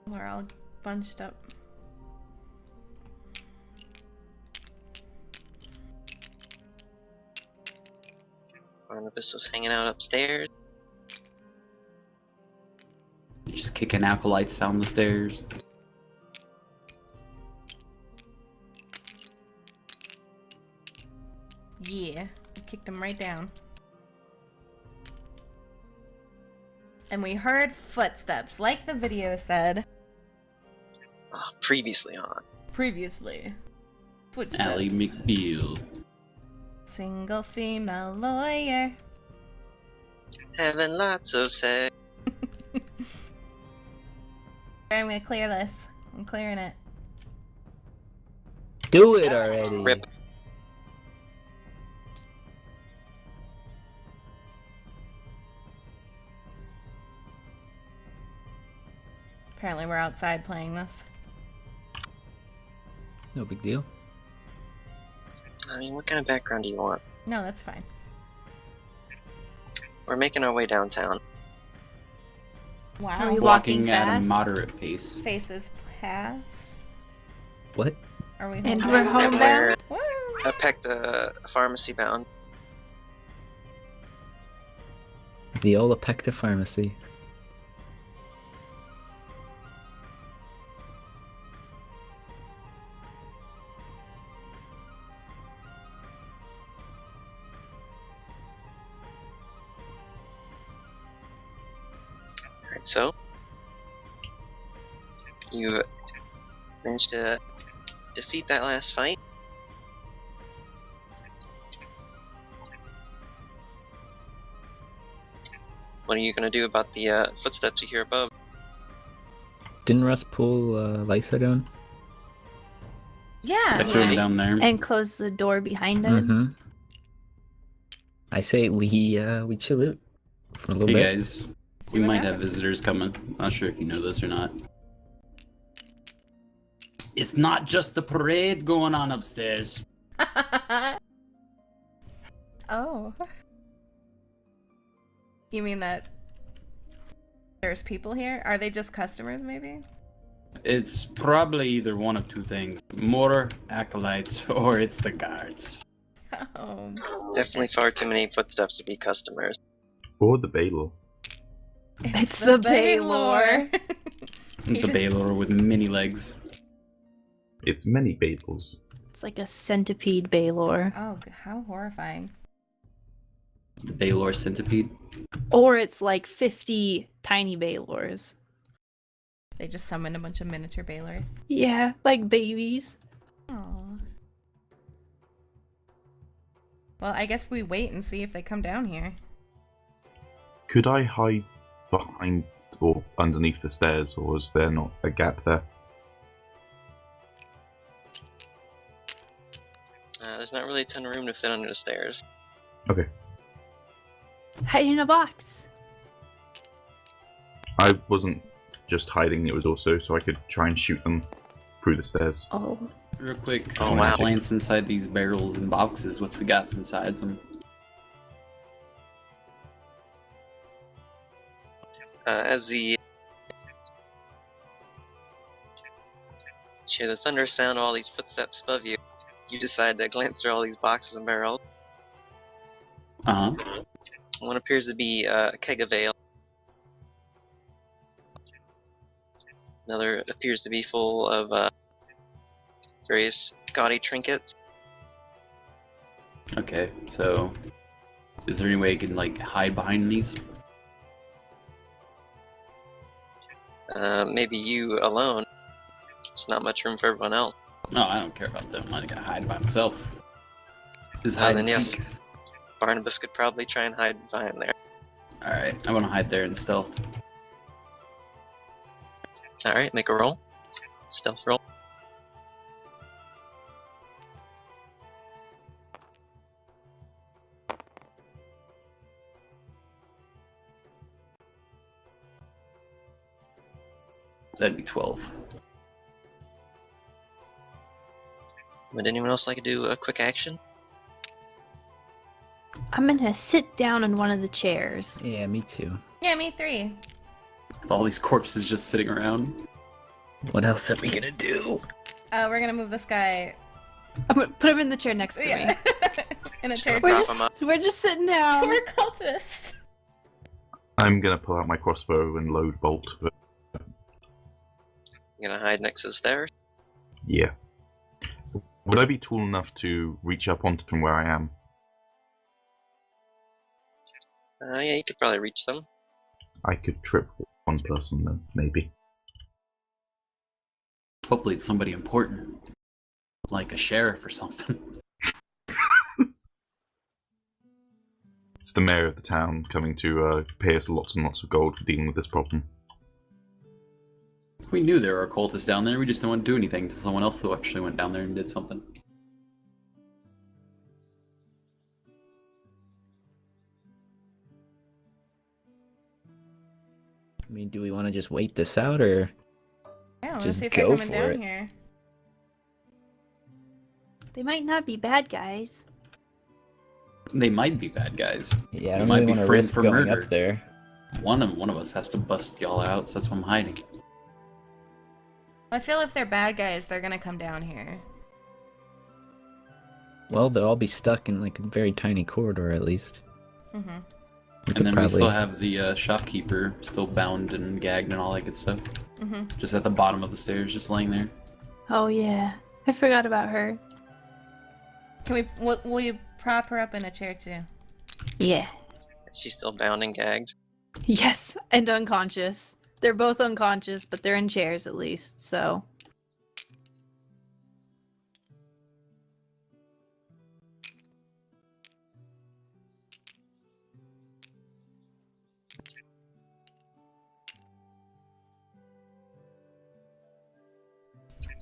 We're all bunched up. Barnabas was hanging out upstairs. Just kicking acolytes down the stairs. Yeah, we kicked him right down. And we heard footsteps, like the video said. Previously on. Previously. Footsteps. Ally McBeal. Single female lawyer. Having lots of sex. I'm gonna clear this. I'm clearing it. Do it already. Rip. Apparently we're outside playing this. No big deal. I mean, what kind of background do you want? No, that's fine. We're making our way downtown. Wow. Are we Walking at fast? a moderate pace. Faces pass. What? Are we And home we're now? home And we're Woo! pecked a pharmacy bound. Viola Pecta Pharmacy. Alright, so you managed to defeat that last fight. What are you gonna do about the footsteps you hear above? Didn't Russ pull Lysa down? Yeah. I threw him down there. And close the door behind him. Mm-hmm. I say we chill out for a little Hey bit. guys, See we what might have happens. visitors coming. Not sure if you know this or not. It's not just the parade going on upstairs. Oh. You mean that there's people here? Are they just customers, maybe? It's probably either one of two things. More acolytes or it's the guards. Oh. Definitely far too many footsteps to be customers. Or the Baylor. It's the Baylor. He The just- Baylor with mini legs. It's many Baylors. It's like a centipede Baylor. Oh, how horrifying. The Baylor centipede. Or it's like 50 tiny Baylors. They just summoned a bunch of miniature Baylors. Yeah, like babies. Aww. Well, I guess we wait and see if they come down here. Could I hide behind or underneath the stairs, or is there not a gap there? There's not really a ton of room to fit under the stairs. Okay. Hide in a box. I wasn't just hiding, it was also so I could try and shoot them through the stairs. Oh. Real quick, Oh, I want wow. to glance inside these barrels and boxes. What's we got inside them? As you hear the thunderous sound of all these footsteps above you, you decide to glance through all these boxes and barrels. Uh-huh. One appears to be a keg of ale. Another appears to be full of various gaudy trinkets. Okay, so is there any way I can like hide behind these? Maybe you alone. There's not much room for everyone else. No, I don't care about them. I'm not gonna hide by myself. Is Oh, hide then and yes. seek. Barnabas could probably try and hide behind there. Alright, I want to hide there in stealth. Alright, make a roll. Stealth roll. That'd be 12. Would anyone else like to do a quick action? I'm gonna sit down in one of the chairs. Yeah, me too. Yeah, me 3. With all these corpses just sitting around. What else are we gonna do? We're gonna move this guy. I'm gonna put him in the chair next to me. Yeah. In a chair. Prop him up. We're just sitting down. We're cultists. I'm gonna pull out my crossbow and load bolt. But I'm gonna hide next to the stairs. yeah. Would I be tall enough to reach up onto them where I am? Yeah, you could probably reach them. I could trip one person then, maybe. Hopefully it's somebody important. Like a sheriff or something. It's the mayor of the town coming to pay us lots and lots of gold for dealing with this problem. We knew there were cultists down there, we just didn't want to do anything until someone else who actually went down there and did something. I mean, do we want to just wait this out, or Yeah, let's Just see if they're go coming for down it. here. They might not be bad guys. They might be bad guys. yeah, I We don't might really be want to framed risk for going murder. up there. One of us has to bust y'all out, so that's why I'm hiding. I feel if they're bad guys, they're gonna come down here. Well, they'll all be stuck in like a very tiny corridor at least. Mm-hmm. We And could then probably... we still have the shopkeeper still bound and gagged and all that good stuff. Mm-hmm. Just at the bottom of the stairs, just laying there. Oh yeah, I forgot about her. Can we? Will you prop her up in a chair too? Yeah. She's still bound and gagged. Yes, and unconscious. They're both unconscious, but they're in chairs at least, so.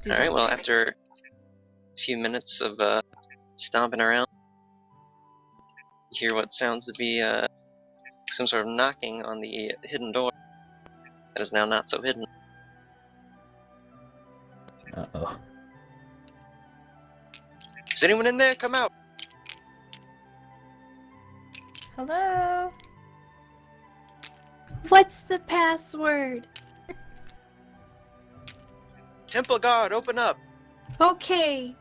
Alright, well, after a few minutes of stomping around, you hear what sounds to be some sort of knocking on the hidden door that is now not so hidden. Uh-oh. Is anyone in there? Come out! Hello. What's the password? Temple guard, open up! Okay.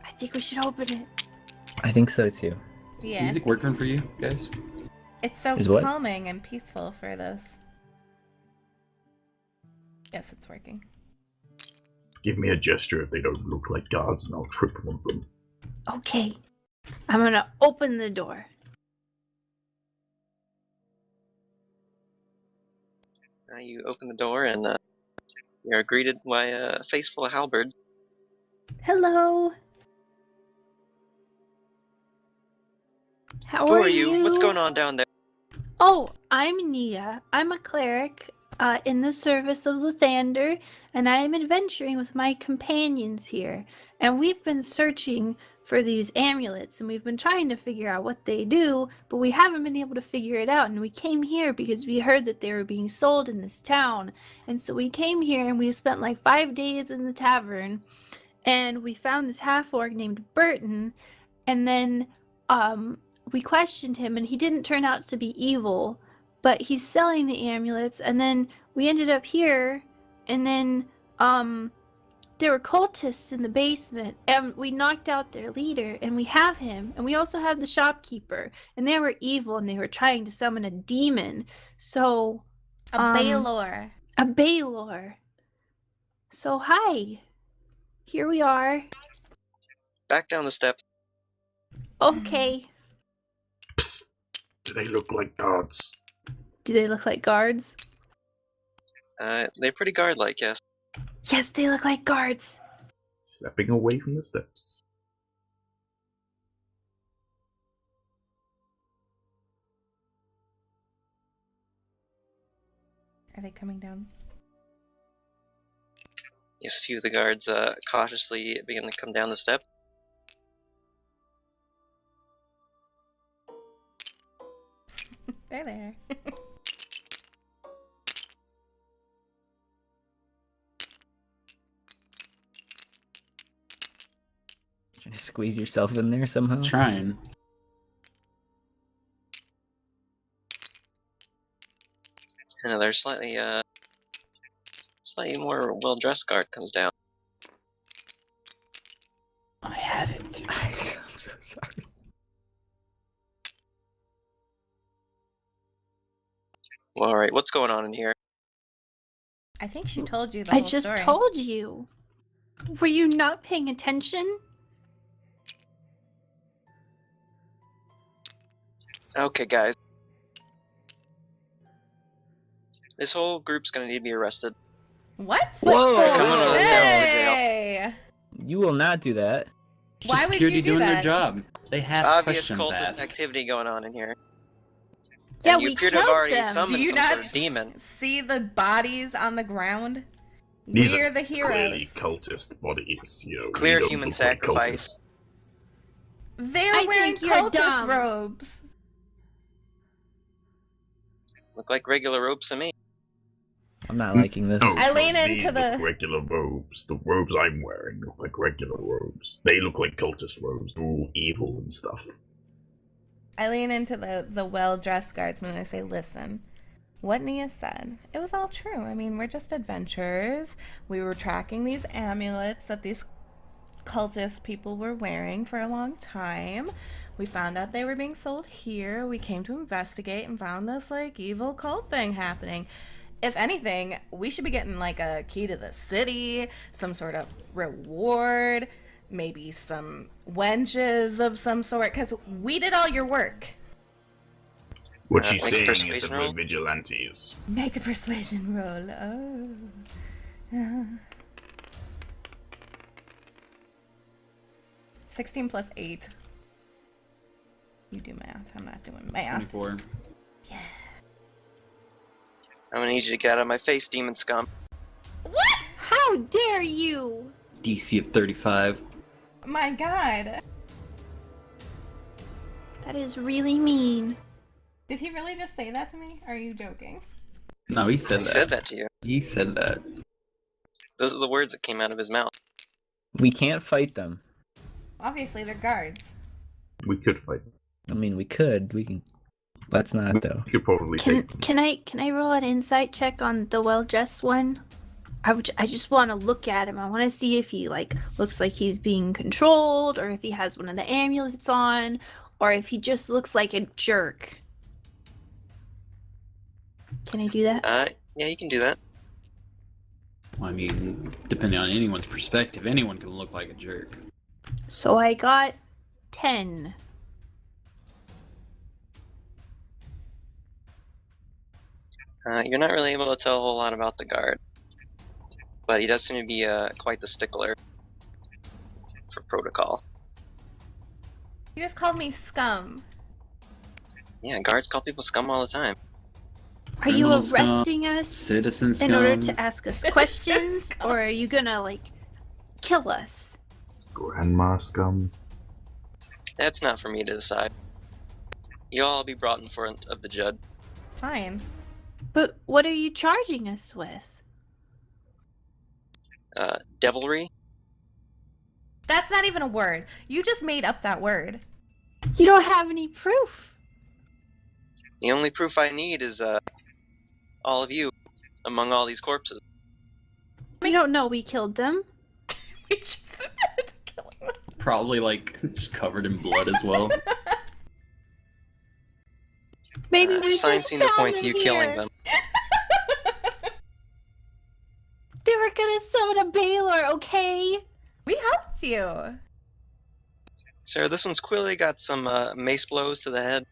I think we should open it. I think so too. Is Yeah. music working for you guys? It's so Is what? calming and peaceful for this. Yes, it's working. Give me a gesture if they don't look like guards and I'll trip one of them. Okay. I'm gonna open the door. You open the door and you're greeted by a face full of halberds. Hello. How Who are are you? What's going on down there? Oh, I'm Nia. I'm a cleric in the service of Lathander, and I am adventuring with my companions here. And we've been searching for these amulets, and we've been trying to figure out what they do, but we haven't been able to figure it out. And we came here because we heard that they were being sold in this town. And so we came here, and we spent like 5 days in the tavern, and we found this half-orc named Burton, and then we questioned him, and he didn't turn out to be evil, but he's selling the amulets. And then we ended up here, and then there were cultists in the basement, and we knocked out their leader, and we have him, and we also have the shopkeeper, and they were evil, and they were trying to summon a demon. So A Baylor. a Baylor. So hi, here we are. Back down the steps. Okay. Psst! Do they look like guards? Do they look like guards? They're pretty guard-like, yes. Yes, they look like guards. Stepping away from the steps. Are they coming down? Yes, a few of the guards cautiously begin to come down the step. They're there. Trying to squeeze yourself in there somehow. Trying. And they're slightly Slightly more well-dressed guard comes down. I had it. I'm so sorry. Well, alright, what's going on in here? I think she told you the I whole just story. told you. Were you not paying attention? Okay, guys. This whole group's gonna need to be arrested. What? Whoa! They're coming with us down to jail. Hey! You will not do that. It's Why just would security you do doing their that? job. They There's have obvious questions cultist asked. activity going on in here. Yeah, And you we appear to have killed already them. summoned Do you some not- sort of demon. See the bodies on the ground? These We're are the clearly heroes. cultist bodies. You know, Clear we don't human look like sacrifice. cultists. They're I wearing think you're cultist dumb. robes. Look like regular robes to me. I'm not liking this. No, I no, lean these into look the- regular robes. The robes I'm wearing look like regular robes. They look like cultist robes. They're all evil and stuff. I lean into the well-dressed guardsman and I say, listen, what Nia said, it was all true. I mean, we're just adventurers. We were tracking these amulets that these cultist people were wearing for a long time. We found out they were being sold here. We came to investigate and found this, like, evil cult thing happening. If anything, we should be getting, like, a key to the city, some sort of reward, maybe some wenches of some sort, because we did all your work. What she's Make a saying is persuasion that roll. we're vigilantes. Make a persuasion roll. Oh. 16 plus 8. You do math. I'm not doing math. 24. Yeah. I'm gonna need you to get out of my face, demon scum. What? How dare you? DC of 35. My God. That is really mean. Did he really just say that to me? Or are you joking? No, he said He that. said that to you. He said that. Those are the words that came out of his mouth. We can't fight them. Obviously, they're guards. We could fight. I mean, we could. We can. Let's not, though. We could probably take them. Can I roll an insight check on the well-dressed one? I just want to look at him. I want to see if he looks like he's being controlled, or if he has one of the amulets on, or if he just looks like a jerk. Can I do that? Yeah, you can do that. I mean, depending on anyone's perspective, anyone can look like a jerk. So I got 10. You're not really able to tell a whole lot about the guard, but he does seem to be quite the stickler for protocol. You just called me scum. Yeah, guards call people scum all the time. Are you Criminal scum, arresting us Citizen scum. in order to ask us questions, or are you gonna kill us? Grandma scum. That's not for me to decide. You'll all be brought in front of the judge. Fine. But what are you charging us with? Devilry? That's not even a word. You just made up that word. You don't have any proof. The only proof I need is all of you among all these corpses. We don't know we killed them. We just admitted to killing them. Probably just covered in blood as well. Maybe we Signs just seem to found point to them you killing here. them. They were gonna summon a Baylor, okay? We helped you. Sir, this one's clearly got some mace blows to the head.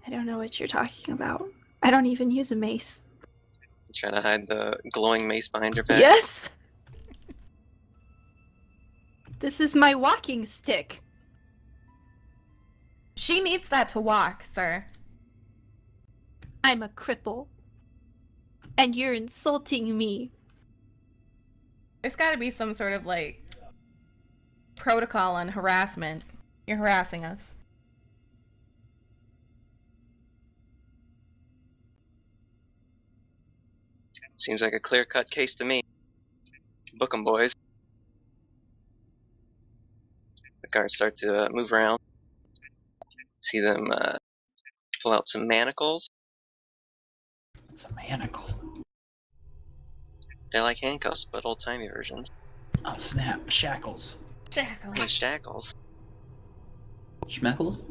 I don't know what you're talking about. I don't even use a mace. You try to hide the glowing mace behind your back. Yes! This is my walking stick. She needs that to walk, sir. I'm a cripple. And you're insulting me. There's got to be some sort of protocol on harassment. You're harassing us. Seems like a clear-cut case to me. Book 'em, boys. The guards start to move around. See them pull out some manacles. It's a manacle. They're like handcuffs, but old-timey versions. Oh snap! Shackles. And Jackals. shackles. Schmeckles?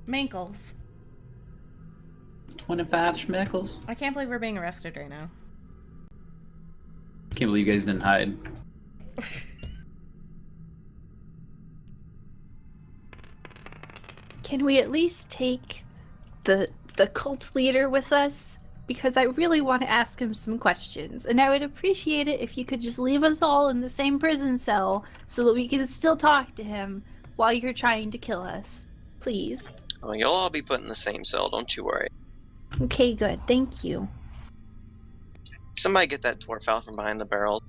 Mankles. 25 schmeckles? I can't believe we're being arrested right now. Can't believe you guys didn't hide. Can we at least take the cult leader with us? Because I really want to ask him some questions, and I would appreciate it if you could just leave us all in the same prison cell so that we can still talk to him while you're trying to kill us. Please. Oh, you'll all be put in the same cell, don't you worry. Okay, good. Thank you. Somebody get that dwarf out from behind the barrel.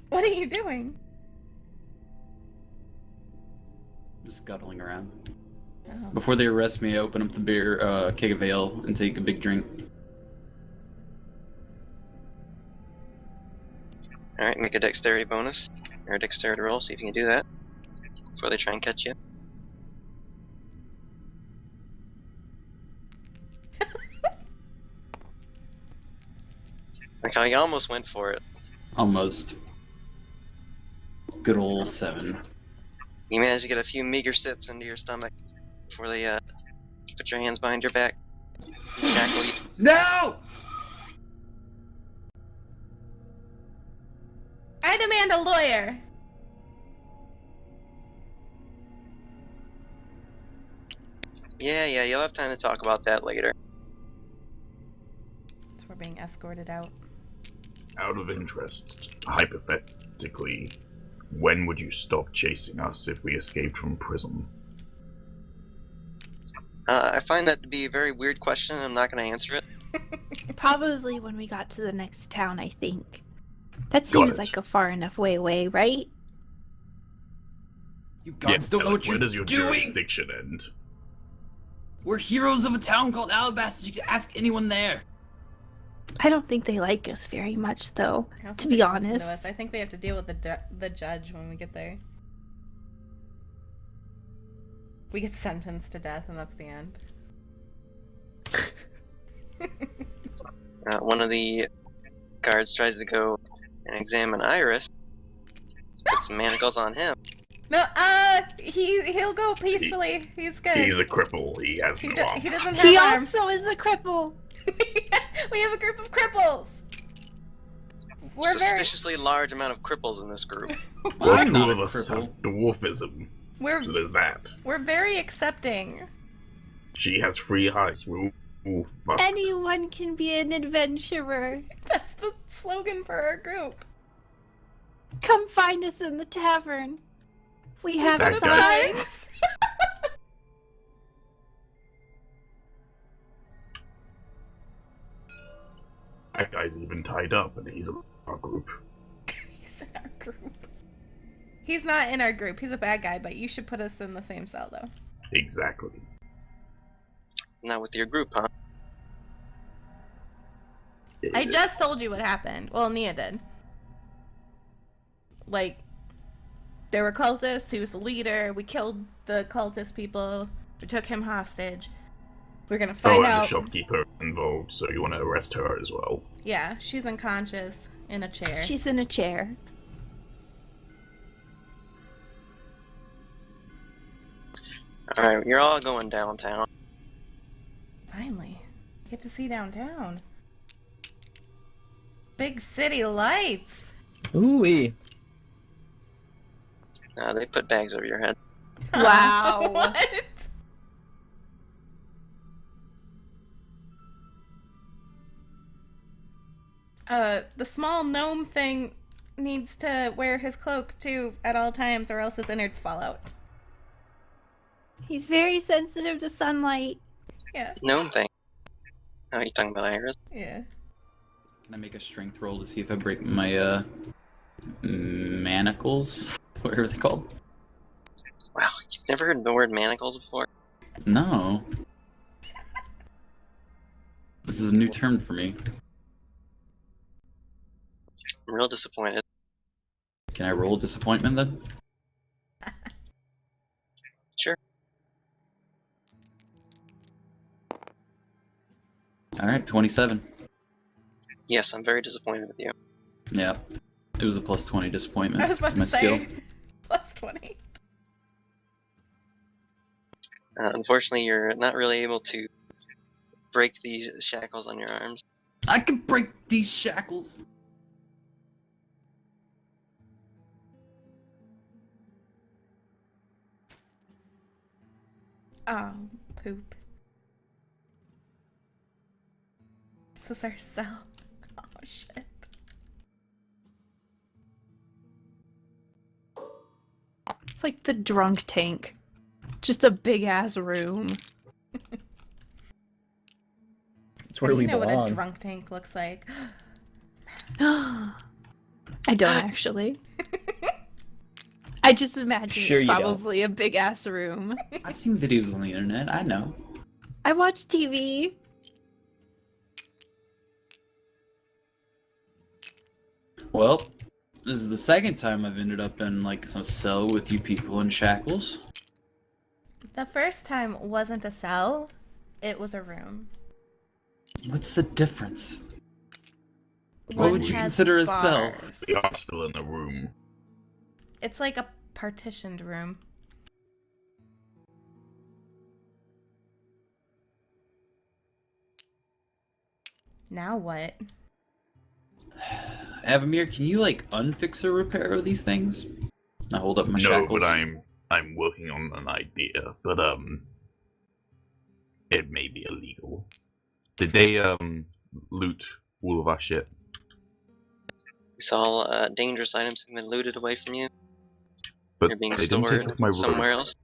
What are you doing? Just scuttling around. Oh. Before they arrest me, I open up the beer, keg of ale, and take a big drink. Alright, make a dexterity bonus. Or a dexterity roll, see if you can do that. Before they try and catch you. Like how you almost went for it. Almost. Good old 7. You managed to get a few meager sips into your stomach before they put your hands behind your back. Shackle you. No! I demand a lawyer. Yeah, you'll have time to talk about that later. So we're being escorted out. Out of interest, hypothetically, when would you stop chasing us if we escaped from prison? I find that to be a very weird question, and I'm not going to answer it. Probably when we got to the next town, I think. That Got seems it. like a far enough way away, right? You guards don't know like, what you're where does your doing! jurisdiction end? We're heroes of a town called Alabasta. You can ask anyone there. I don't think they like us very much, though, I don't to think be they listen to honest. us. I think we have to deal with the judge when we get there. We get sentenced to death, and that's the end. One of the guards tries to go and examine Iris. Put some manacles on him. No, he'll go peacefully. He's good. He's a cripple. He has he, no do- arm. he doesn't He have arms. also is a cripple. We have a group of cripples. We're very, Suspiciously large amount of cripples in this group. Well, I'm two not of a us cripple. have dwarfism, we're so there's that. we're very accepting. She has 3 eyes. We're all fucked. Anyone can be an adventurer. That's the slogan for our group. Come find us in the tavern. We have That guy- signs. That guy's even tied up, and he's in our group. He's in our group. He's not in our group. He's a bad guy, but you should put us in the same cell, though. Exactly. Not with your group, huh? I just told you what happened. Well, Nia did. Like, there were cultists. He was the leader. We killed the cultist people. We took him hostage. We're gonna find and the out. shopkeeper involved, so you want to arrest her as well. Yeah, she's unconscious in a chair. She's in a chair. Alright, you're all going downtown. Finally, get to see downtown. Big city lights. Ooh-wee. They put bags over your head. Wow. What? The small gnome thing needs to wear his cloak too at all times, or else his innards fall out. He's very sensitive to sunlight. Yeah, Gnome thing. Oh, you talking about Iris? yeah. Can I make a strength roll to see if I break my, manacles? Whatever they're called? Wow, you've never heard the word manacles before? No. This is a new term for me. I'm real disappointed. Can I roll disappointment then? Sure. Alright, 27. Yes, I'm very disappointed with you. Yeah. It was a plus 20 disappointment. I was about my to say skill. plus 20. Unfortunately, you're not really able to break these shackles on your arms. I can break these shackles! Oh, poop. This is our cell. Oh, shit. It's like the drunk tank. Just a big ass room. It's where we you know what a belong. drunk tank looks like. I don't actually. I just imagine Sure it's you don't. probably a big ass room. I've seen videos on the internet, I know. I watch TV. Well, this is the second time I've ended up in, like, some cell with you people in shackles. The first time wasn't a cell, it was a room. What's the difference? What One would you has consider a cell? bars. We are still in the room. It's like a partitioned room. Now what? Avamir, can you, like, unfix or repair these things? I hold up my No, shackles. but I'm working on an idea, but it may be illegal. Did they loot all of our shit? These all dangerous items have been looted away from you. But They're being they didn't take stored off my somewhere robe, else.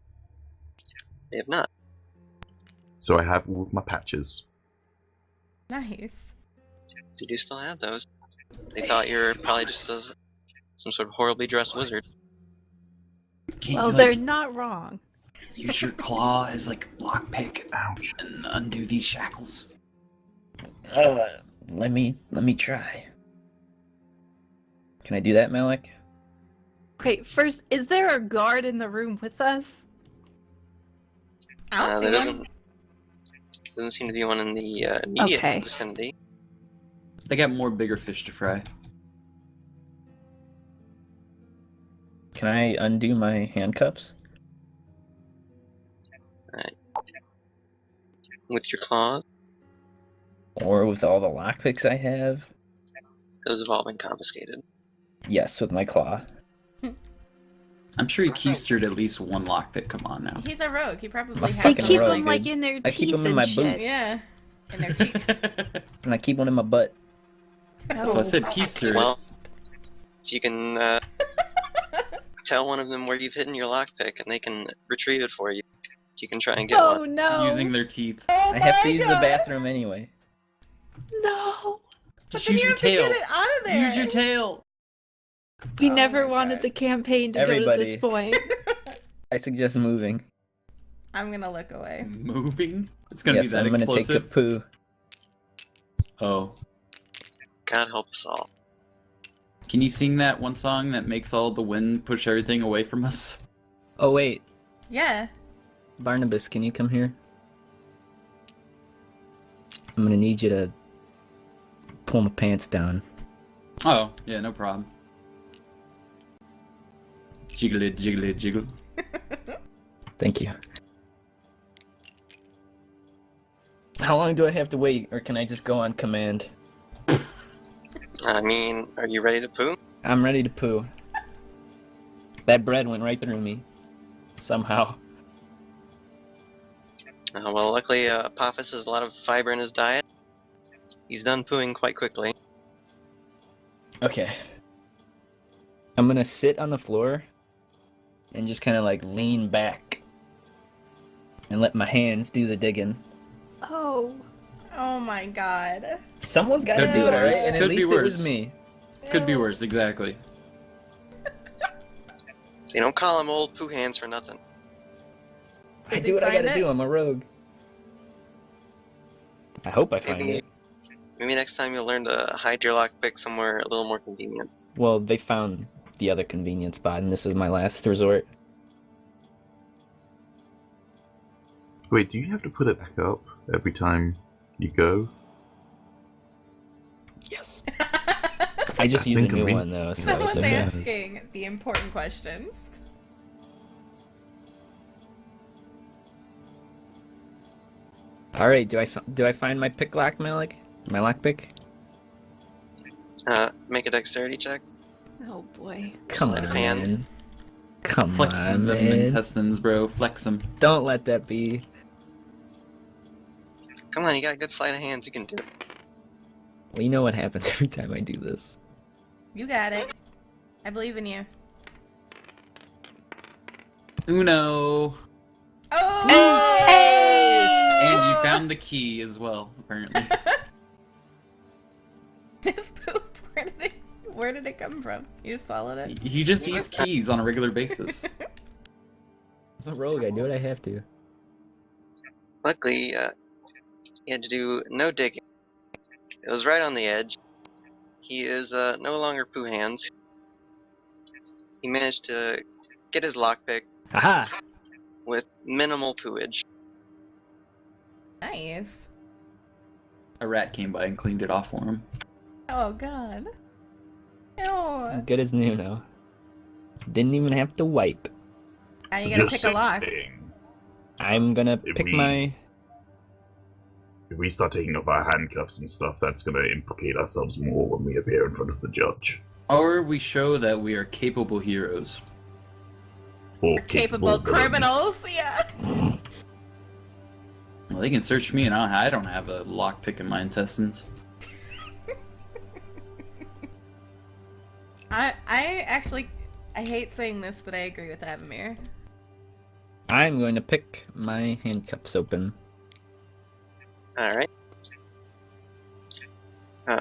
They have not. so I have all of my patches. Nice. You do still have those. They thought you were probably just some sort of horribly dressed wizard. Can't Well, you, they're like, not wrong. use your claw as, like, a lockpick Ouch. and undo these shackles? Let me try. Can I do that, Mallek? Wait, first, is there a guard in the room with us? I don't There see one. doesn't seem to be one in the immediate Okay. vicinity. They got more bigger fish to fry. Can I undo my handcuffs? With your claws, Or with all the lockpicks I have? those have all been confiscated. Yes, with my claw. I'm sure he keistered at least one lockpick. Come on now. He's a rogue. He probably My has They fucking keep rogue, them like dude. in their I teeth keep 'em in and my shit. boots. Yeah. In their cheeks. And I keep one in my butt. So I said keister. Well, if you can tell one of them where you've hidden your lockpick, and they can retrieve it for you. You can try and get Oh one. no! Using their teeth. Oh I have to my use the God. bathroom anyway. No! But Just then use you your have to tail. get it out of there. Use your tail. We Oh never my wanted God. the campaign to go to Everybody. this point. I suggest moving. I'm gonna look away. Moving? It's gonna Yes, be that I'm gonna explosive. take a poo. Oh. God help us all. Can you sing that one song that makes all the wind push everything away from us? Oh wait, Yeah. Barnabas, can you come here? I'm gonna need you to pull my pants down. Oh, yeah, no problem. Jiggle it, jiggle it, jiggle. Thank you. How long do I have to wait, or can I just go on command? I mean, are you ready to poo? I'm ready to poo. That bread went right through me. Somehow. Well, luckily, Apophis has a lot of fiber in his diet. He's done pooing quite quickly. Okay. I'm gonna sit on the floor and just kind of like lean back and let my hands do the digging. Oh. Oh my God. Someone's got to Could do be it, alright? worse. And at Could be least it was worse. me. Could be Ew. worse, exactly. They don't call him old poo hands for nothing. I Did do you what I find gotta it? do. I'm a rogue. I hope I find Maybe, it. maybe next time you'll learn to hide your lockpick somewhere a little more convenient. Well, they found the other convenient spot, and this is my last resort. Wait, do you have to put it back up every time you go? Yes. I just That's used a new inconvenient. one though, so Someone's it's okay. asking the important questions. All right, do I find my pick lock, Mallek? My lockpick? Make a dexterity check. Oh boy. Come Sleight on, of hand. man. Come Flex on, them man. intestines, bro. Flex them. Don't let that be. Come on, you got a good sleight of hands. You can do it. Well, you know what happens every time I do this. You got it. I believe in you. Uno. Oh! And you found the key as well, apparently. His poop. Where did it come from? You swallowed it? He just eats keys on a regular basis. I'm a rogue, I do what I have to. Luckily, he had to do no digging. It was right on the edge. He is no longer poo hands. He managed to get his lockpick Haha! with minimal pooage. Nice. A rat came by and cleaned it off for him. Oh god. I'm Ew. good as new now. Didn't even have to wipe. Now you gotta Just pick a lock. saying, I'm gonna If pick we- my... if we start taking off our handcuffs and stuff, that's going to implicate ourselves more when we appear in front of the judge. Or we show that we are capable heroes. Or Capable villains. criminals, yeah. Well, they can search me and I don't have a lockpick in my intestines. I actually, I hate saying this, but I agree with Avamir. I'm going to pick my handcuffs open. Alright.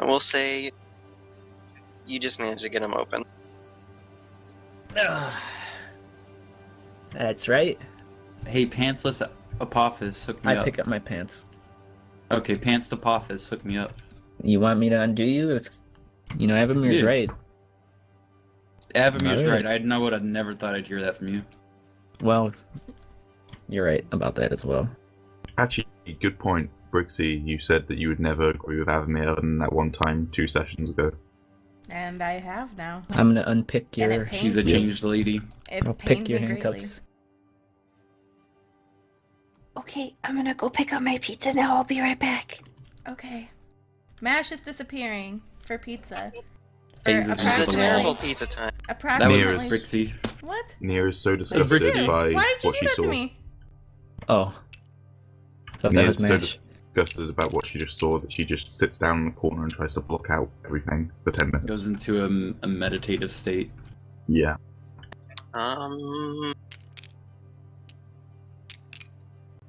We'll say you just managed to get him open. That's right. Hey, pantsless Apophis, hook me I up. pick up my pants. Okay, pants to Apophis, hook me up. You want me to undo you? It's, you know, Avamir's Yeah. right. Avamir's Alright. right. I would have never thought I'd hear that from you. Well, you're right about that as well. Actually, good point. Brixi, you said that you would never agree with Avamir in that one time 2 sessions ago. And I have now. I'm gonna unpick And it your... pains She's a me. changed lady. It I'll pained pick your me greatly. handcuffs. Okay, I'm gonna go pick up my pizza now. I'll be right back. Okay. Mash is disappearing for pizza. Phases This is into a the terrible wall. pizza time. That was Approximately. Nearest. Brixie. What? Nia is so disgusted Brixi. by Why did you what do she that saw. to me? Oh. Thought Nia that is was so MASH. disgusted about what she just saw that she just sits down in the corner and tries to block out everything for 10 minutes. Goes into a meditative state. Yeah.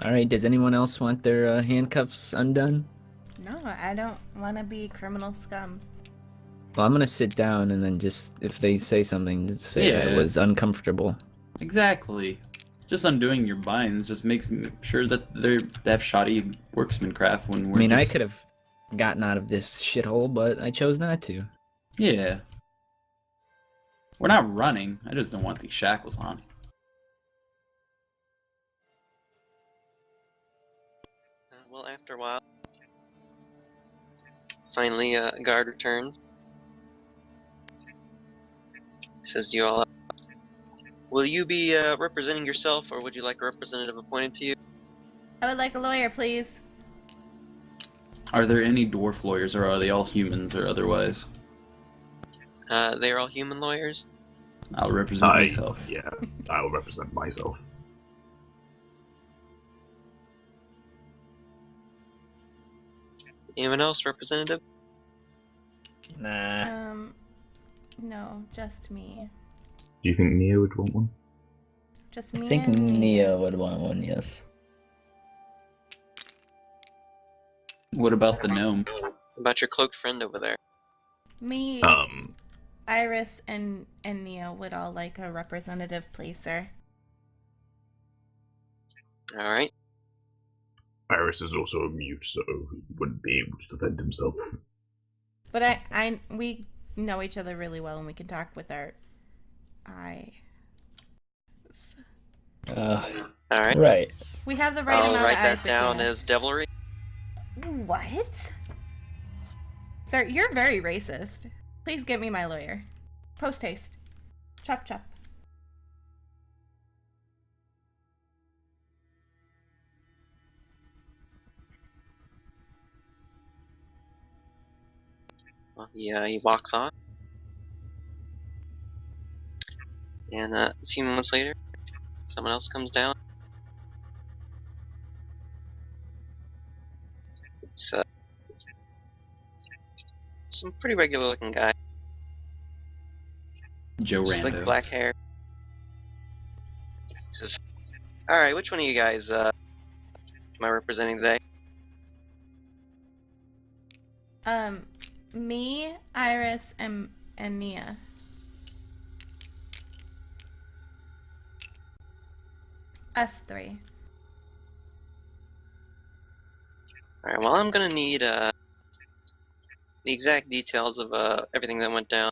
Alright, does anyone else want their handcuffs undone? No, I don't want to be criminal scum. Well, I'm gonna sit down and then just, if they say something, just say that it Yeah. was uncomfortable. Exactly. Just undoing your binds just makes sure that they have shoddy worksmancraft when we're I mean, I just- could have gotten out of this shithole, but I chose not to. Yeah. We're not running. I just don't want these shackles on. Well, after a while, finally, a guard returns. Says to you all, will you be representing yourself, or would you like a representative appointed to you? I would like a lawyer, please. Are there any dwarf lawyers, or are they all humans or otherwise? They are all human lawyers. I'll represent myself. Yeah, I will represent myself. Anyone else, representative? Nah. No, just me. Do you think Nia would want one? Just me I think and me. Nia would want one, yes. What about the gnome? What about your cloaked friend over there? Me, Iris, and Nia would all like a representative, please, sir. Alright. Iris is also a mute, so he wouldn't be able to defend himself. But we know each other really well, and we can talk with our eyes. Alright. Right. We have the right I'll amount write of eyes that down between as devilry. us. What? Sir, you're very racist. Please get me my lawyer. Post haste. Chop chop. Well, he walks off. And a few moments later, someone else comes down. It's some pretty regular looking guy. Joe Slick Rando. black hair. Says, alright, which one of you guys am I representing today? Me, Iris, and Nia. Us three. Alright, well, I'm gonna need the exact details of everything that went down.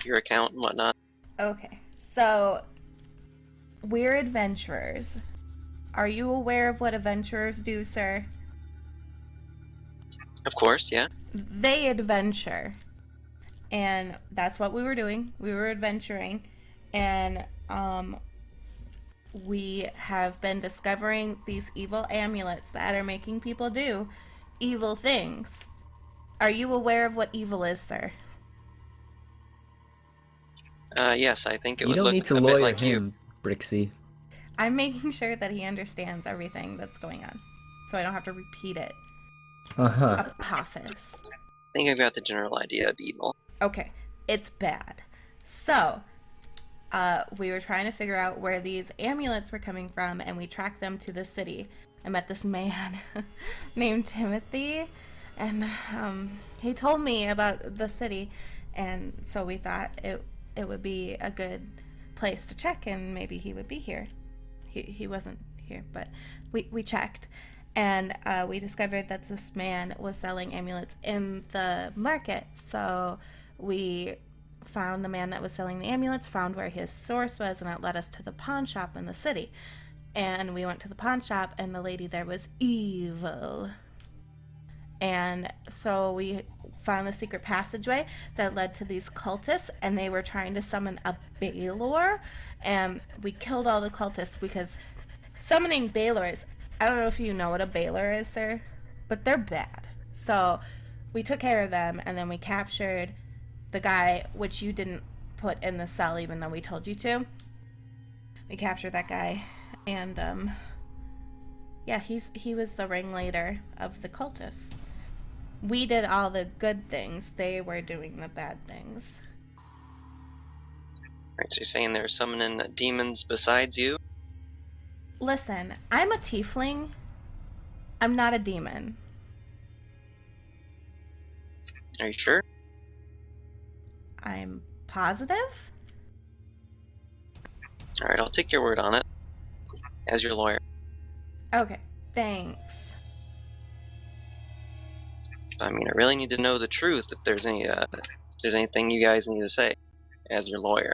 Your account and whatnot. Okay, so we're adventurers. Are you aware of what adventurers do, sir? Of course, yeah. They adventure. And that's what we were doing. We were adventuring. And we have been discovering these evil amulets that are making people do evil things. Are you aware of what evil is, sir? Yes, I think it You would don't look need to a bit lawyer like you. him, Brixi. I'm making sure that he understands everything that's going on, so I don't have to repeat it. Uh-huh. Apophis. I think I've got the general idea of evil. Okay, it's bad. So, we were trying to figure out where these amulets were coming from, and we tracked them to the city. I met this man named Timothy, and he told me about the city, and so we thought it would be a good place to check, and maybe he would be here. He wasn't here, but we checked, and we discovered that this man was selling amulets in the market. So we found the man that was selling the amulets, found where his source was, and it led us to the pawn shop in the city. And we went to the pawn shop, and the lady there was evil. And so we found the secret passageway that led to these cultists, and they were trying to summon a Baylor, and we killed all the cultists because summoning Baylors, I don't know if you know what a Baylor is, sir, but they're bad. So we took care of them, and then we captured the guy, which you didn't put in the cell even though we told you to. We captured that guy, and yeah, he was the ringleader of the cultists. We did all the good things. They were doing the bad things. Right, so you're saying they're summoning demons besides you? Listen, I'm a tiefling. I'm not a demon. Are you sure? I'm positive? Alright, I'll take your word on it. As your lawyer. Okay, thanks. I mean, I really need to know the truth if there's anything you guys need to say as your lawyer.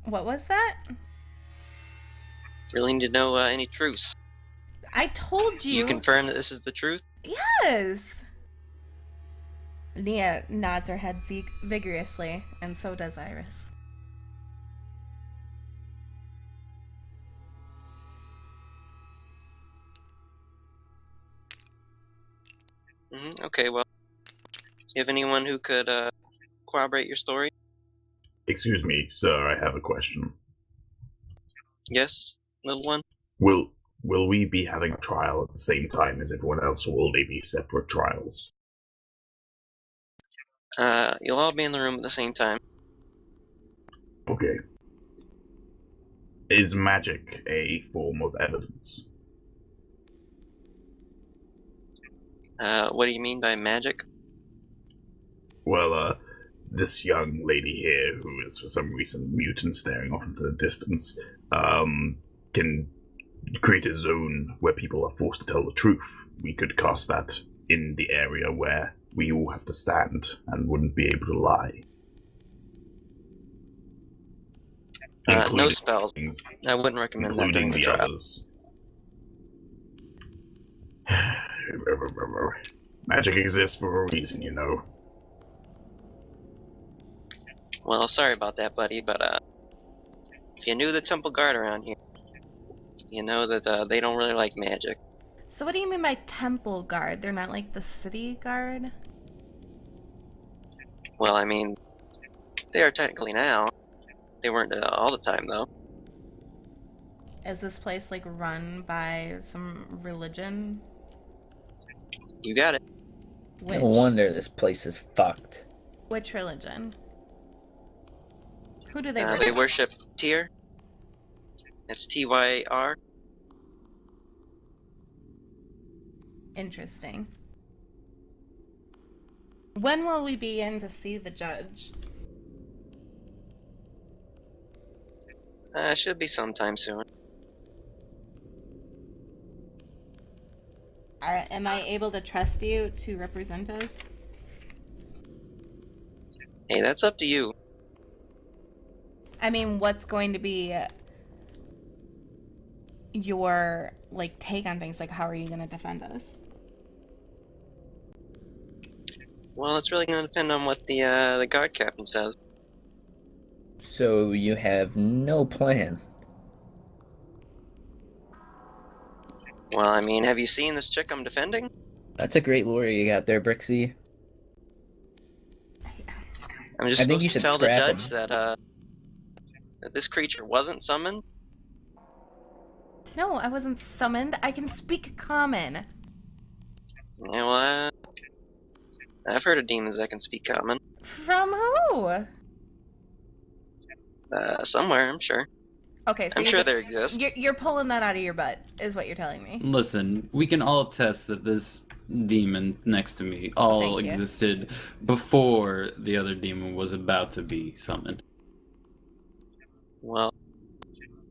What was that? Really need to know any truths. I told You you. confirm that this is the truth? Yes! Nia nods her head vigorously, and so does Iris. Okay, well, you have anyone who could corroborate your story? Excuse me, sir, I have a question. Yes, little one? Will we be having a trial at the same time as everyone else, or will they be separate trials? You'll all be in the room at the same time. Okay. Is magic a form of evidence? What do you mean by magic? Well, this young lady here, who is for some reason mute and staring off into the distance, can create a zone where people are forced to tell the truth. We could cast that in the area where we all have to stand and wouldn't be able to lie. No spells. I wouldn't recommend that during Including the the trial. others. Magic exists for a reason, you know. Well, sorry about that, buddy, but if you knew the temple guard around here, you know that they don't really like magic. So what do you mean by temple guard? They're not like the city guard? Well, I mean, they are technically now. They weren't all the time, though. Is this place like run by some religion? You got it. Which? No wonder this place is fucked. Which religion? Who do they They worship? worship Tyr. It's Tyr. Interesting. When will we be in to see the judge? Should be sometime soon. Am I able to trust you to represent us? Hey, that's up to you. I mean, what's going to be your like take on things? Like, how are you going to defend us? Well, it's really going to depend on what the guard captain says. So you have no plan. Well, I mean, have you seen this chick I'm defending? That's a great lawyer you got there, Brixi. I'm just I think supposed you to should tell the scrap judge him. that this creature wasn't summoned? No, I wasn't summoned. I can speak common. Yeah, well, I've heard of demons that can speak common. From who? Somewhere, I'm sure. Okay, so I'm you're sure just, there exists. you're pulling that out of your butt, is what you're telling me. Listen, we can all attest that this demon next to me all Thank you. existed before the other demon was about to be summoned. Well,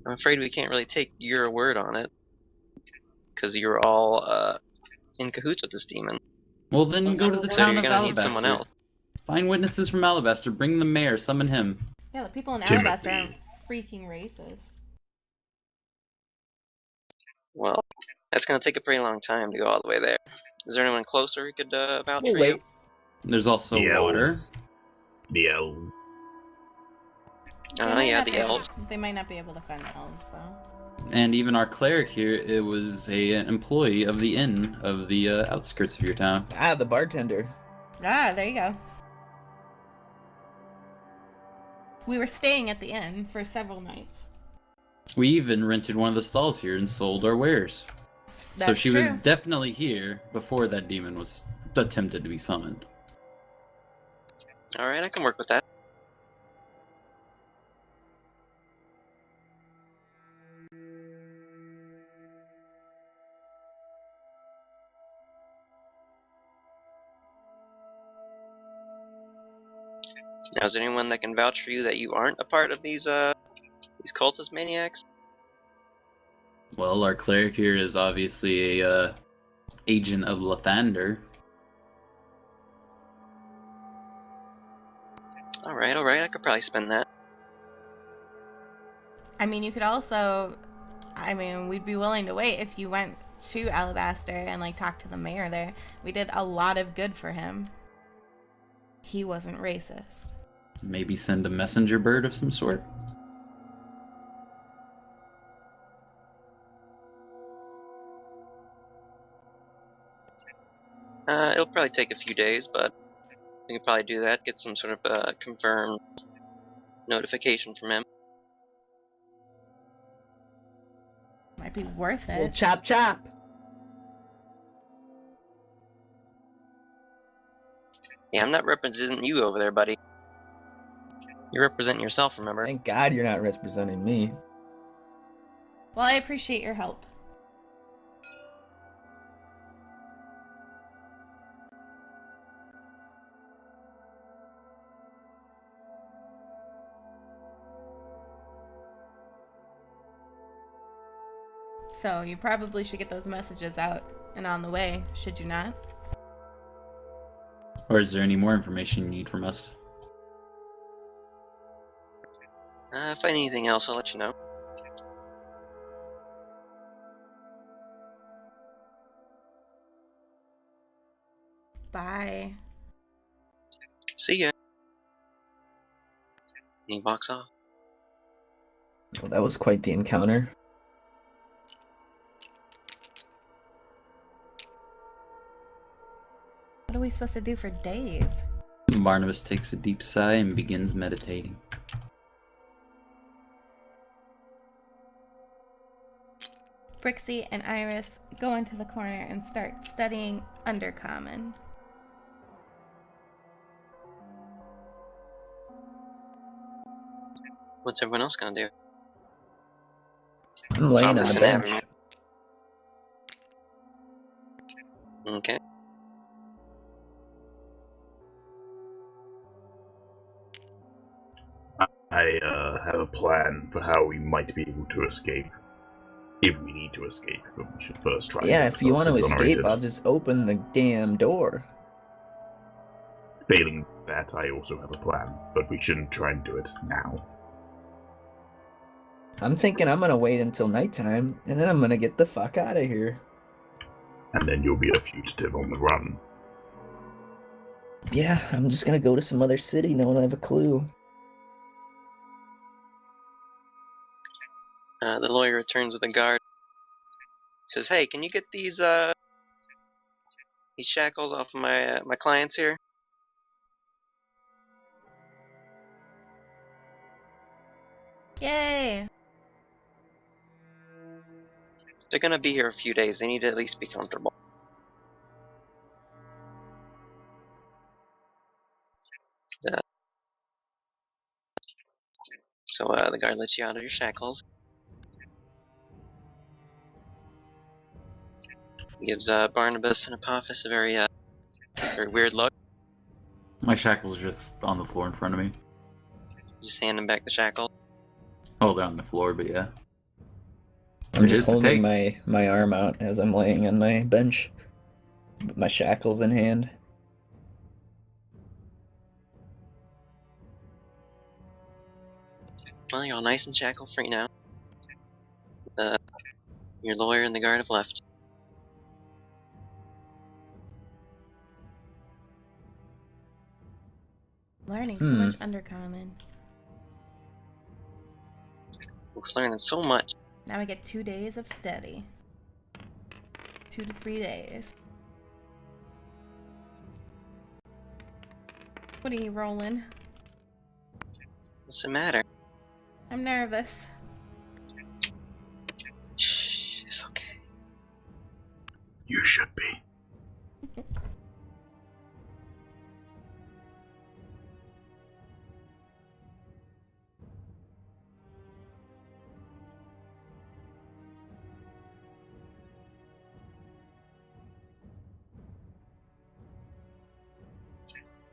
I'm afraid we can't really take your word on it. Because you're all, in cahoots with this demon. Well, then go to the So town you're of gonna need someone Alabaster. else. Find witnesses from Alabaster. Bring the mayor. Summon him. Yeah, the people in Timothy. Alabaster aren't freaking racist. Well, that's gonna take a pretty long time to go all the way there. Is there anyone closer who could vouch We'll for wait. There's also The water. elves. The elves. you? They might Yeah, not the be able- elves. They might not be able to find the elves, though. And even our cleric here, it was an employee of the inn of the outskirts of your town. Ah, the bartender. Ah, there you go. We were staying at the inn for several nights. We even rented one of the stalls here and sold our wares. So That's she was true. definitely here before that demon was attempted to be summoned. Alright, I can work with that. Now, is there anyone that can vouch for you that you aren't a part of these cultist maniacs? Well, our cleric here is obviously a agent of Lathander. Alright, I could probably spend that. I mean, you could also... I mean, we'd be willing to wait if you went to Alabaster and, like, talked to the mayor there. We did a lot of good for him. He wasn't racist. Maybe send a messenger bird of some sort. It'll probably take a few days, but we can probably do that. Get some sort of confirmed notification from him. Might be worth Well, it. chop chop. Yeah, I'm not representing you over there, buddy. You're representing yourself, remember? Thank God you're not representing me. Well, I appreciate your help. So, you probably should get those messages out and on the way, should you not? Or is there any more information you need from us? If I need anything else, I'll let you know. See ya. And he walks off. Well, that was quite the encounter. What are we supposed to do for days? Barnabas takes a deep sigh and begins meditating. Brixi and Iris go into the corner and start studying Undercommon. What's everyone else gonna do? I'm laying on Apophis the and bench. Avamir. Okay. I have a plan for how we might be able to escape. If we need to escape, but we should first try Yeah, and if get you want to ourselves escape, exonerated. I'll just open the damn door. Failing that, I also have a plan, but we shouldn't try and do it now. I'm thinking I'm gonna wait until nighttime, and then I'm gonna get the fuck out of here. And then you'll be a fugitive on the run. Yeah, I'm just gonna go to some other city. No one will have a clue. The lawyer returns with a guard. Says, "Hey, can you get these shackles off of my clients here?" Yay! They're gonna be here a few days. They need to at least be comfortable. So the guard lets you out of your shackles. Gives Barnabas and Apophis a very weird look. My shackle's just on the floor in front of me. Just hand him back the shackle. Oh, they're on the floor, but yeah. I'm It just is to holding take. my arm out as I'm laying on my bench, with my shackles in hand. Well, you're all nice and shackle free now. Your lawyer and the guard have left. Learning so much Undercommon. We're learning so much. Now we get 2 days of study. 2 to 3 days. What are you rolling? What's the matter? I'm nervous. Shh, it's okay. You should be.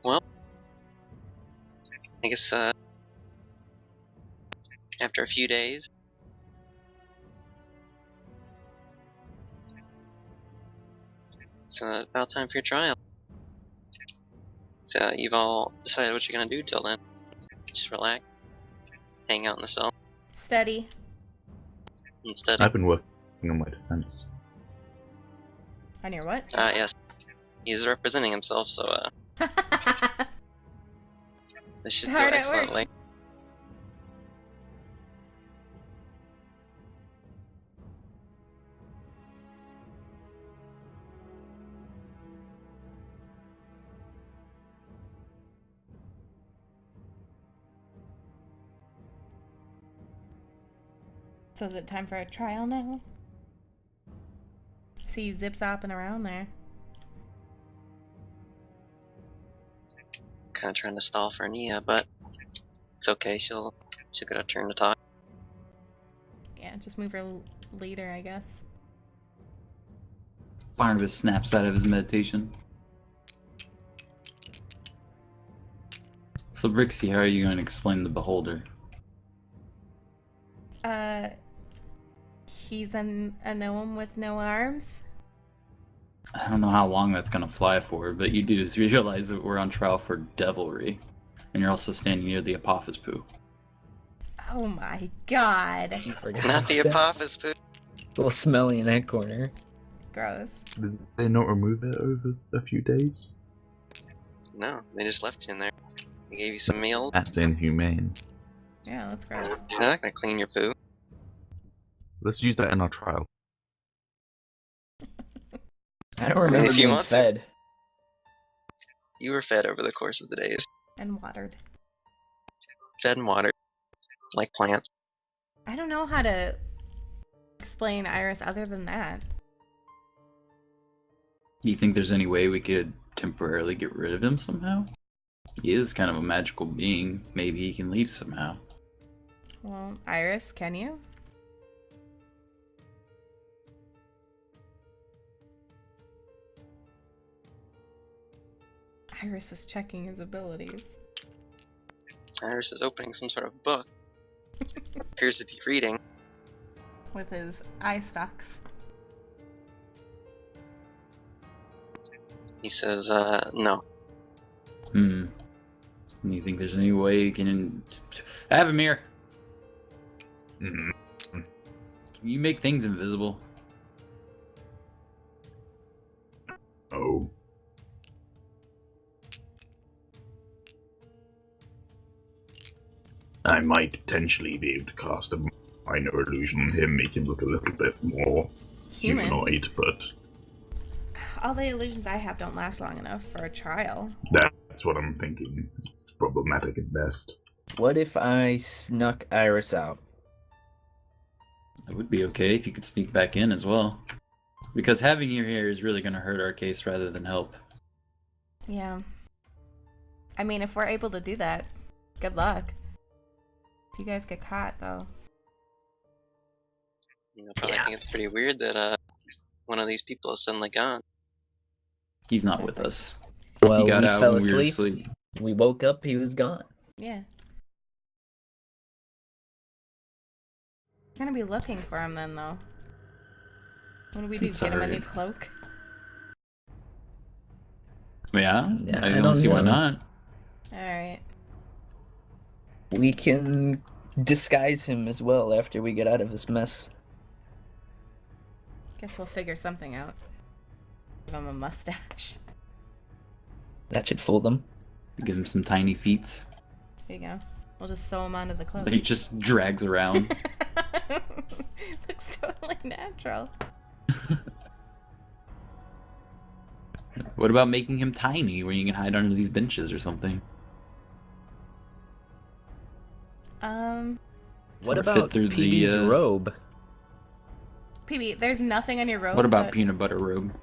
Well, I guess after a few days, it's about time for your trial. If you've all decided what you're gonna do till then, just relax, hang out in the cell, Study. and study. I've been working on my defense. On your what? Yes, he's representing himself, so this should go Hard at work. excellently. So is it time for a trial now? See you zip-zopping around there. Kind of trying to stall for Nia, but it's okay. She'll get a turn to talk. Yeah, just move her later, I guess. Barnabas snaps out of his meditation. So, Brixi, how are you going to explain the beholder? He's a gnome with no arms. I don't know how long that's going to fly for, but you do realize that we're on trial for devilry. And you're also standing near the Apophis poo. Oh my god. You forgot Not the about that. Apophis poo. A little smelly in that corner. Gross. Did they not remove it over a few days? No, they just left you in there. They gave you some meals. That's inhumane. Yeah, that's gross. They're not gonna clean your poo. Let's use that in our trial. I don't remember If you being want to. fed. You were fed over the course of the days. And watered. Fed and watered. Like plants. I don't know how to explain Iris other than that. Do you think there's any way we could temporarily get rid of him somehow? He is kind of a magical being. Maybe he can leave somehow. Well, Iris, can you? Iris is checking his abilities. Iris is opening some sort of book. Appears to be reading. With his eye stalks. He says, no. Do you think there's any way you can... Avamir! Mhm. Can you make things invisible? Oh. I might potentially be able to cast a minor illusion on him, make him look a little bit more Human. humanoid, but All the illusions I have don't last long enough for a trial. that's what I'm thinking. It's problematic at best. What if I snuck Iris out? It would be okay if you could sneak back in as well. Because having you here is really going to hurt our case rather than help. Yeah. I mean, if we're able to do that, good luck. If you guys get caught, though. You know, probably think it's pretty weird that, one of these people is suddenly gone. He's not with us. Well, He got we out fell when we were asleep. asleep. We woke up, he was gone. Yeah. We're gonna be looking for him then, though. What do we do? It's Get him a new alright. cloak? Yeah? Yeah, I I don't don't see why know. not. Alright. We can disguise him as well after we get out of this mess. Guess we'll figure something out. Give him a mustache. That should fool them. Give him some tiny feet. There you go. We'll just sew him onto the cloak. that he just drags around. Looks totally natural. What about making him tiny where you can hide under these benches or something? What Or fit about through the, PB's robe? PB, there's nothing on your robe. What about that- peanut butter robe?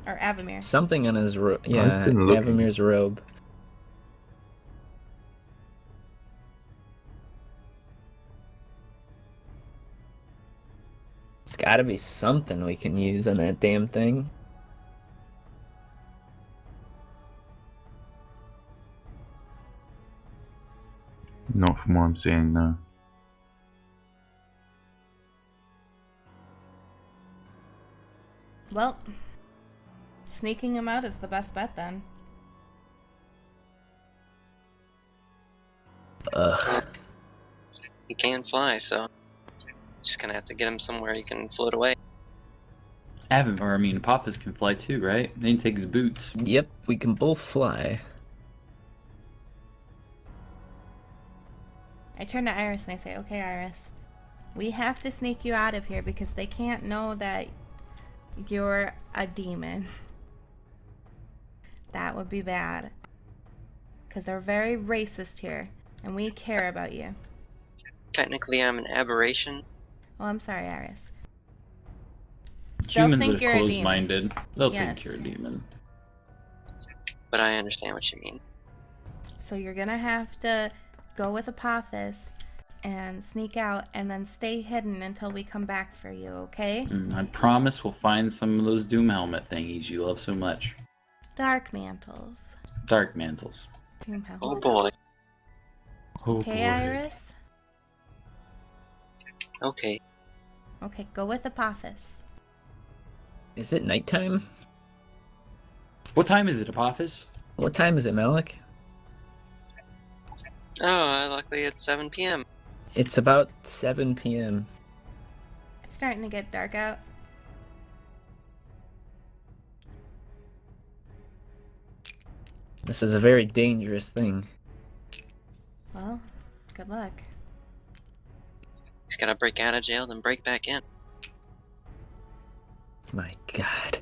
Or Avamir. Something on his robe. Yeah, been looking. Avamir's robe. There's gotta be something we can use on that damn thing. Not from what I'm seeing, no. Well, sneaking him out is the best bet then. Ugh. He can fly, so just gonna have to get him somewhere he can float away. Apophis can fly too, right? They can take his boots. Yep, we can both fly. I turn to Iris and I say, okay, Iris, we have to sneak you out of here because they can't know that you're a demon. That would be bad. Because they're very racist here, and we care about you. Technically, I'm an aberration. Oh, I'm sorry, Iris. Humans think are you're a demon. closed-minded. They'll Yes. think you're a demon. But I understand what you mean. So you're gonna have to go with Apophis and sneak out and then stay hidden until we come back for you, okay? And I promise we'll find some of those Doom Helmet thingies you love so much. Dark mantles. Dark Mantles. Doom helmet. Oh boy. Oh Okay, boy. Iris? Okay. Okay, go with Apophis. Is it nighttime? What time is it, Apophis? What time is it, Mallek? Oh, luckily it's 7 p.m. It's about 7 p.m. It's starting to get dark out. This is a very dangerous thing. Well, good luck. He's gotta break out of jail, then break back in. My god.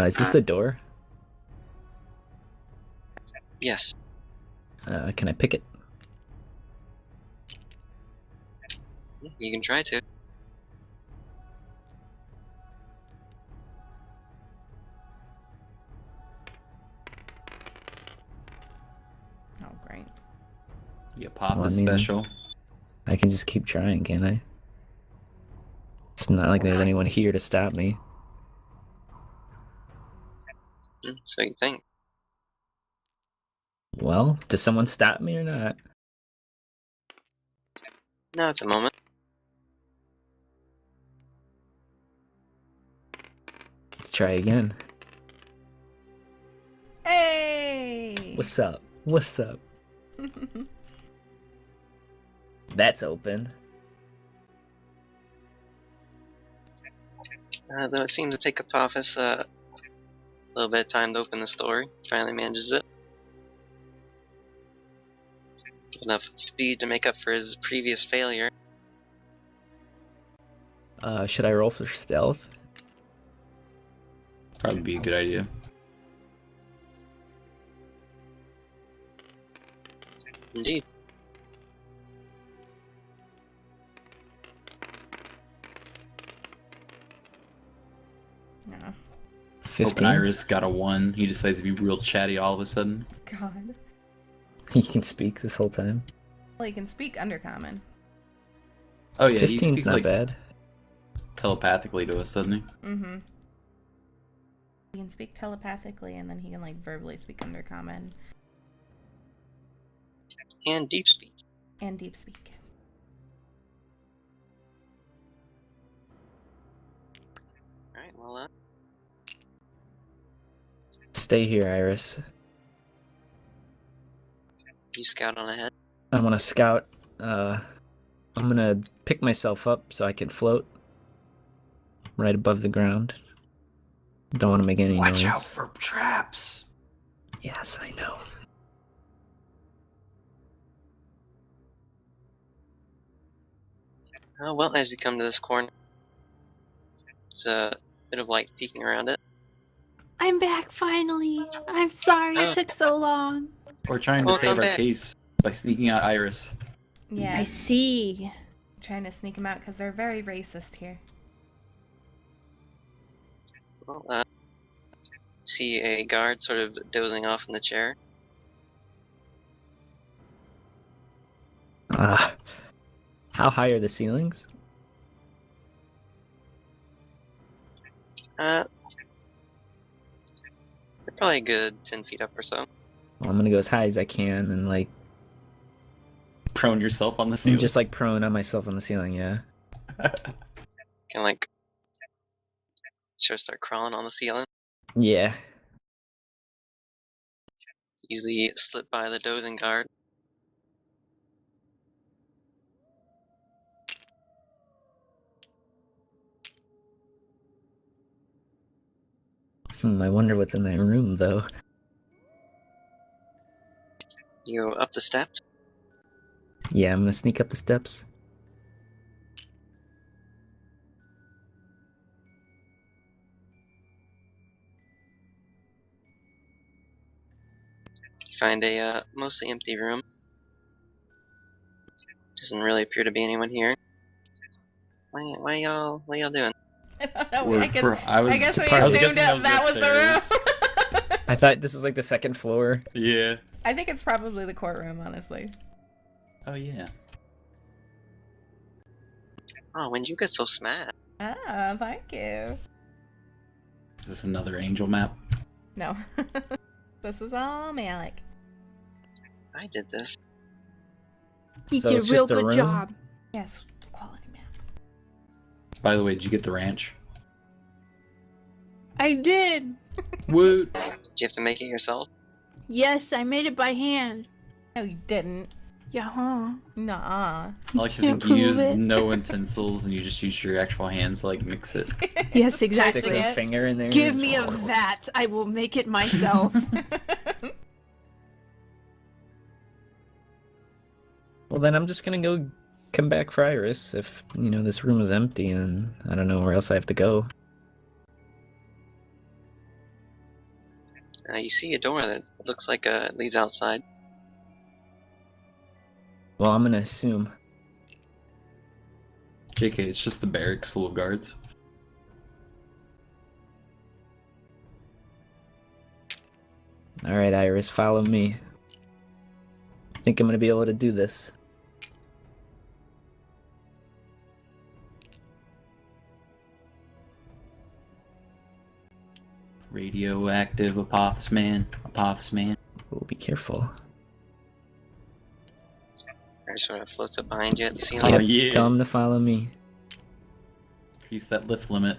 Is this the door? Yes. Can I pick it? You can try to. Oh, great. The Apophis Well, I mean- special. I can just keep trying, can't I? It's not like there's anyone here to stop me. So you think. Well, does someone stop me or not? No, at the moment. Let's try again. Hey! What's up? What's up? That's open. Though it seems to take Apophis a little bit of time to open the store. Finally manages it. Enough speed to make up for his previous failure. Should I roll for stealth? Probably be a good idea. Indeed. No. 15. Hoping Iris got a 1. He decides to be real chatty all of a sudden. God. He can speak this whole time. Well, you can speak Undercommon. Oh yeah, he 15's speaks not like bad. telepathically to us, doesn't he? Mm-hmm. He can speak telepathically, and then he can, like, verbally speak Undercommon And deep speak. and deep speak. Alright, well, Stay here, Iris. you scout on ahead. I want to scout. I'm gonna pick myself up so I can float right above the ground. Don't want to make any Watch noise. out for traps. Yes, I know. Well, as you come to this corner, it's a bit of light peeking around it. I'm back finally. I'm sorry Oh. it took so long. We're trying to Well, save come our back. case by sneaking out Iris. Yeah, I see. trying to sneak him out because they're very racist here. Well, see a guard sort of dozing off in the chair. How high are the ceilings? They're probably a good 10 feet up or so. Well, I'm gonna go as high as I can and like Prone yourself on the ceiling. just like prone on myself on the ceiling. Yeah. Can like just start crawling on the ceiling. Yeah. Easily slip by the dozing guard. I wonder what's in that room though. You go up the steps. Yeah, I'm gonna sneak up the steps. You find a mostly empty room. Doesn't really appear to be anyone here. What y'all doing? I don't know. We're- I guess we surprised- assumed guessing that was upstairs. the room. I thought this was like the second floor. Yeah. I think it's probably the courtroom, honestly. Oh yeah. Oh, when did you get so smart? Ah, thank you. Is this another angel map? No. This is all Mallek. I did this. You So did it's a real just a good room? job. Yes, quality map. By the way, did you get the ranch? I did. Woot! Did you have to make it yourself? Yes, I made it by hand. No, you didn't. Yeah, huh? Nuh-uh. I like to Can't think you prove used it. no utensils and you just used your actual hands to like mix it. Yes, Stick exactly. a finger in there. Give me a vat. I will make it myself. Well, then I'm just gonna go come back for Iris if, this room is empty and I don't know where else I have to go. You see a door that looks like it leads outside. Well, I'm gonna assume. JK, it's just the barracks full of guards. Alright, Iris, follow me. I think I'm gonna be able to do this. Radioactive Apophis man. Apophis man. We'll be careful. It sort of floats up behind you at the ceiling. Oh, Yep, yeah. Tell him to follow me. Increase that lift limit.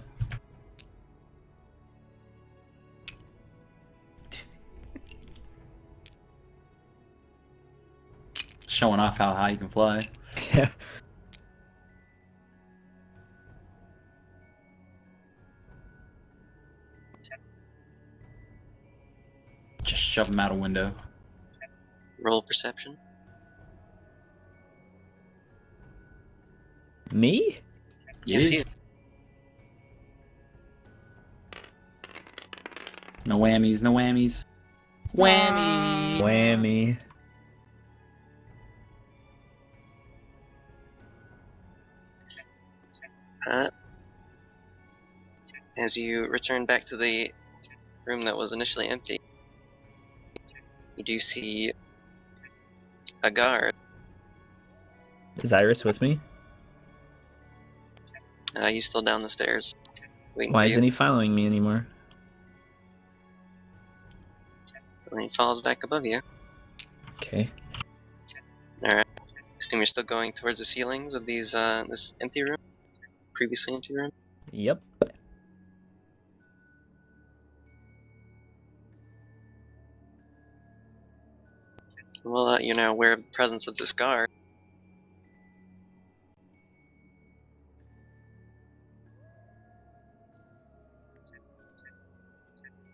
Showing off how high you can fly. Yeah. Just shove him out a window. Roll perception. Me? Yes, Yeah. you. No whammies, no whammies. Whammy! Whammy. As you return back to the room that was initially empty, you do see a guard. Is Iris with me? He's still down the stairs, waiting Why for you. isn't he following me anymore? And he falls back above you. Okay. Alright. Assume you're still going towards the ceilings of these this empty room? Previously empty room? Yep. Well, you're now aware of the presence of this guard.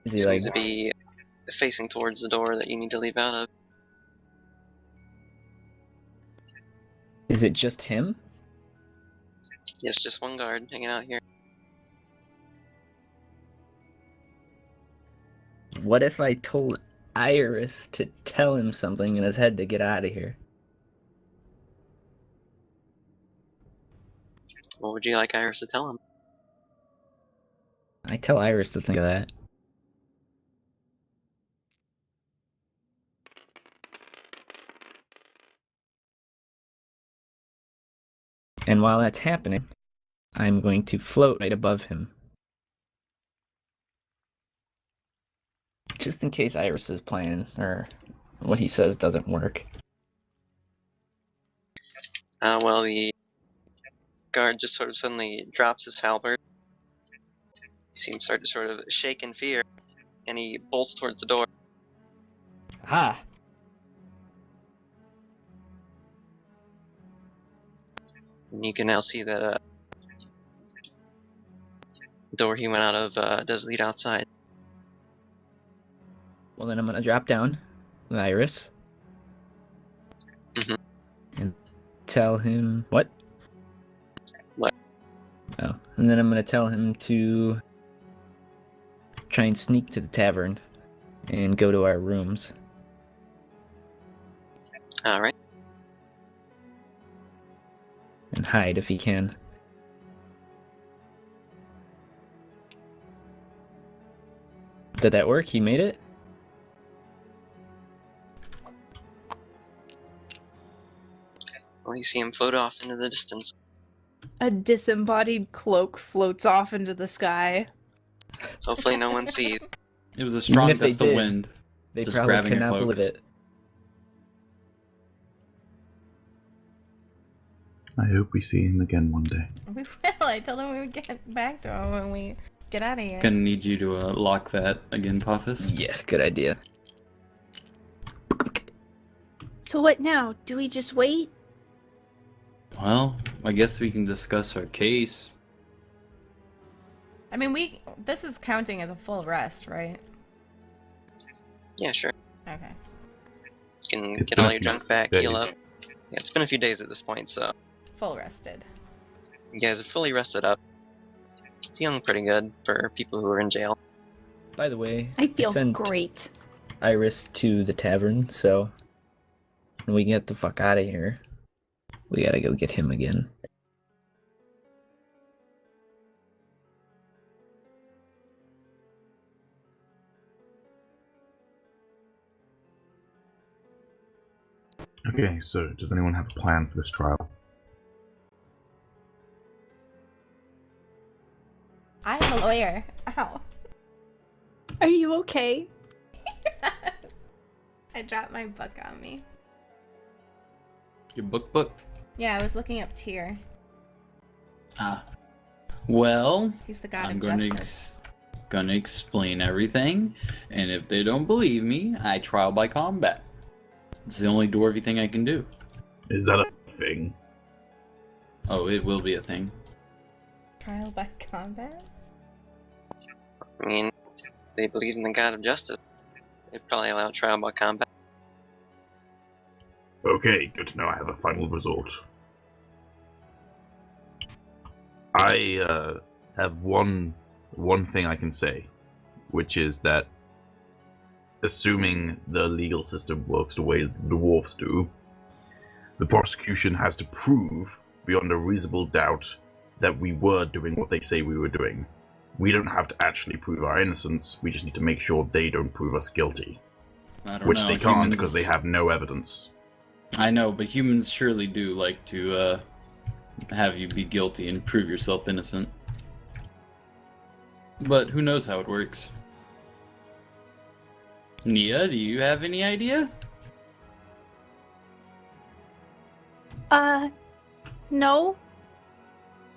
Is he like... Seems to be facing towards the door that you need to leave out of. Is it just him? Yes, just one guard hanging out here. What if I told Iris to tell him something in his head to get out of here? What would you like Iris to tell him? I tell Iris to think of that. And while that's happening, I'm going to float right above him. Just in case Iris's plan, or what he says, doesn't work. Well, the guard just sort of suddenly drops his halberd. He seems to start to sort of shake in fear, and he bolts towards the door. Ha! And you can now see that the door he went out of does lead outside. Well, then I'm gonna drop down with Iris. Mhm. And tell him... What? What? Oh, and then I'm gonna tell him to try and sneak to the tavern and go to our rooms. Alright. And hide if he can. Did that work? He made it? Well, you see him float off into the distance. A disembodied cloak floats off into the sky. Hopefully no one sees. It was a strong if they gust of did, wind. They Just probably grabbing could your not cloak. believe it. I hope we see him again one day. We will. I told him we would get back to him when we get out of here. Gonna need you to lock that again, Apophis. Yeah, good idea. So what now? Do we just wait? Well, I guess we can discuss our case. I mean, this is counting as a full rest, right? Yeah, sure. Okay. You can It's get all your definitely junk back, days. heal up. Yeah, it's been a few days at this point, so Full rested. you guys are fully rested up. Feeling pretty good for people who are in jail. By the way, I feel sent great. Iris to the tavern, so when we get the fuck out of here, we gotta go get him again. Okay, so does anyone have a plan for this trial? I am a lawyer. Ow. Are you okay? I dropped my book on me. Your book? Yeah, I was looking up Tyr. Ah. Well, He's the god I'm of going justice. to explain everything, and if they don't believe me, I trial by combat. It's the only dwarvy thing I can do. Is that a thing? Oh, it will be a thing. Trial by combat? I mean, they believe in the god of justice. They'd probably allow trial by combat. Okay, good to know I have a final result. I have one thing I can say, which is that assuming the legal system works the way the dwarves do, the prosecution has to prove beyond a reasonable doubt that we were doing what they say we were doing. We don't have to actually prove our innocence, we just need to make sure they don't prove us guilty. I don't Which know. they can't humans- because they have no evidence. I know, but humans surely do like to have you be guilty and prove yourself innocent. But who knows how it works? Nia, do you have any idea? No.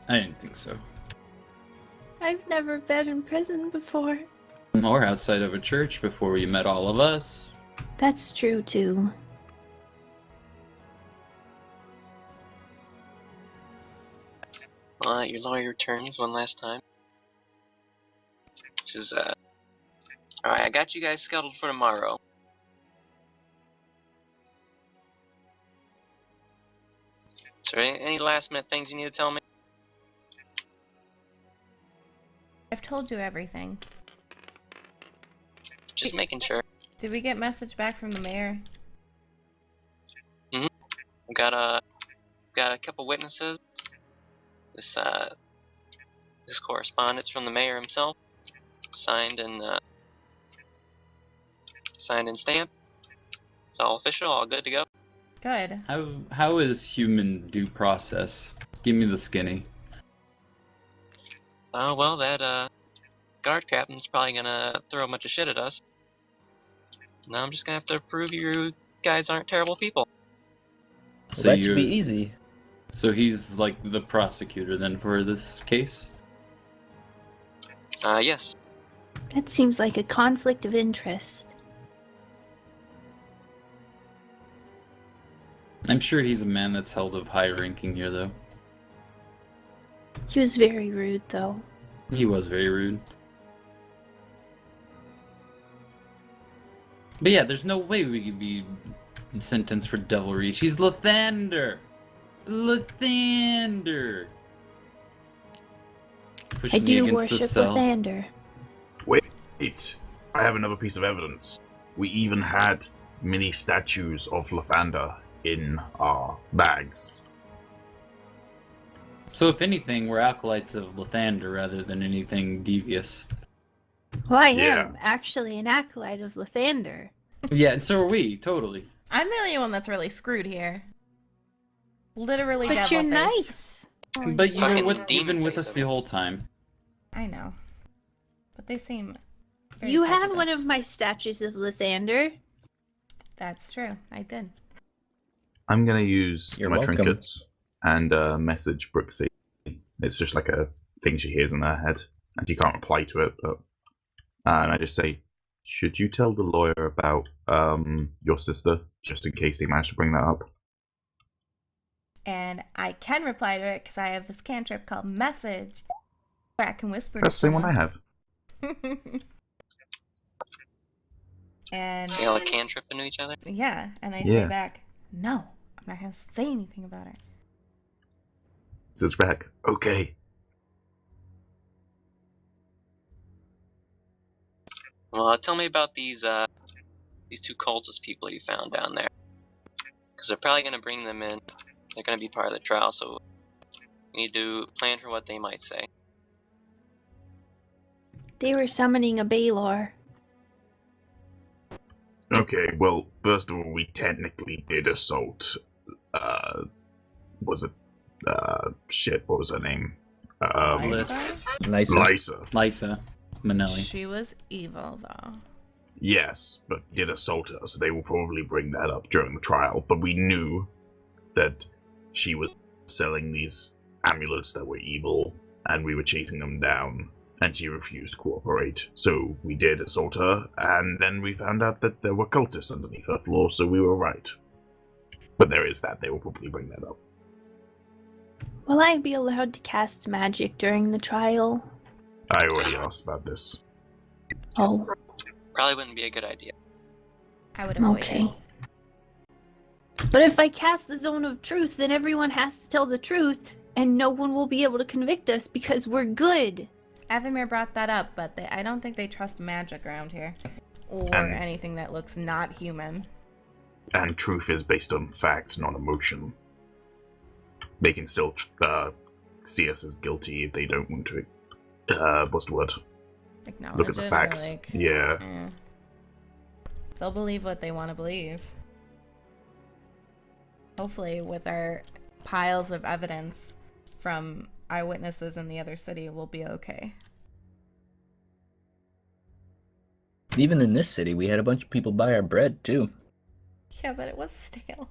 I didn't think so. I've never been in prison before. Or outside of a church before you met all of us. That's true, too. Your lawyer returns one last time. Says, alright, I got you guys scheduled for tomorrow. Is there any last minute things you need to tell me? I've told you everything. Just making sure. Did we get message back from the mayor? We got a couple witnesses. This correspondence from the mayor himself, signed and stamped. It's all official, all good to go. Good. How is human due process? Give me the skinny. Oh well, that guard captain's probably gonna throw a bunch of shit at us. Now I'm just gonna have to prove you guys aren't terrible people. So that should be easy. So he's like the prosecutor then for this case? Yes. That seems like a conflict of interest. I'm sure he's a man that's held of high ranking here, though. He was very rude, though. He was very rude. But yeah, there's no way we could be sentenced for devilry. She's Lathander! Lathander! I Pushing me do against worship the cell. Lathander. Wait, I have another piece of evidence. We even had mini statues of Lathander in our bags. So if anything, we're acolytes of Lathander rather than anything devious. Well, I Yeah. am actually an acolyte of Lathander. Yeah, and so are we, totally. I'm the only one that's really screwed here. Literally But devil you're face. nice. But you were Fucking with, demon even with face us of the it. whole time. I know. But they seem very You have one prejudiced. of my statues of Lathander. That's true. I did. I'm gonna use You're my welcome. trinkets and message Brixi. It's just like a thing she hears in her head, and she can't reply to it. But and I just say, should you tell the lawyer about your sister, just in case he managed to bring that up? And I can reply to it because I have this cantrip called Message, where I can whisper. That's the same one I have. And So y'all are cantrip into each other? yeah, and I Yeah. say back, no, I'm I'm not gonna say anything about it. Sits back. Okay. Well, tell me about these two cultist people you found down there. Because they're probably gonna bring them in. They're gonna be part of the trial, so we need to plan for what they might say. They were summoning a Baylor. Okay, well, first of all, we technically did assault, was it, shit, what was her name? Lysa? Lysa. Lysa Manelli. She was evil, though. Yes, but did assault her, so they will probably bring that up during the trial, but we knew that she was selling these amulets that were evil, and we were chasing them down, and she refused to cooperate, so we did assault her, and then we found out that there were cultists underneath her floor, so we were right. But there is that, they will probably bring that up. Will I be allowed to cast magic during the trial? I already asked about this. Oh, Probably wouldn't be a good idea. I would avoid okay. it. But if I cast the Zone of Truth, then everyone has to tell the truth, and no one will be able to convict us because we're good. Avamir brought that up, but I don't think they trust magic around here. Or anything that looks not human. And truth is based on fact, not emotion. They can still see us as guilty if they don't want to, what's the word? Acknowledge Look at the it, or, facts. like, Yeah. They'll believe what they want to believe. Hopefully, with our piles of evidence from eyewitnesses in the other city, we'll be okay. Even in this city, we had a bunch of people buy our bread, too. Yeah, but it was stale.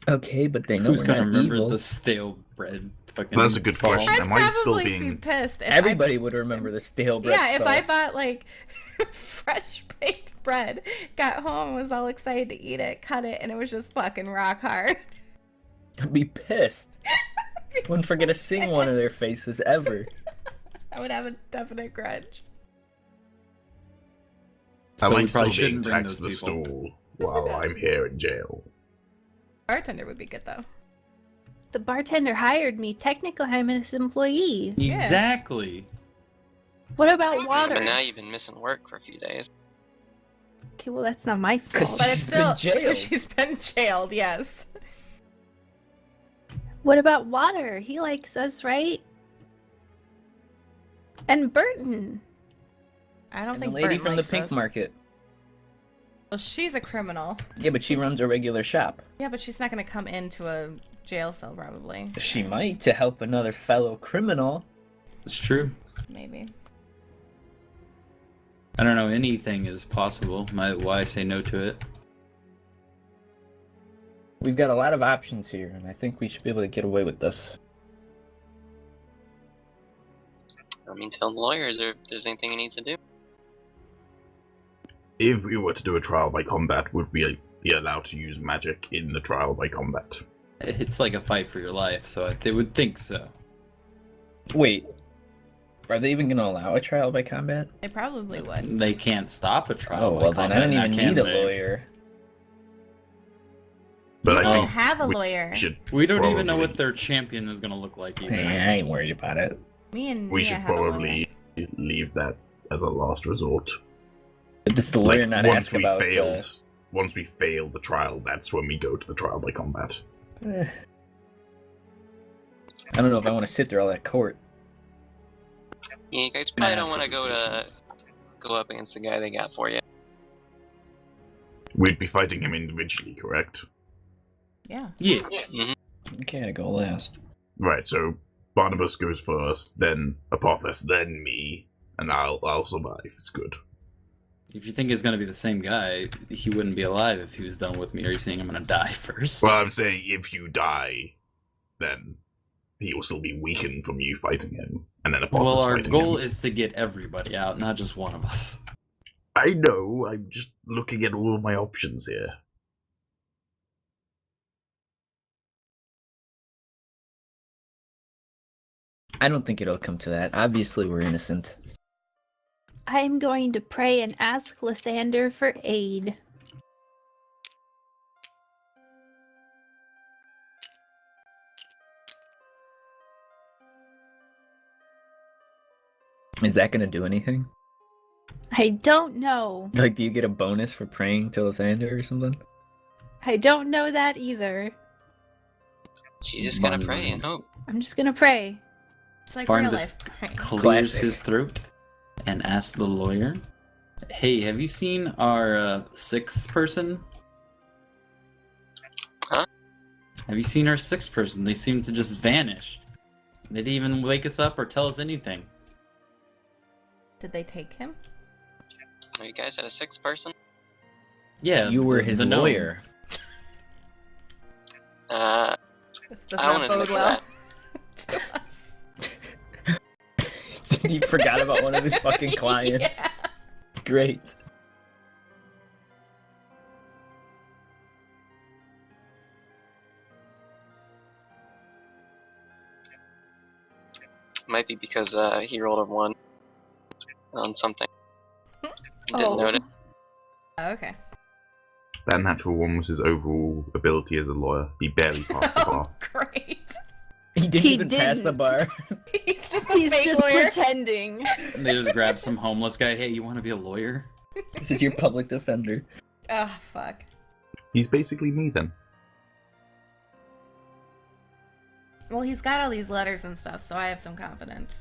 Okay, but they know Who's we're gonna not remember evil. the stale bread? Fucking That's a good stall? question. I'd Am I still probably be being- pissed. If Everybody would remember the stale bread. Yeah, if stall. I bought like fresh baked bread, got home, was all excited to eat it, cut it, and it was just fucking rock hard. I'd be pissed. Wouldn't forget to sing one of their faces ever. I would have a definite grudge. So Am I we still probably being shouldn't bring taxed those the people. stall while I'm here in jail? Bartender would be good though. The bartender hired me. Technically, I'm his employee. Yeah. Exactly. What about water? But now you've been missing work for a few days. Okay, well, that's not my 'Cause fault. But it's She's been still jailed. she's been jailed, yes. What about water? He likes us, right? And Burton. I don't And the think lady Burton from the likes pink us. market. Well, she's a criminal. Yeah, but she runs a regular shop. Yeah, but she's not gonna come into a jail cell probably. She might to help another fellow criminal. It's true. Maybe. I don't know. Anything is possible. Why say no to it? We've got a lot of options here, and I think we should be able to get away with this. I mean, tell the lawyers if there's anything he needs to do. If we were to do a trial by combat, would we be allowed to use magic in the trial by combat? It's like a fight for your life, so they would think so. Wait, are they even going to allow a trial by combat? They probably would. They can't stop a trial. Oh, by well, then I combat, don't now even can need a they? lawyer. But We I don't think have a we lawyer. should We don't even know probably- what their champion is going to look like either. I ain't worried about it. Me and we Nia should have a lawyer. probably leave that as a last resort. But does the lawyer not once ask we about... once we failed the trial, that's when we go to the trial by combat. I don't know if I want to sit through all that court. Yeah, you guys probably Nah, don't want to go up against the guy they got for you. We'd be fighting him individually, correct? Yeah. Yeah. Mm-hmm. Okay, I go last. Right, so Barnabas goes first, then Apophis, then me, and I'll survive. It's good. If you think it's going to be the same guy, he wouldn't be alive if he was done with me. Are you saying I'm going to die first? Well, I'm saying if you die, then he will still be weakened from you fighting him, and then Apophis Well, our fighting goal him. is to get everybody out, not just one of us. I know, I'm just looking at all of my options here. I don't think it'll come to that. Obviously, we're innocent. I'm going to pray and ask Lathander for aid. Is that gonna do anything? I don't know. Like, do you get a bonus for praying to Lathander or something? I don't know that either. She's just gonna pray and hope. I'm just gonna pray. It's like Barnabas real life praying. clears Classic. his throat and asks the lawyer, "Hey, have you seen our sixth person? Huh? Have you seen our sixth person? They seem to just vanish. They didn't even wake us up or tell us anything." Did they take him? Are you guys at a sixth person? Yeah, You were his the gnome. lawyer. This does I not wouldn't bode admit well that. to us. He forgot about one of his fucking clients. Yeah. Great. Might be because he rolled a 1 on something. Didn't Oh. note it. Oh, okay. That natural one was his overall ability as a lawyer. He barely passed the Oh, bar. great. He didn't He even pass the didn't. bar. He's just a He's fake just lawyer. pretending. And they just grab some homeless guy. "Hey, you want to be a lawyer?" This is your public defender. Oh, fuck. He's basically me then. Well, he's got all these letters and stuff, so I have some confidence.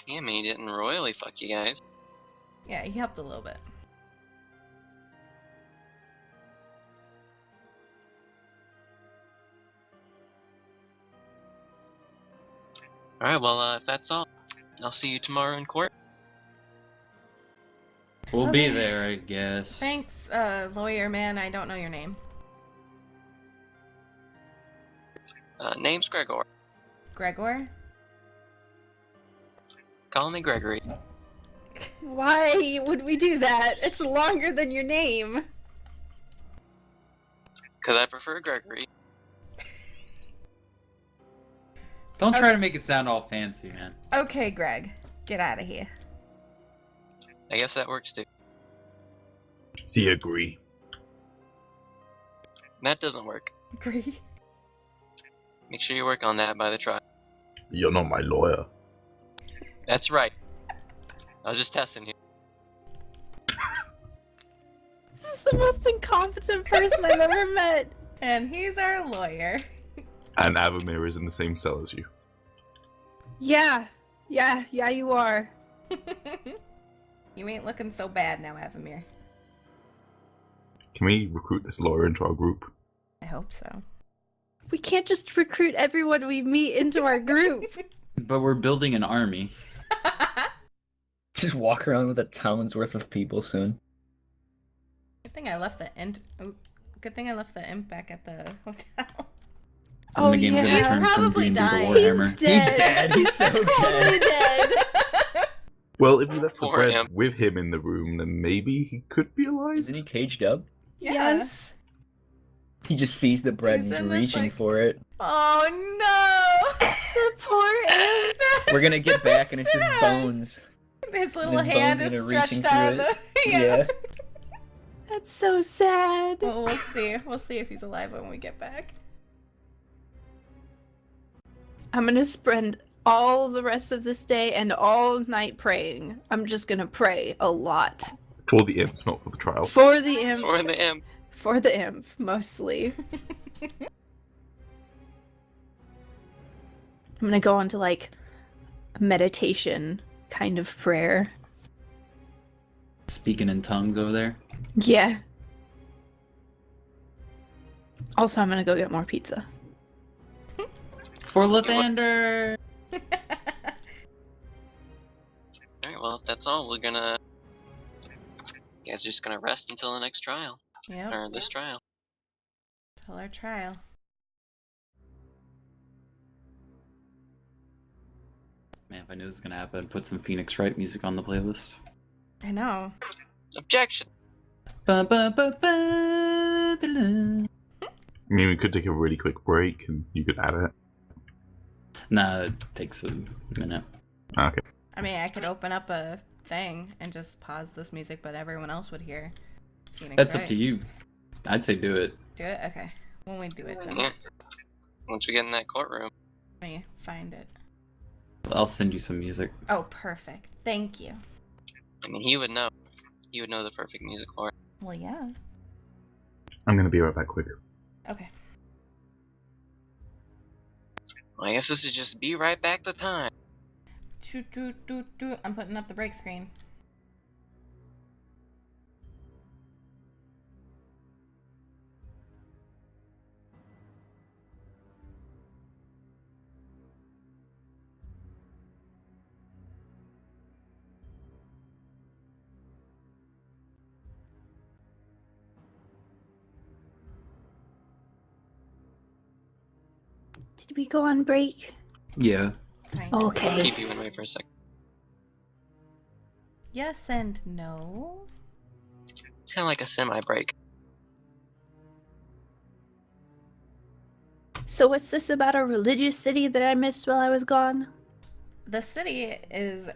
Yeah, I mean, he didn't royally fuck you guys. Yeah, he helped a little bit. Alright, well, if that's all, I'll see you tomorrow in court. We'll be Okay. there, I guess. Thanks, lawyer man. I don't know your name. Name's Gregor. Gregor? Call me Gregory. Why would we do that? It's longer than your name. Because I prefer Gregory. Don't try to make it sound all fancy, man. Okay, Greg. Get out of here. I guess that works too. See, agree. That doesn't work. Agree. Make sure you work on that by the trial. You're not my lawyer. That's right. I was just testing you. This is the most incompetent person I've ever met. And he's our lawyer. And Avamir is in the same cell as you. Yeah, you are. You ain't looking so bad now, Avamir. Can we recruit this lawyer into our group? I hope so. We can't just recruit everyone we meet into our group. But we're building an army. Just walk around with a town's worth of people soon. Good thing I left the good thing I left the imp back at the hotel. Oh, the game's yeah. gonna He's turn from probably D&D to dying. Warhammer. He's He's dead. He's so Totally dead. dead. Well, if we left the Poor bread imp. with him in the room, then maybe he could be alive. Isn't he caged up? Yeah. Yes. He just sees the bread He's and he's in this, reaching like- for it. Oh no! The poor imp. We're gonna get back and it's just bones. His little His hand bones is gonna reaching stretched out of through the. Yeah. That's so sad. Well, we'll see. We'll see if he's alive when we get back. I'm gonna spend all the rest of this day and all night praying. I'm just gonna pray a lot. For the imps, not for the trial. For the imp. For the imp. For the imp, mostly. I'm gonna go on to like a meditation kind of prayer. Speaking in tongues over there. Yeah. Also, I'm gonna go get more pizza. For Lathander! Alright, well, if that's all, we're gonna... You guys are just gonna rest until the next trial. Yep. Or this trial. Till our trial. Man, if I knew this was gonna happen, I'd put some Phoenix Wright music on the playlist. I know. Objection! Ba, ba, ba, ba, da, da. I mean, we could take a really quick break and you could add it. Nah, it takes a minute. Okay. I mean, I could open up a thing and just pause this music, but everyone else would hear. Phoenix That's up Wright. to you. I'd say do it. Do it? Okay. When we do it, then Yeah. Once we get in that courtroom. let me find it. I'll send you some music. Oh, perfect. Thank you. I mean, he would know. He would know the perfect music for it. Well, yeah. I'm gonna be right back quick. Okay. Well, I guess this is just be right back the time. I'm putting up the break screen. Did we go on break? Yeah. Kind of. Okay. Keep you in wait for a second. Yes and no. It's kind of like a semi-break. So what's this about a religious city that I missed while I was gone? The city is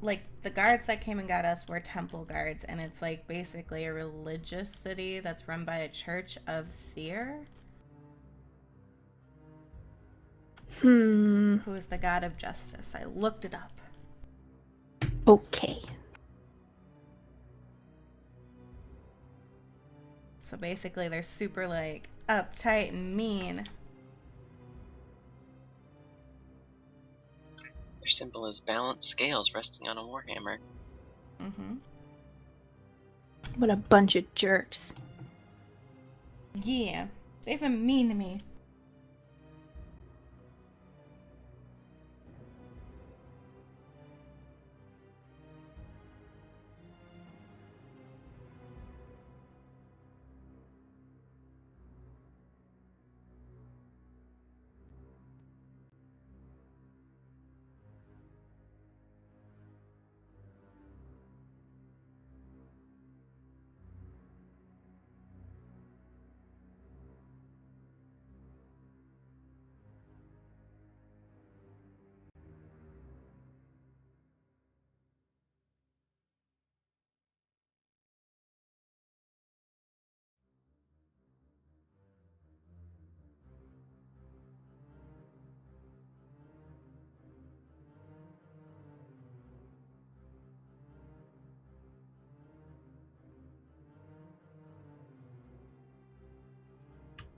like the guards that came and got us were temple guards, and it's like basically a religious city that's run by a church of Tyr, who is the god of justice. I looked it up. Okay. So basically, they're super like uptight and mean. They're simple as balanced scales resting on a warhammer. Mm-hmm. What a bunch of jerks. Yeah, they've been mean to me.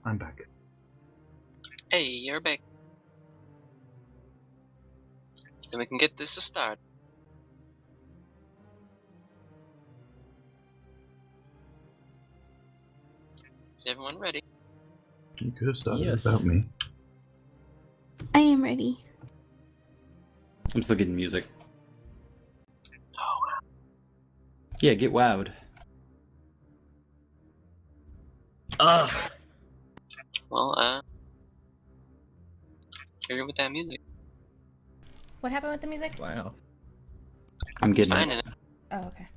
I'm back. Hey, you're back. Then we can get this to start. Is everyone ready? You could have started Yes. without me. I am ready. I'm still getting music. Oh, Yeah, get wowed. Ugh. well, you're good with that music. What happened with the music? Wow. I'm It's getting fine. it. Oh, okay.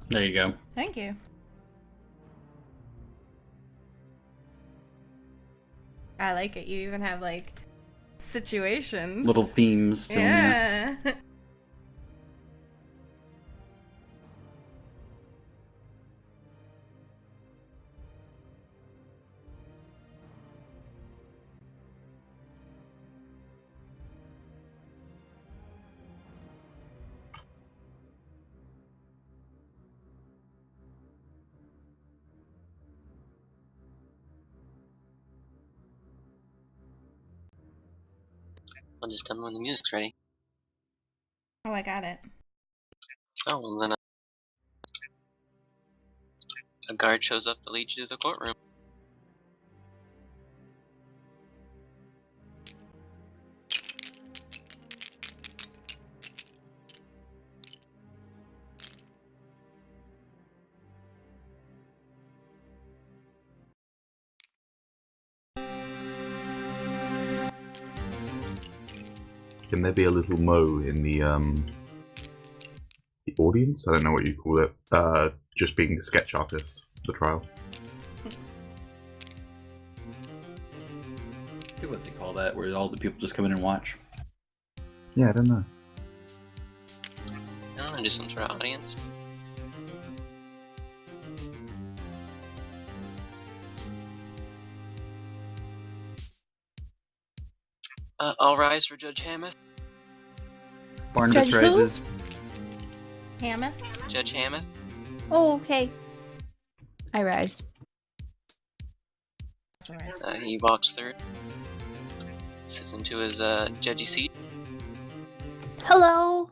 There you go. Thank you. I like it. You even have like situations. Little themes to 'em, yeah. Yeah. I'll just tell them when the music's ready. Oh, I got it. Oh, well then a guard shows up to lead you to the courtroom. Can there be a little mo in the the audience. I don't know what you call it. Just being the sketch artist for the trial. Do what they call that, where all the people just come in and watch. Yeah, I don't know. I don't know, just some sort of audience. All rise for Judge Hamath. Barnabas Judge who? rises. Hamas? Judge Hamath. Oh, okay. I rise. He walks through, sits into his judgy seat. Hello.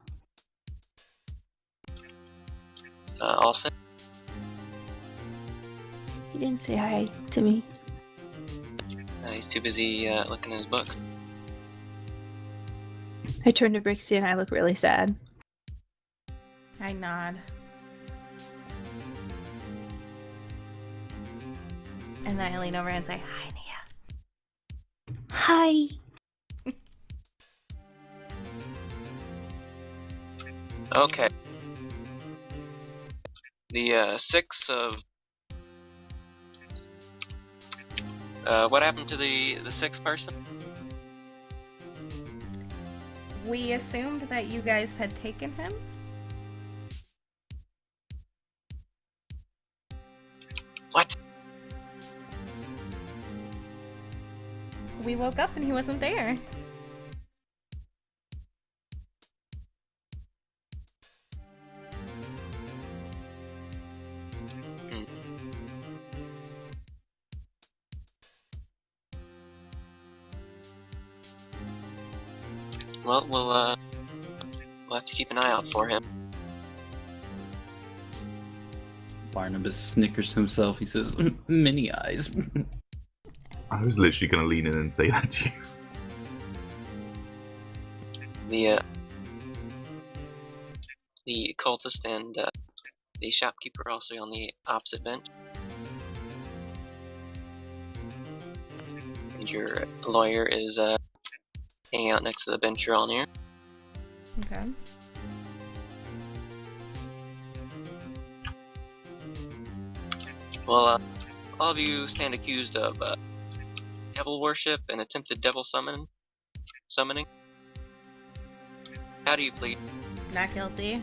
All set. He didn't say hi to me. He's too busy looking at his books. I turn to Brixi and I look really sad. I nod. And then I lean over and say, "Hi, Nia." Hi. Okay. The 6 of... what happened to the 6th person? We assumed that you guys had taken him. What? We woke up and he wasn't there. Well, we'll have to keep an eye out for him. Barnabas snickers to himself. He says, "Many eyes." I was literally going to lean in and say that to you. The cultist and the shopkeeper are also on the opposite bench. And your lawyer is hanging out next to the bench you're on here. Okay. Well, all of you stand accused of devil worship and attempted devil summoning. How do you plead? Not guilty.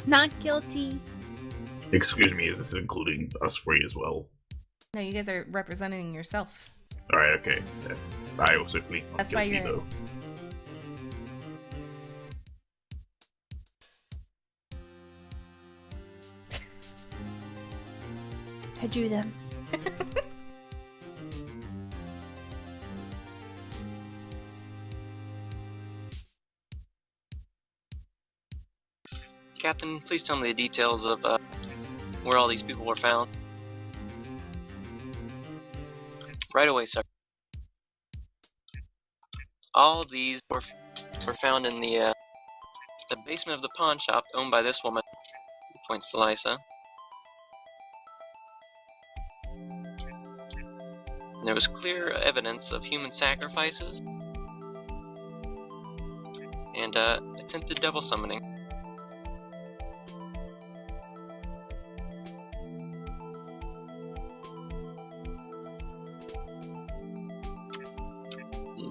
Not guilty. Excuse me, is this including us three as well? No, you guys are representing yourself. Alright, okay. Yeah. I also plead not That's why guilty, you're- though. I drew them. Captain, please tell me the details of where all these people were found. Right away, sir. All of these were found in the basement of the pawn shop owned by this woman. He points to Lysa. And there was clear evidence of human sacrifices and attempted devil summoning.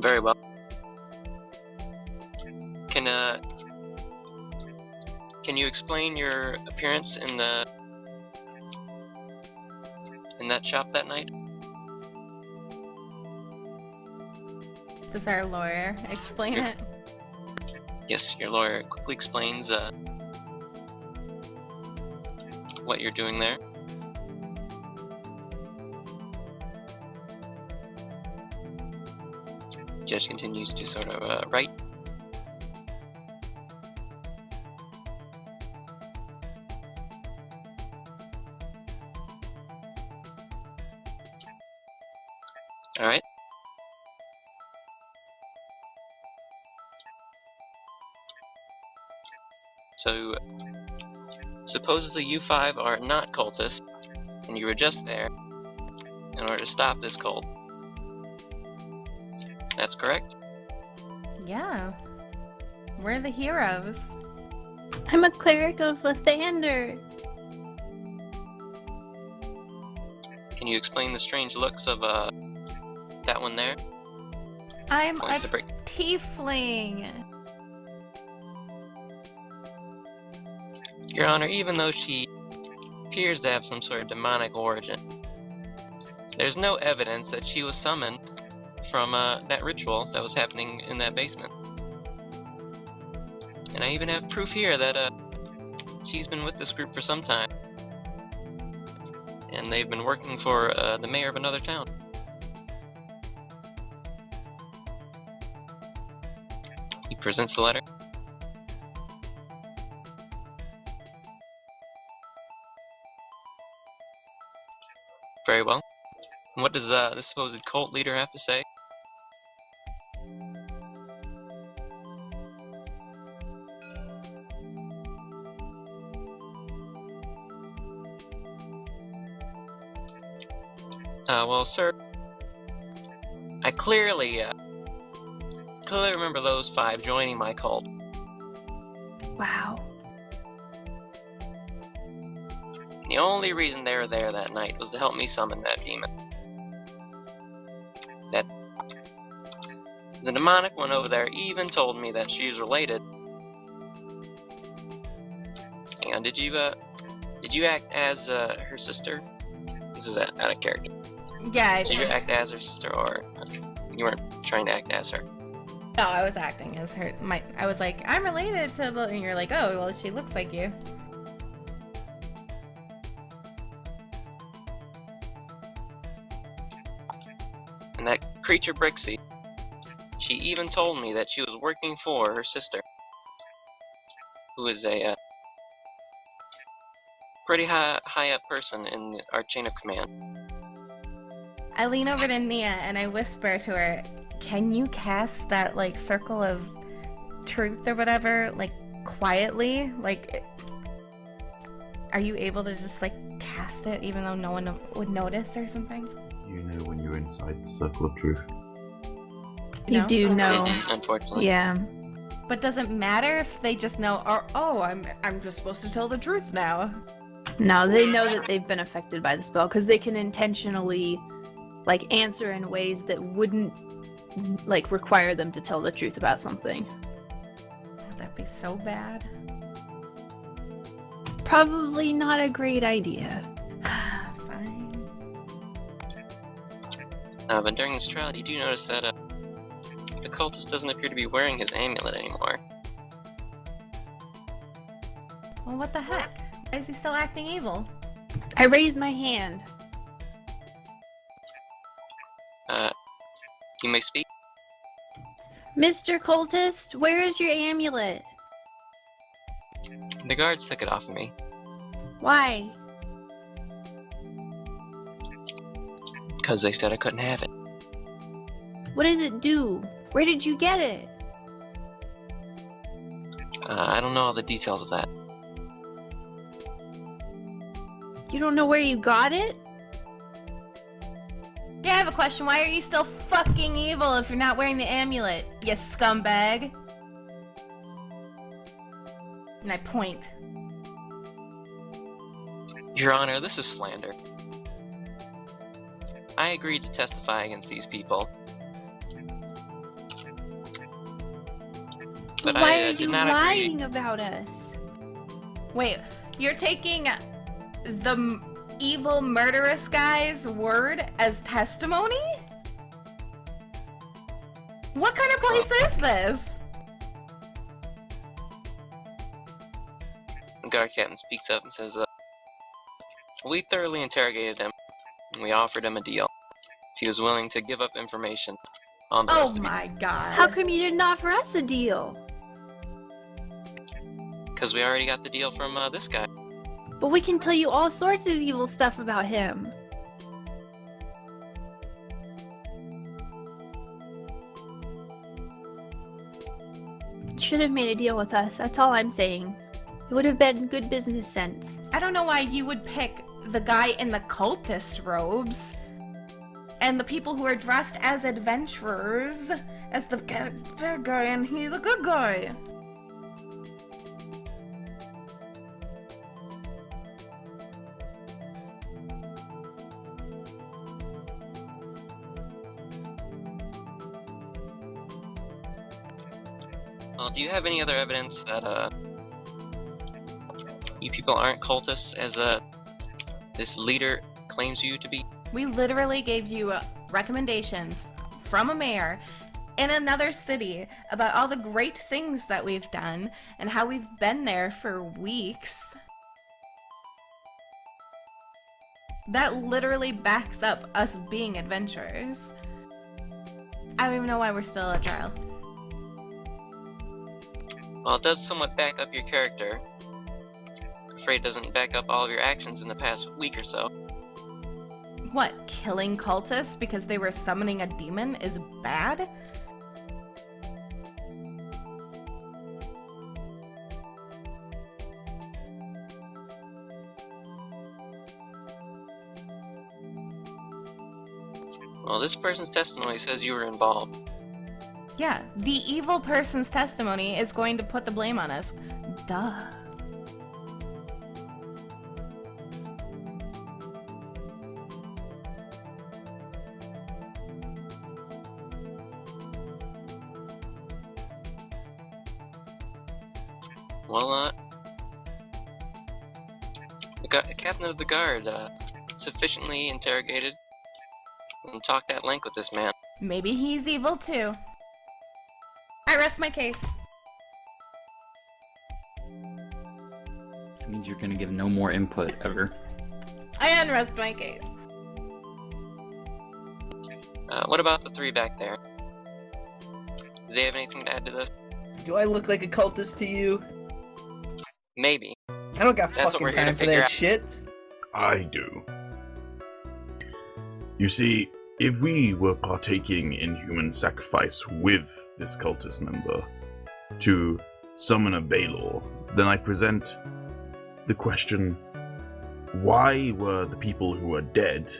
Very well. Can you explain your appearance in that shop that night? Does our lawyer explain Yeah. it? Yes, your lawyer quickly explains what you're doing there. Judge continues to sort of write. Alright. So, supposedly you five are not cultists, and you were just there in order to stop this cult. That's correct? Yeah. We're the heroes. I'm a cleric of Lathander. Can you explain the strange looks of that one there? I'm Points a to tiefling. Your Honor, even though she appears to have some sort of demonic origin, there's no evidence that she was summoned from that ritual that was happening in that basement. And I even have proof here that she's been with this group for some time. And they've been working for the mayor of another town. He presents the letter. Very well. And what does the supposed cult leader have to say? Well, sir, I clearly remember those 5 joining my cult. Wow. The only reason they were there that night was to help me summon that demon. The demonic one over there even told me that she's related. Hang on, did you act as her sister? This is out of character. Yeah, I Did you did. act as her sister, or you weren't trying to act as her? No, I was acting as her. I was like, I'm related to the. And you're like, oh, well, she looks like you. And that creature Brixi, she even told me that she was working for her sister, who is a pretty high up person in our chain of command. I lean over to Nia and I whisper to her, can you cast that, like, circle of truth or whatever, like, quietly? Like, are you able to just, like, cast it even though no one would notice or something? You know when you're inside the circle of truth. You do know. Unfortunately. Yeah. But does it matter if they just know, or, oh, I'm just supposed to tell the truth now? No, they know that they've been affected by the spell because they can intentionally, like, answer in ways that wouldn't, like, require them to tell the truth about something. Would that be so bad? Probably not a great idea. Fine. But during this trial, you do notice that the cultist doesn't appear to be wearing his amulet anymore. Well, what the heck? Why is he still acting evil? I raise my hand. You may speak. Mr. Cultist, where is your amulet? The guards took it off of me. Why? Because they said I couldn't have it. What does it do? Where did you get it? I don't know all the details of that. You don't know where you got it? Yeah, I have a question. Why are you still fucking evil if you're not wearing the amulet, you scumbag? And I point. Your Honor, this is slander. I agreed to testify against these people. But Why I are did you not agree. lying about us? Wait, you're taking the evil murderous guy's word as testimony? What kind of place is this? The guard captain speaks up and says, we thoroughly interrogated him, and we offered him a deal. If he was willing to give up information on the rest Oh of you. my god. How come you didn't offer us a deal? Because we already got the deal from this guy. But we can tell you all sorts of evil stuff about him. You should have made a deal with us, that's all I'm saying. It would have been good business sense. I don't know why you would pick the guy in the cultist robes and the people who are dressed as adventurers as the bad guy and he's the good guy. Well, do you have any other evidence that you people aren't cultists, as this leader claims you to be? We literally gave you recommendations from a mayor in another city about all the great things that we've done and how we've been there for weeks. That literally backs up us being adventurers. I don't even know why we're still at trial. Well, it does somewhat back up your character. I'm afraid it doesn't back up all of your actions in the past week or so. What, killing cultists because they were summoning a demon is bad? Well, this person's testimony says you were involved. Yeah, the evil person's testimony is going to put the blame on us. Duh. Well, the captain of the guard sufficiently interrogated and talked at length with this man. Maybe he's evil too. I rest my case. That means you're gonna give no more input ever. I unrest my case. What about the three back there? Do they have anything to add to this? Do I look like a cultist to you? Maybe. I don't got That's what fucking we're here time to for figure that out. shit. I do. You see, if we were partaking in human sacrifice with this cultist member to summon a Baelor, then I present the question, why were the people who are dead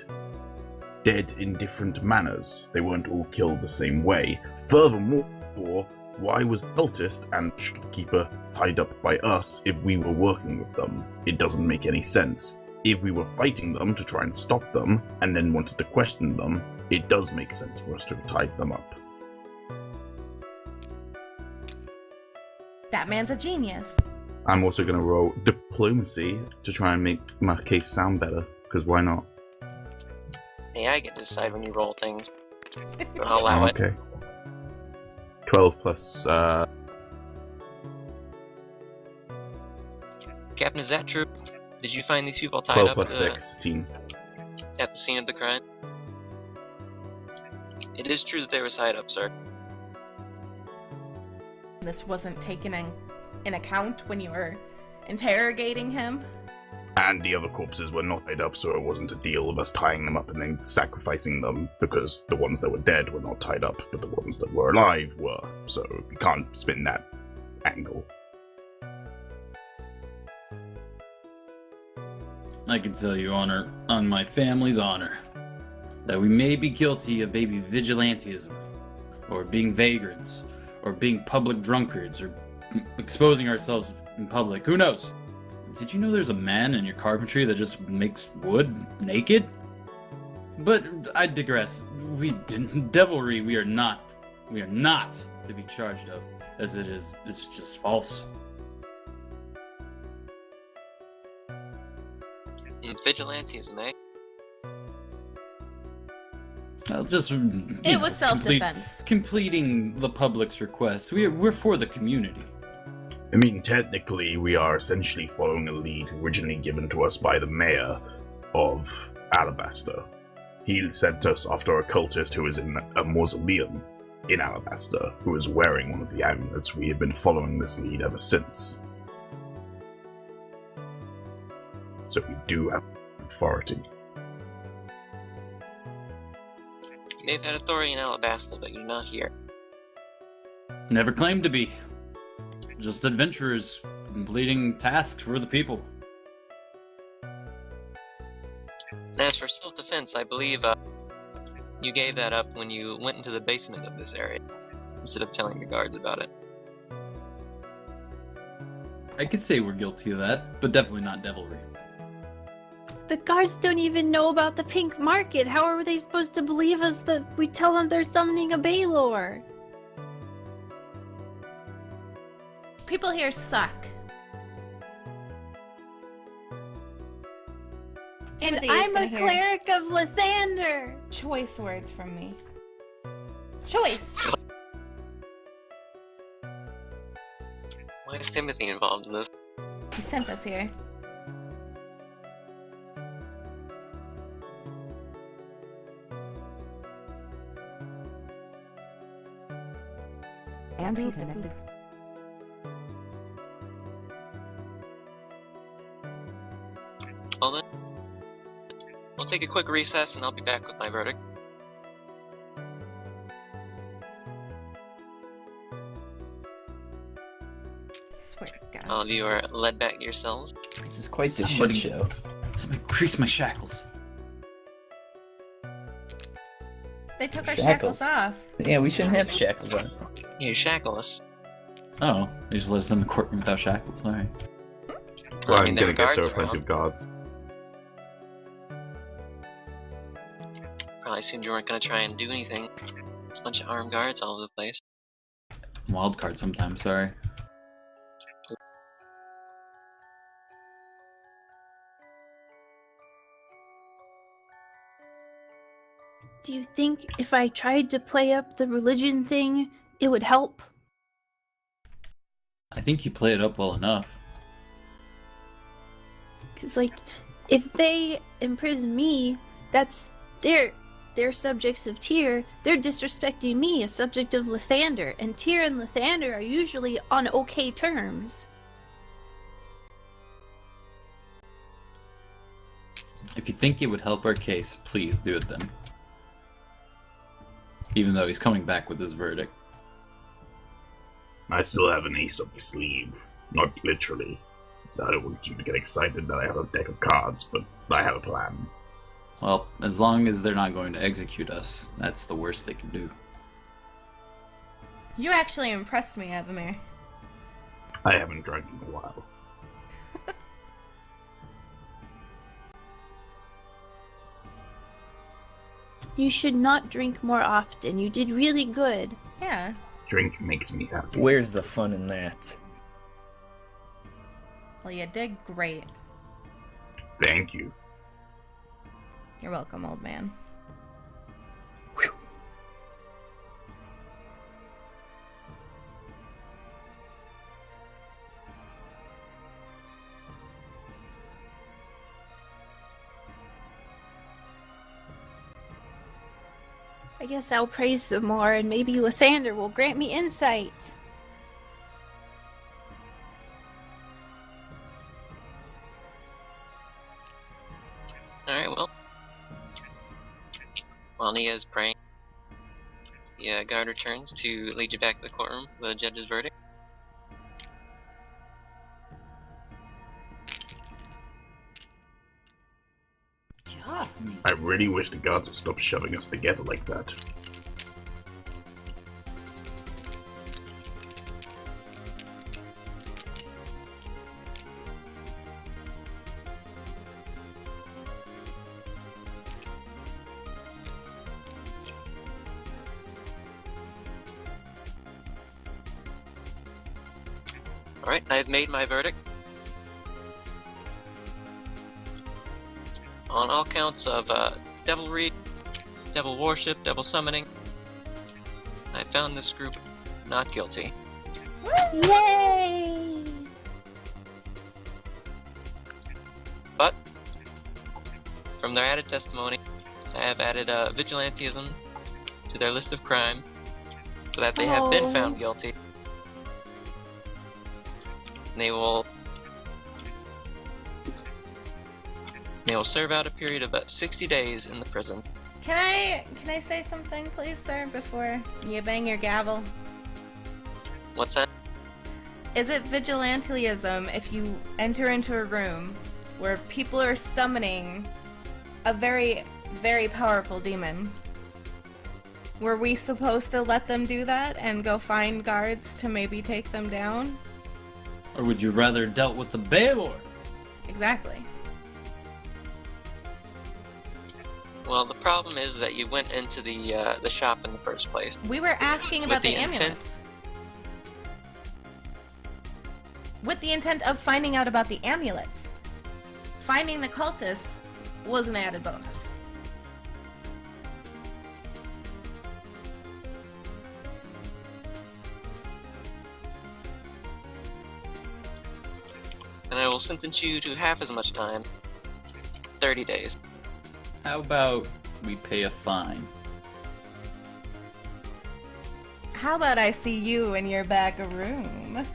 in different manners? They weren't all killed the same way. Furthermore, why was the cultist and shopkeeper tied up by us if we were working with them? It doesn't make any sense. If we were fighting them to try and stop them, and then wanted to question them, it does make sense for us to have tied them up. That man's a genius. I'm also going to roll diplomacy to try and make my case sound better, because why not? Hey, I get to decide when you roll things. I'll allow it. Okay. 12 plus, Captain, is that true? Did you find these people tied 12 up plus at 16. the scene of the crime? It is true that they were tied up, sir. This wasn't taken in account when you were interrogating him. And the other corpses were not tied up, so it wasn't a deal of us tying them up and then sacrificing them, because the ones that were dead were not tied up, but the ones that were alive were. So you can't spin that angle. I can tell you on my family's honor that we may be guilty of maybe vigilantism, or being vagrants, or being public drunkards, or exposing ourselves in public. Who knows? Did you know there's a man in your carpentry that just makes wood naked? But I digress. Devilry we are not to be charged of, as it's just false. Vigilantism, eh? I'll just It was self-defense. completing the public's request. We're for the community. I mean, technically, we are essentially following a lead originally given to us by the mayor of Alabaster. He sent us after a cultist who is in a mausoleum in Alabaster, who is wearing one of the amulets. We have been following this lead ever since. So we do have authority. You may have had authority in Alabasta, but you're not here. Never claimed to be. Just adventurers completing tasks for the people. And as for self-defense, I believe you gave that up when you went into the basement of this area, instead of telling the guards about it. I could say we're guilty of that, but definitely not devilry. The guards don't even know about the pink market. How are they supposed to believe us that we tell them they're summoning a Baelor? People here suck. And Timothy is I'm gonna a hear cleric of Lathander. choice words from me. Choice! Why is Timothy involved in this? He sent us here. And piece of poop. Well then, we'll take a quick recess and I'll be back with my verdict. Swear to God. All of you are led back to your cells. This is quite the Somebody- shit show. Somebody grease my shackles. They took our Shackles. shackles off. Yeah, we shouldn't have shackles on. You shackle us. Oh, they just let us in the courtroom without shackles. All right. Well, I I'm mean, there gonna are guess there guards are plenty around. of guards. Probably assumed you weren't gonna try and do anything. There's a bunch of armed guards all over the place. Wild card sometimes. Sorry. Do you think if I tried to play up the religion thing, it would help? I think you play it up well enough. Because, like, if they imprison me, that's they're subjects of Tyr. They're disrespecting me, a subject of Lathander, and Tyr and Lathander are usually on okay terms. If you think it would help our case, please do it then. Even though he's coming back with his verdict. I still have an ace up my sleeve. Not literally. I don't want you to get excited that I have a deck of cards, but I have a plan. Well, as long as they're not going to execute us, that's the worst they can do. You actually impressed me, Avamir. I haven't drunk in a while. You should not drink more often. You did really good. Yeah. Drink makes me happy. Where's the fun in that? Well, you did great. Thank you. You're welcome, old man. I guess I'll pray some more, and maybe Lathander will grant me insight. Alright, well. While Nia is praying, the guard returns to lead you back to the courtroom for the judge's verdict. I really wish the guards would stop shoving us together like that. Alright, I have made my verdict. On all counts of devilry, devil worship, devil summoning, I found this group not guilty. Yay! But, from their added testimony, I have added vigilantism to their list of crime, so that they have been found guilty. They will serve out a period of about 60 days in the prison. Can I say something, please, sir, before you bang your gavel? What's that? Is it vigilantism if you enter into a room where people are summoning a very, very powerful demon? Were we supposed to let them do that and go find guards to maybe take them down? Or would you rather dealt with the Baylor? Exactly. Well, the problem is that you went into the shop in the first place. We were asking With about the the intent- amulets. with the intent of finding out about the amulets. Finding the cultists was an added bonus. And I will sentence you to half as much time. 30 days. How about we pay a fine? How about I see you in your back room?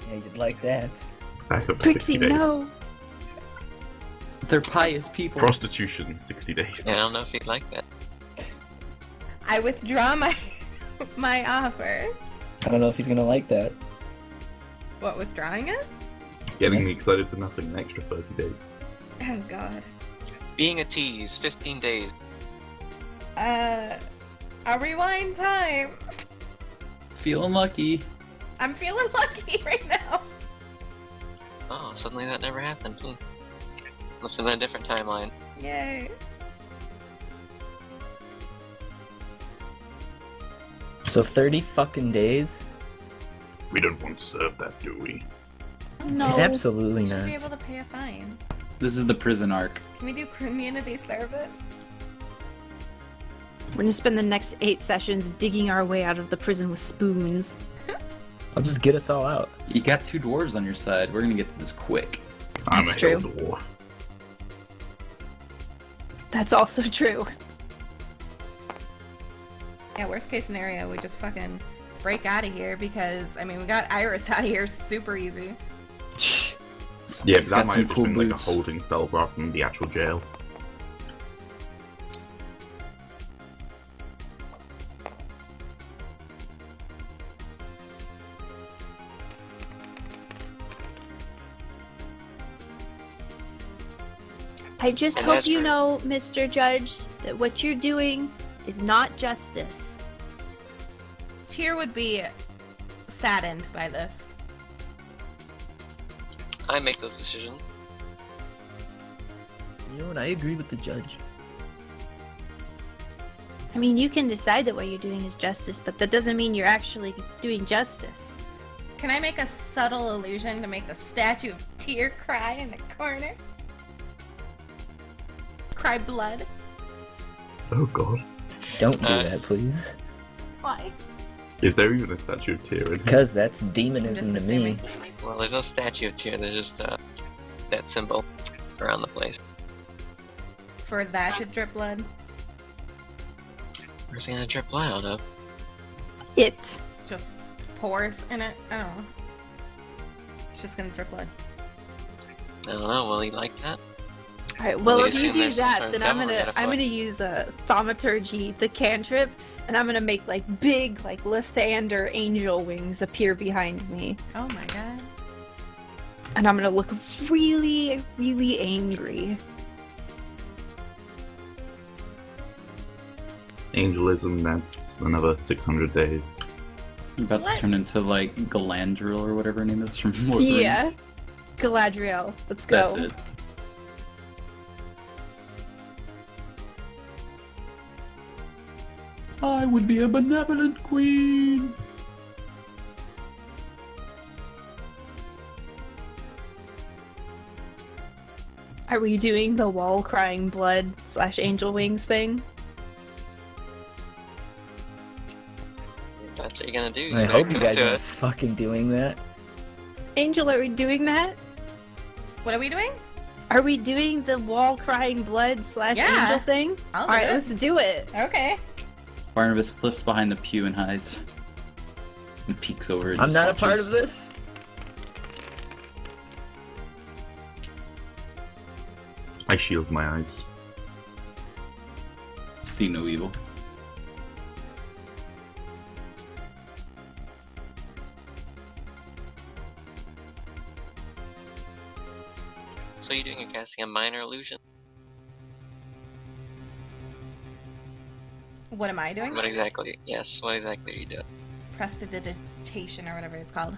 Yeah, you'd like that. Back up to 60 Brixi, days. no. They're pious people. Prostitution, 60 days. I don't know if you'd like that. I withdraw my offer. I don't know if he's gonna like that. What, withdrawing it? Getting me excited for nothing, an extra 30 days. Oh god. Being a tease, 15 days. A rewind time. Feeling lucky. I'm feeling lucky right now. Oh, suddenly that never happened. Must have been a different timeline. Yay. So 30 fucking days? We don't want to serve that, do we? No. Absolutely We should not. be able to pay a fine. This is the prison arc. Can we do community service? We're gonna spend the next 8 sessions digging our way out of the prison with spoons. I'll just get us all out. You got 2 dwarves on your side. We're gonna get to this quick. I'm That's a hill true. dwarf. That's also true. Yeah, worst case scenario, we just fucking break out of here because, I mean, we got Iris out of here super easy. Yeah, but Somebody's that got might some have just cool been like a boots. holding cell rather than the actual jail. I just And hope as you for- know, Mr. Judge, that what you're doing is not justice. Tyr would be saddened by this. I make those decisions. You know what? I agree with the judge. I mean, you can decide that what you're doing is justice, but that doesn't mean you're actually doing justice. Can I make a subtle illusion to make the statue of Tyr cry in the corner? Cry blood? Oh god. Don't do Uh, that, please. Why? Is there even a statue of Tyr in here? Because that's I'm demonism just to me. assuming. Well, there's no statue of Tyr, there's just that symbol around the place. For that to drip blood? Where's he gonna drip blood out of? It. Just pores in it? I don't know. It's just gonna drip blood. I don't know, will he like that? All right. Well, Well, if you assume do there's some that, sort of then devilry I'm afoot. gonna use a thaumaturgy, the cantrip, and I'm gonna make like big, like Lathander angel wings appear behind me, Oh my god. and I'm gonna look really, really angry. Angelism, that's another 600 days. You're about What? to turn into like Galadriel or whatever her name is from Lord of the Yeah. Rings. Galadriel, let's go. That's it. I would be a benevolent queen. Are we doing the wall crying blood / angel wings thing? If that's what you're gonna do. I better hope you commit guys to are it. fucking doing that. Angel, are we doing that? What are we doing? Are we doing the wall crying blood / Yeah. angel thing? I'll All do right, it. let's do it. Okay. Barnabas flips behind the pew and hides. And peeks over and I'm just not a part watches. of this. I shield my eyes. See no evil. So you're doing, you're casting a minor illusion? What am I doing? What exactly? Yes, what exactly are you doing? Prestidigitation or whatever it's called.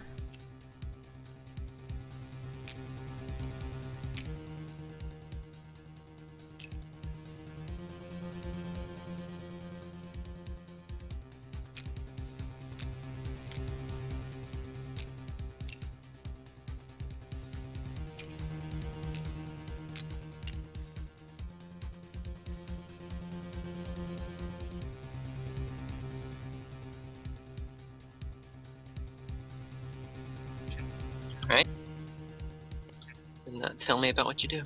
tell me about what you do.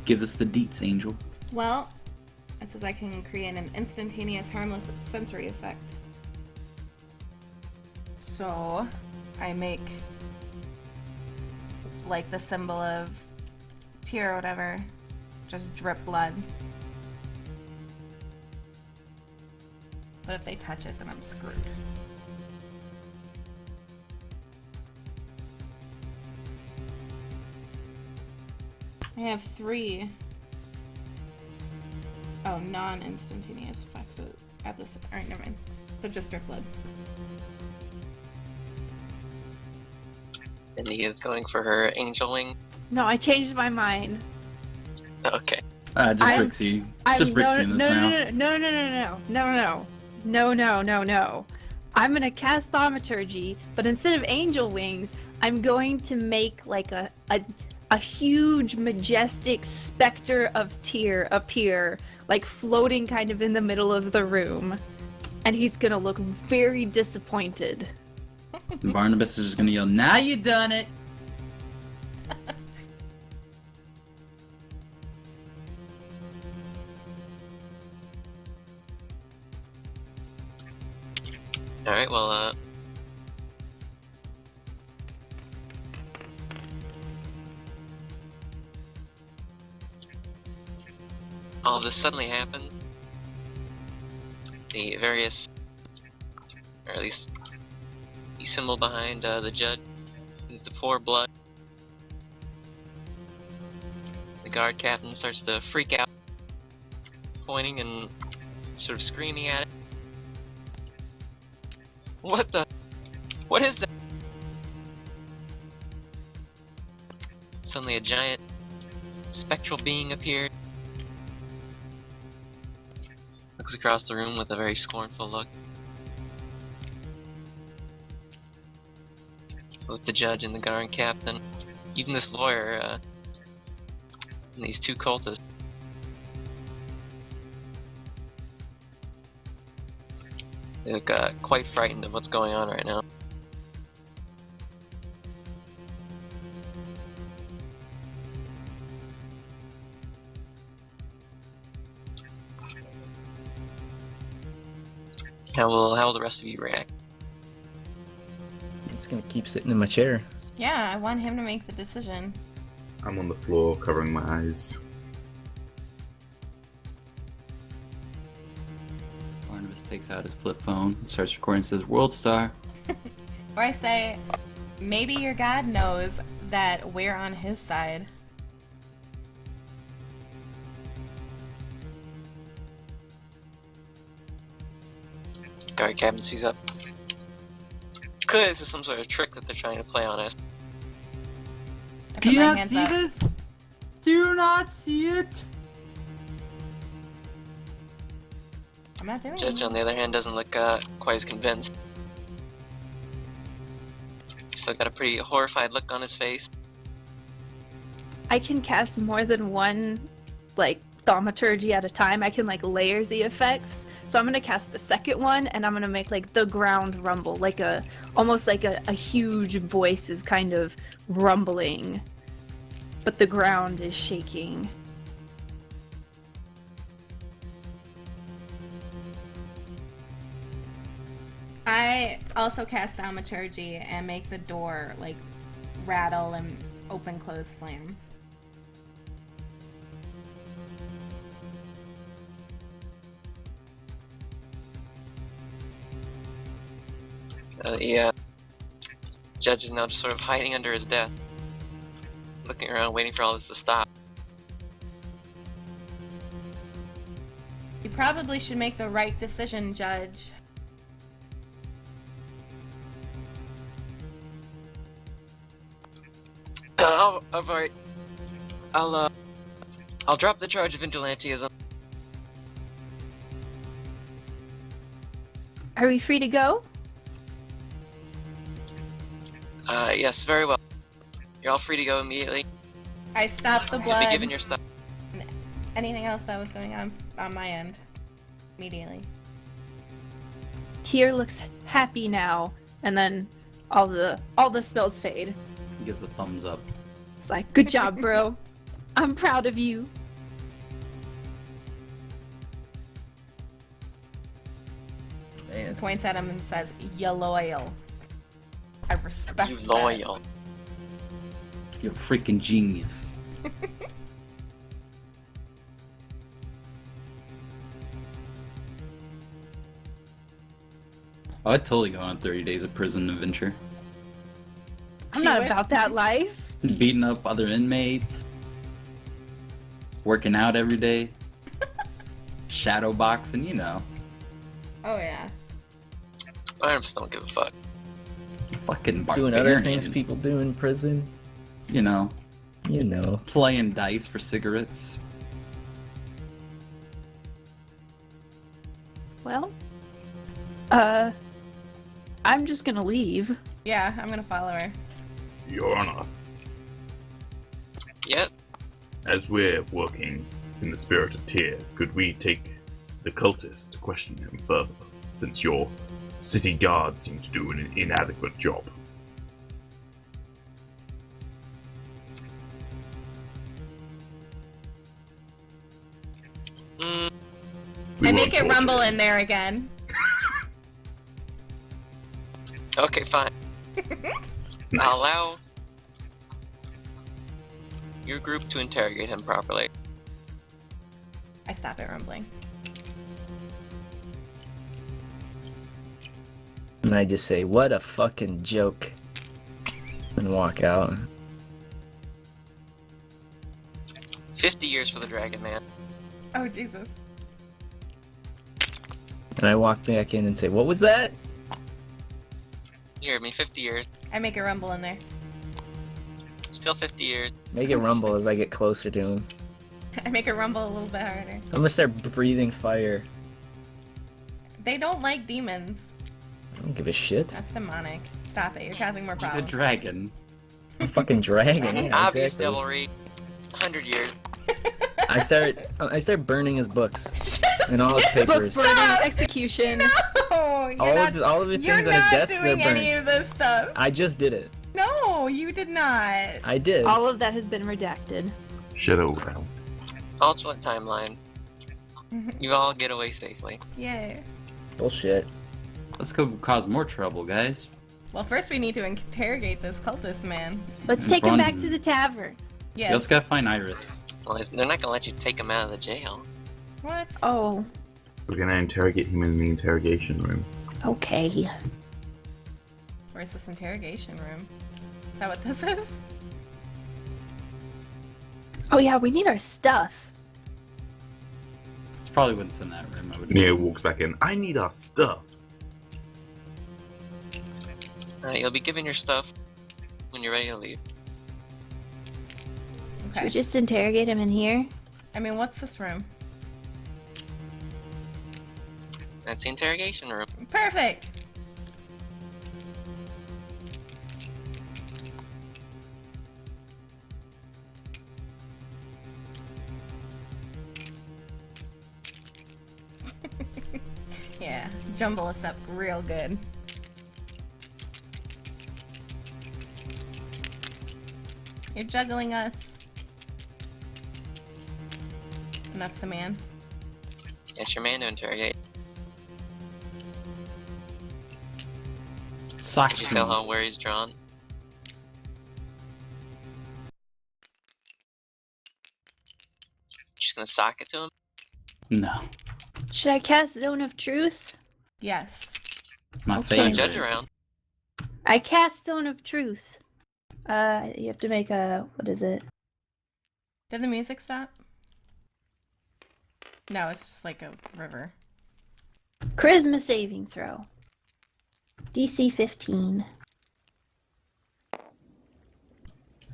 Give us the deets, Angel. Well, it says I can create an instantaneous harmless sensory effect. So, I make like the symbol of tear or whatever, just drip blood. But if they touch it, then I'm screwed. I have 3 non-instantaneous effects at this. Alright, never mind. So just drip blood. And he is going for her angel wing. No, I changed my mind. Okay. Just Brixi. Just Brixi in this now. No. I'm gonna cast thaumaturgy, but instead of angel wings, I'm going to make like a huge, majestic specter of tear appear, like floating kind of in the middle of the room. And he's gonna look very disappointed. And Barnabas is just gonna yell, "Now you done it!" Alright, well, all of this suddenly happened. The various, or at least the symbol behind the judge is to pour blood. The guard captain starts to freak out, pointing and sort of screaming at it. What the? What is that? Suddenly a giant spectral being appeared. Looks across the room with a very scornful look. Both the judge and the guard captain, even this lawyer, and these 2 cultists. They look quite frightened of what's going on right now. How will the rest of you react? I'm just gonna keep sitting in my chair. Yeah, I want him to make the decision. I'm on the floor covering my eyes. Barnabas takes out his flip phone, starts recording, and says, "World Star." Or I say, maybe your God knows that we're on his side. Guard captain sees up. Clearly this is some sort of trick that they're trying to play on us. I Do put you my not hands see up. this? Do you not see it? I'm not doing Judge, it. on the other hand, doesn't look quite as convinced. Still got a pretty horrified look on his face. I can cast more than one, like, thaumaturgy at a time. I can, like, layer the effects. So I'm gonna cast a second one, and I'm gonna make, like, the ground rumble, like almost like a huge voice is kind of rumbling, but the ground is shaking. I also cast thaumaturgy and make the door, like, rattle and open, close, slam. Judge is now just sort of hiding under his desk, looking around, waiting for all this to stop. You probably should make the right decision, Judge. Alright. I'll drop the charge of vigilantism. Are we free to go? Yes, very well. You're all free to go immediately. I stopped the You'll blood. be given your stuff. Anything else that was going on my end. Immediately. Tyr looks happy now, and then all the spells fade. He gives a thumbs up. It's like, good job, bro. I'm proud of you. Man. Points at him and says, "You loyal. I respect You that." loyal. You're a freaking genius. Oh, I'd totally go on 30 days of prison adventure. I'm not would? about that life. Beating up other inmates. Working out every day. Shadow boxing, you know. Oh yeah. Barnabas don't give a fuck. Fucking Doing other barbarian. things people do in prison. You know, You know. playing dice for cigarettes. Well, I'm just gonna leave. Yeah, I'm gonna follow her. Your Honor, Yep. as we're working in the spirit of Tyr, could we take the cultist to question him further, since your city guard seem to do an inadequate job? Mm, We I won't make it torture rumble him. in there again. okay, fine. Nice. I'll allow your group to interrogate him properly. I stop it rumbling. And I just say, what a fucking joke. And walk out. 50 years for the Dragon Man. Oh Jesus. And I walk back in and say, what was that? You heard me, 50 years. I make it rumble in there. Still 50 years. Make it rumble as I get closer to him. I make it rumble a little bit harder. I'm gonna start breathing fire. They don't like demons. I don't give a shit. That's demonic. Stop it. You're causing more He's a problems. dragon. I'm a fucking dragon. Yeah, Obvious exactly. devilry. 100 years. I start burning his books and all his Book papers. burning, execution. No, you're not, all of the you're things on his not desk, they're doing any burned. of this stuff. I just did it. No, you did not. I did. All of that has been redacted. Shadow realm. Alternate timeline. You all get away safely. Yay. Bullshit. Let's go cause more trouble, guys. Well, first we need to interrogate this cultist man. Let's take him Run. back to the tavern. We Yes. also gotta find Iris. Well, they're not gonna let you take him out of the jail. What? Oh, We're gonna interrogate him in the interrogation room. okay. Where's this interrogation room? Is that what this is? Oh yeah, we need our stuff. It's probably what's in that room, I would Neo assume. walks back in. I need our stuff. You'll be given your stuff when you're ready to leave. Should we Okay. just interrogate him in here? I mean, what's this room? That's the interrogation room. Perfect. Yeah, jumble us up real good. You're juggling us. And that's the man. Yes, your man to interrogate. Sock Did you to tell me. him where he's drawn? Just gonna sock it to him? No. Should I cast Zone of Truth? Yes. My Okay. Turn favorite. judge around. I cast Zone of Truth. You have to make a, what is it? Did the music stop? No, it's just like a river. Charisma saving throw. DC 15.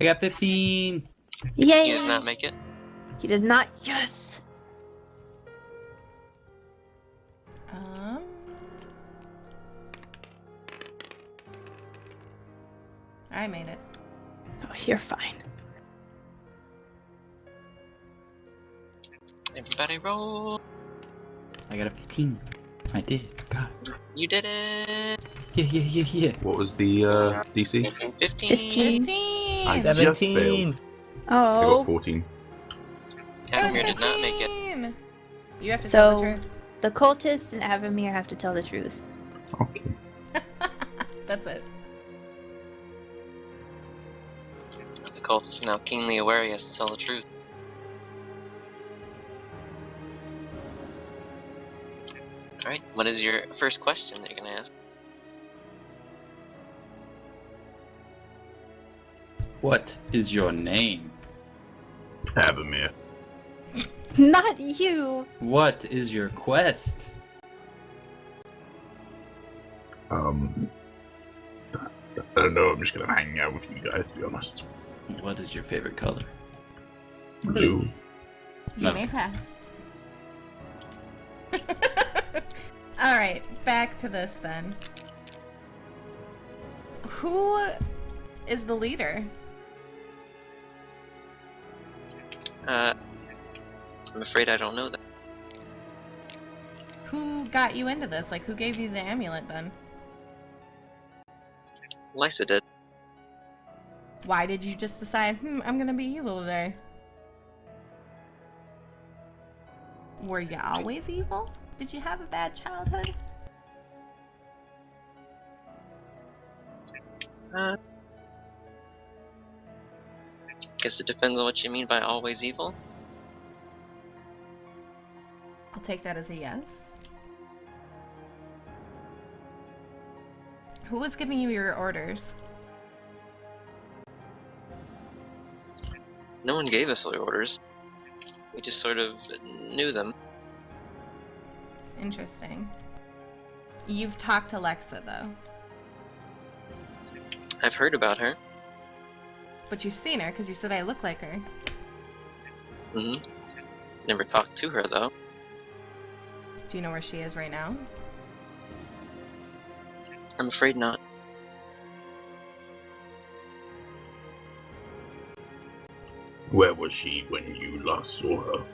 I got 15. Yay! He does not make it. He does not. Yes! I made it. Oh, you're fine. Everybody roll. I got a 15. I did. God. You did it! Yeah. What was the DC? 15! 15. 15! I just 17. failed. I got Oh, 14. Avamir did not make it. 15! You have to tell the so truth. the cultists and Avamir have to tell the truth. Okay. That's it. The cult is now keenly aware he has to tell the truth. Alright, what is your first question that you're gonna ask? What is your name? Avamir. Not you. What is your quest? I don't know, I'm just gonna hang out with you guys, to be honest. What is your favorite color? Blue. You No. may pass. Alright, back to this then. Who is the leader? I'm afraid I don't know that. Who got you into this? Like, who gave you the amulet then? Lysa did. Why did you just decide, I'm gonna be evil today? Were you always evil? Did you have a bad childhood? Guess it depends on what you mean by always evil. I'll take that as a yes. Who was giving you your orders? No one gave us the orders. We just sort of knew them. Interesting. You've talked to Lexa, though. I've heard about her. But you've seen her, because you said I look like her. Never talked to her, though. Do you know where she is right now? I'm afraid not. Where was she when you last saw her?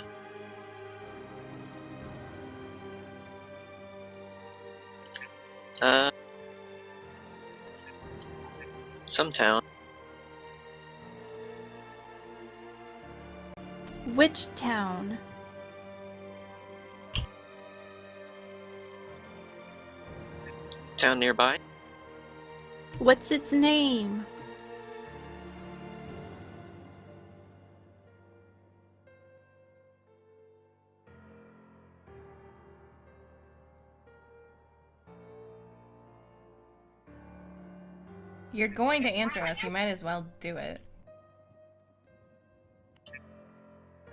Some town. Which town? Town nearby. What's its name? You're going to answer us. You might as well do it.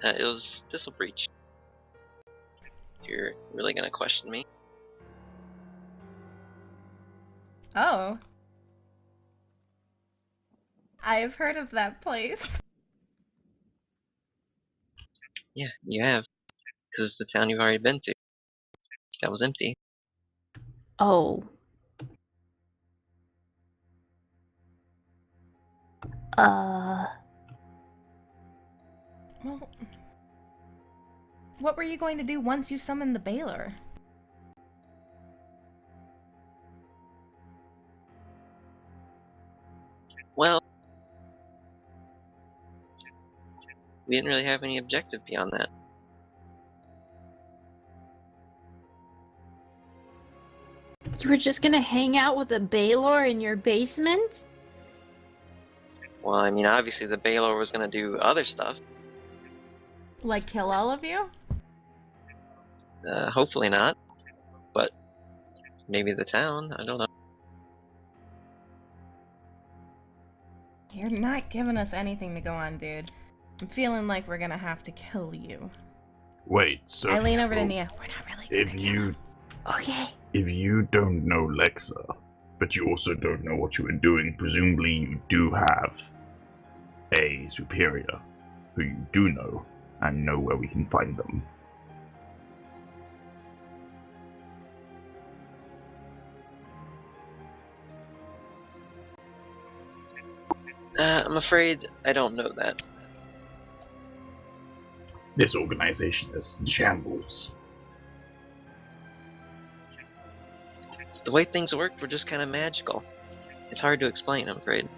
It was Thistle Breach. You're really gonna question me? Oh. I've heard of that place. Yeah, you have. Because it's the town you've already been to. That was empty. Oh. Well, what were you going to do once you summoned the Baylor? Well, we didn't really have any objective beyond that. You were just gonna hang out with a Baylor in your basement? Well, I mean, obviously the Baylor was gonna do other stuff. Like kill all of you? Hopefully not. But maybe the town, I don't know. You're not giving us anything to go on, dude. I'm feeling like we're gonna have to kill you. Wait, so I lean over to Nia. We're not really gonna if kill you him. Okay. if you don't know Lexa, but you also don't know what you are doing, presumably you do have a superior who you do know and know where we can find them. I'm afraid I don't know that. This organization is in shambles. The way things worked were just kind of magical. It's hard to explain, I'm afraid.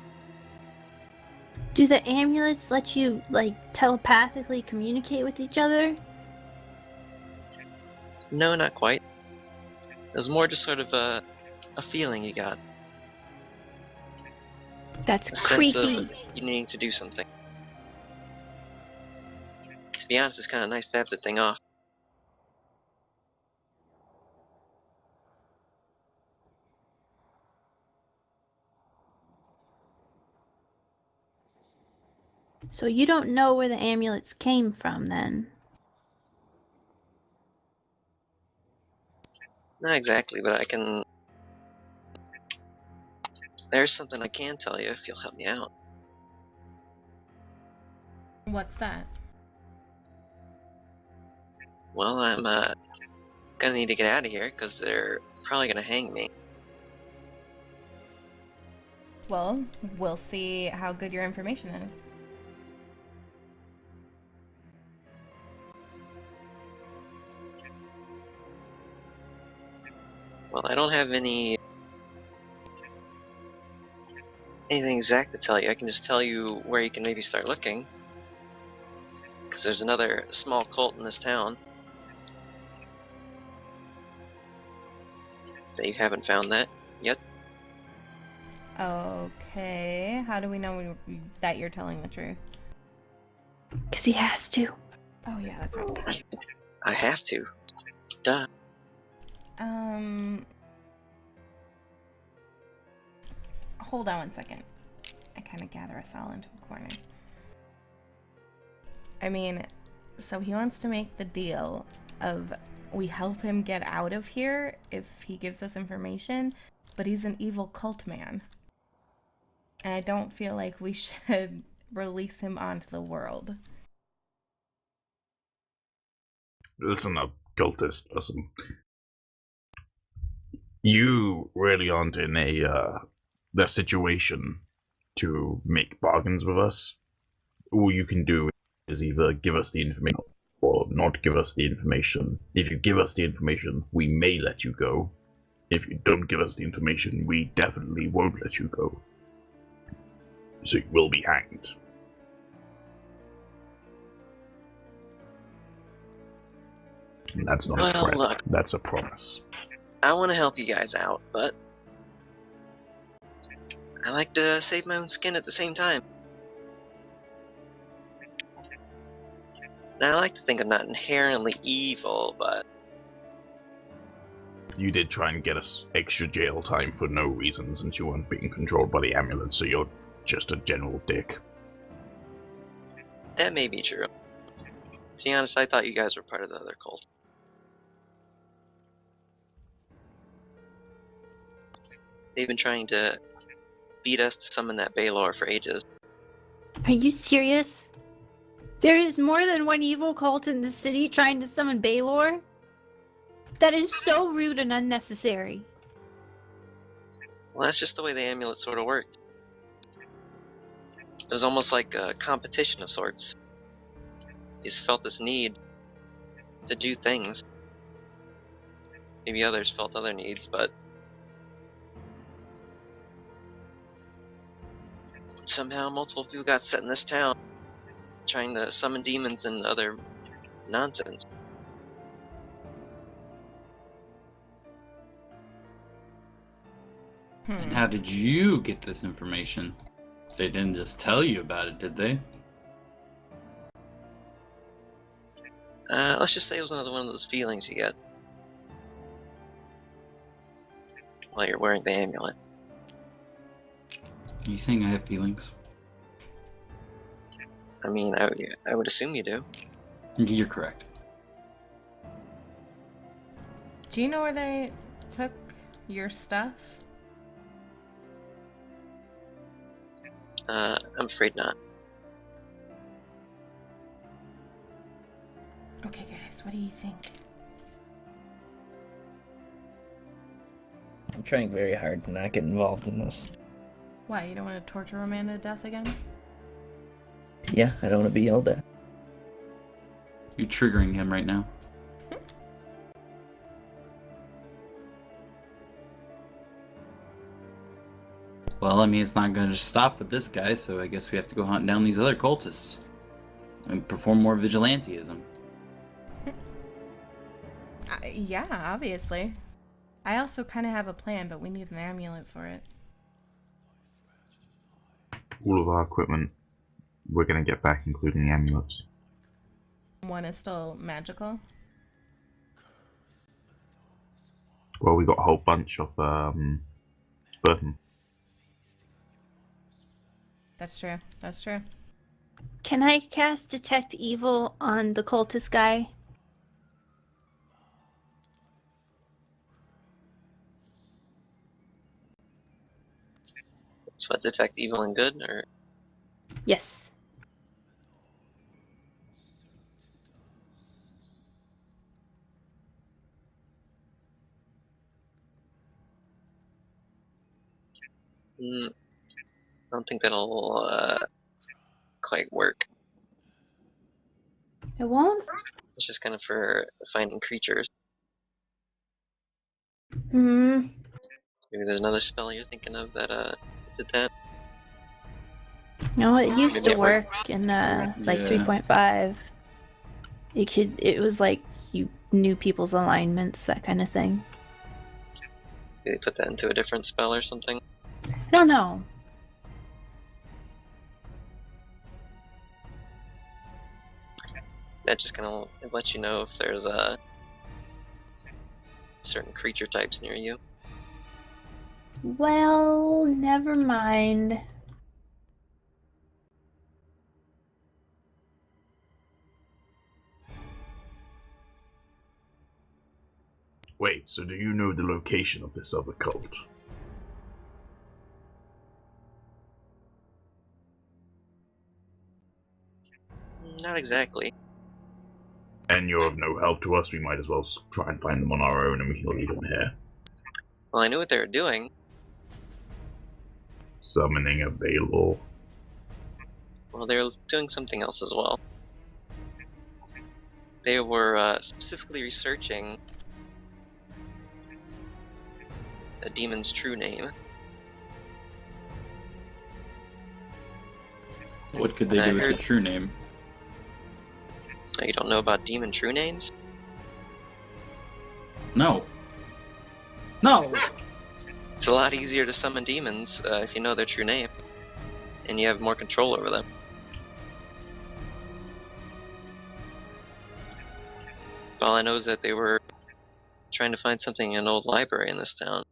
Do the amulets let you, like, telepathically communicate with each other? No, not quite. It was more just sort of a feeling you got. That's A sense creepy. of you needing to do something. To be honest, it's kind of nice to have the thing off. So you don't know where the amulets came from, then? Not exactly, but I can... There's something I can tell you if you'll help me out. What's that? Well, I'm gonna need to get out of here because they're probably gonna hang me. Well, we'll see how good your information is. Well, I don't have anything exact to tell you. I can just tell you where you can maybe start looking. Because there's another small cult in this town that you haven't found that yet. Okay, how do we know that you're telling the truth? Because he has to. Oh yeah, that's right. I have to. Duh. Hold on one second. I kind of gather us all into a corner. I mean, so he wants to make the deal of we help him get out of here if he gives us information, but he's an evil cult man. And I don't feel like we should release him onto the world. Listen up, cultist. Listen. You really aren't in the situation to make bargains with us. All you can do is either give us the information or not give us the information. If you give us the information, we may let you go. If you don't give us the information, we definitely won't let you go. So you will be hanged. And that's not a Well, threat. look. That's a promise. I want to help you guys out, but I like to save my own skin at the same time. Now, I like to think I'm not inherently evil, but You did try and get us extra jail time for no reason since you weren't being controlled by the amulet, so you're just a general dick. that may be true. To be honest, I thought you guys were part of the other cult. They've been trying to beat us to summon that Baylor for ages. Are you serious? There is more than one evil cult in the city trying to summon Baylor? That is so rude and unnecessary. Well, that's just the way the amulet sort of worked. It was almost like a competition of sorts. You just felt this need to do things. Maybe others felt other needs, but somehow multiple people got set in this town trying to summon demons and other nonsense. And how did you get this information? They didn't just tell you about it, did they? Let's just say it was another one of those feelings you get while you're wearing the amulet. Are you saying I have feelings? I mean, I would assume you do. You're correct. Do you know where they took your stuff? I'm afraid not. Okay, guys, what do you think? I'm trying very hard to not get involved in this. Why, you don't want to torture a man to death again? Yeah, I don't want to be yelled at. You're triggering him right now. Well, I mean, it's not going to stop with this guy, so I guess we have to go hunt down these other cultists and perform more vigilantism. Yeah, obviously. I also kind of have a plan, but we need an amulet for it. All of our equipment, we're going to get back, including the amulets. One is still magical. Well, we got a whole bunch of Burton. That's true. That's true. Can I cast Detect Evil on the cultist guy? That's what detect evil and good, or Yes. I don't think that'll quite work. It won't? It's just kind of for finding creatures. Hmm. Maybe there's another spell you're thinking of that did that. No, it used Maybe to it work worked. in like Yeah. 3.5. It was like you knew people's alignments, that kind of thing. Maybe put that into a different spell or something. I don't know. That just kind of lets you know if there's certain creature types near you. Well, never mind. Wait, so do you know the location of this other cult? Not exactly. And you're of no help to us, we might as well try and find them on our own and we can leave them here. Well, I knew what they were doing. Summoning a Baylor. Well, they were doing something else as well. They were specifically researching a demon's true name. What could they And I do with the heard- true name? Oh, you don't know about demon true names? No. No! It's a lot easier to summon demons if you know their true name, and you have more control over them. All I know is that they were trying to find something in an old library in this town.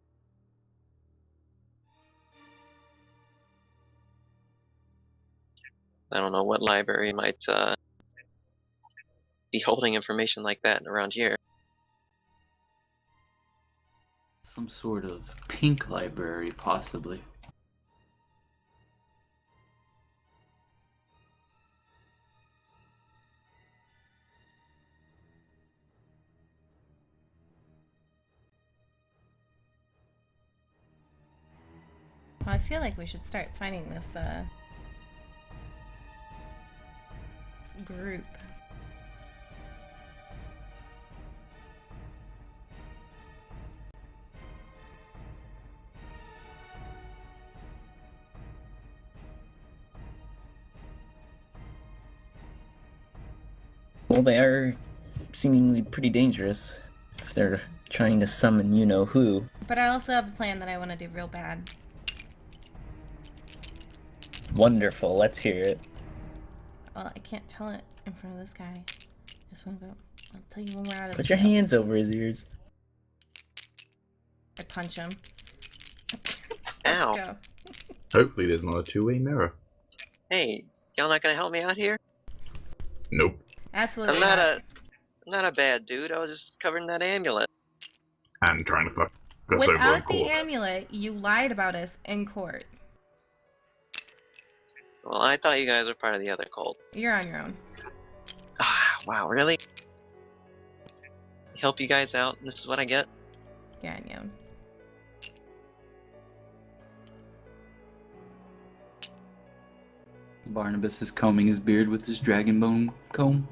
I don't know what library might be holding information like that around here. Some sort of pink library, possibly. Well, I feel like we should start finding this group. Well, they are seemingly pretty dangerous if they're trying to summon you know who. But I also have a plan that I want to do real bad. Wonderful, let's hear it. Well, I can't tell it in front of this guy. I just want to go. I'll tell you when we're out of Put the your field. hands over his ears. I punch him. Ow. Let's go. Hopefully there's not a two-way mirror. Hey, y'all not gonna help me out here? Nope. Absolutely I'm not a bad dude. I was just covering that amulet. And trying to fuck us over in Without the court. amulet, you lied about us in court. Well, I thought you guys were part of the other cult. You're on your own. Ah, wow, really? Help you guys out, and this is what I get? You're on your own. Barnabas is combing his beard with his dragon bone comb.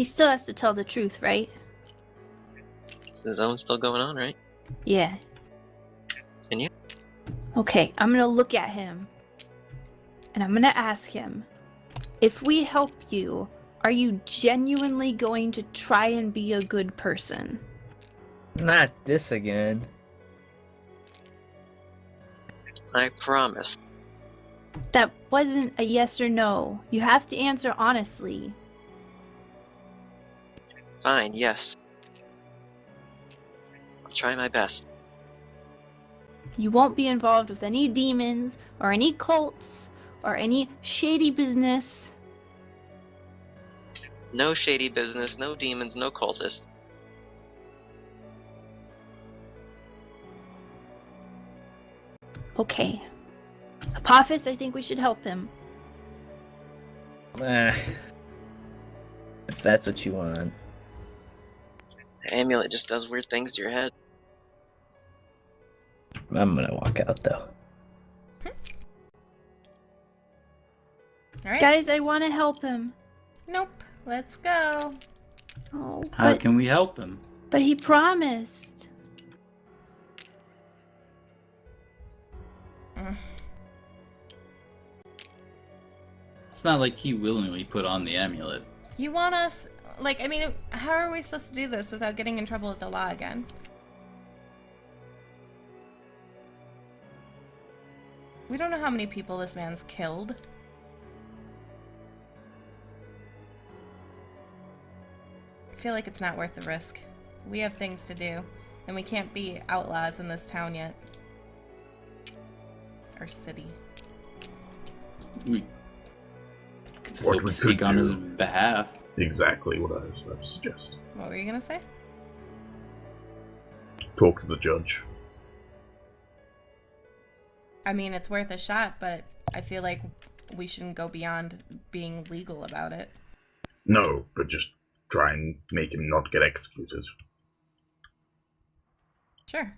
He still has to tell the truth, right? The zone's still going on, right? Yeah. And yeah. Okay, I'm gonna look at him. And I'm gonna ask him, if we help you, are you genuinely going to try and be a good person? Not this again. I promise. That wasn't a yes or no. You have to answer honestly. Fine, yes. I'll try my best. You won't be involved with any demons or any cults or any shady business. No shady business, no demons, no cultists. Okay. Apophis, I think we should help him. If that's what you want. The amulet just does weird things to your head. I'm gonna walk out though. All right. Guys, I want to help him. Nope. Let's go. Oh, How can we help him? but he promised. It's not like he willingly put on the amulet. You want us... Like, I mean, how are we supposed to do this without getting in trouble with the law again? We don't know how many people this man's killed. I feel like it's not worth the risk. We have things to do, and we can't be outlaws in this town yet. Or city. We could What still we speak could on do- his behalf. Exactly what I would suggest. What were you gonna say? Talk to the judge. I mean, it's worth a shot, but I feel like we shouldn't go beyond being legal about it. No, but just try and make him not get executed. Sure.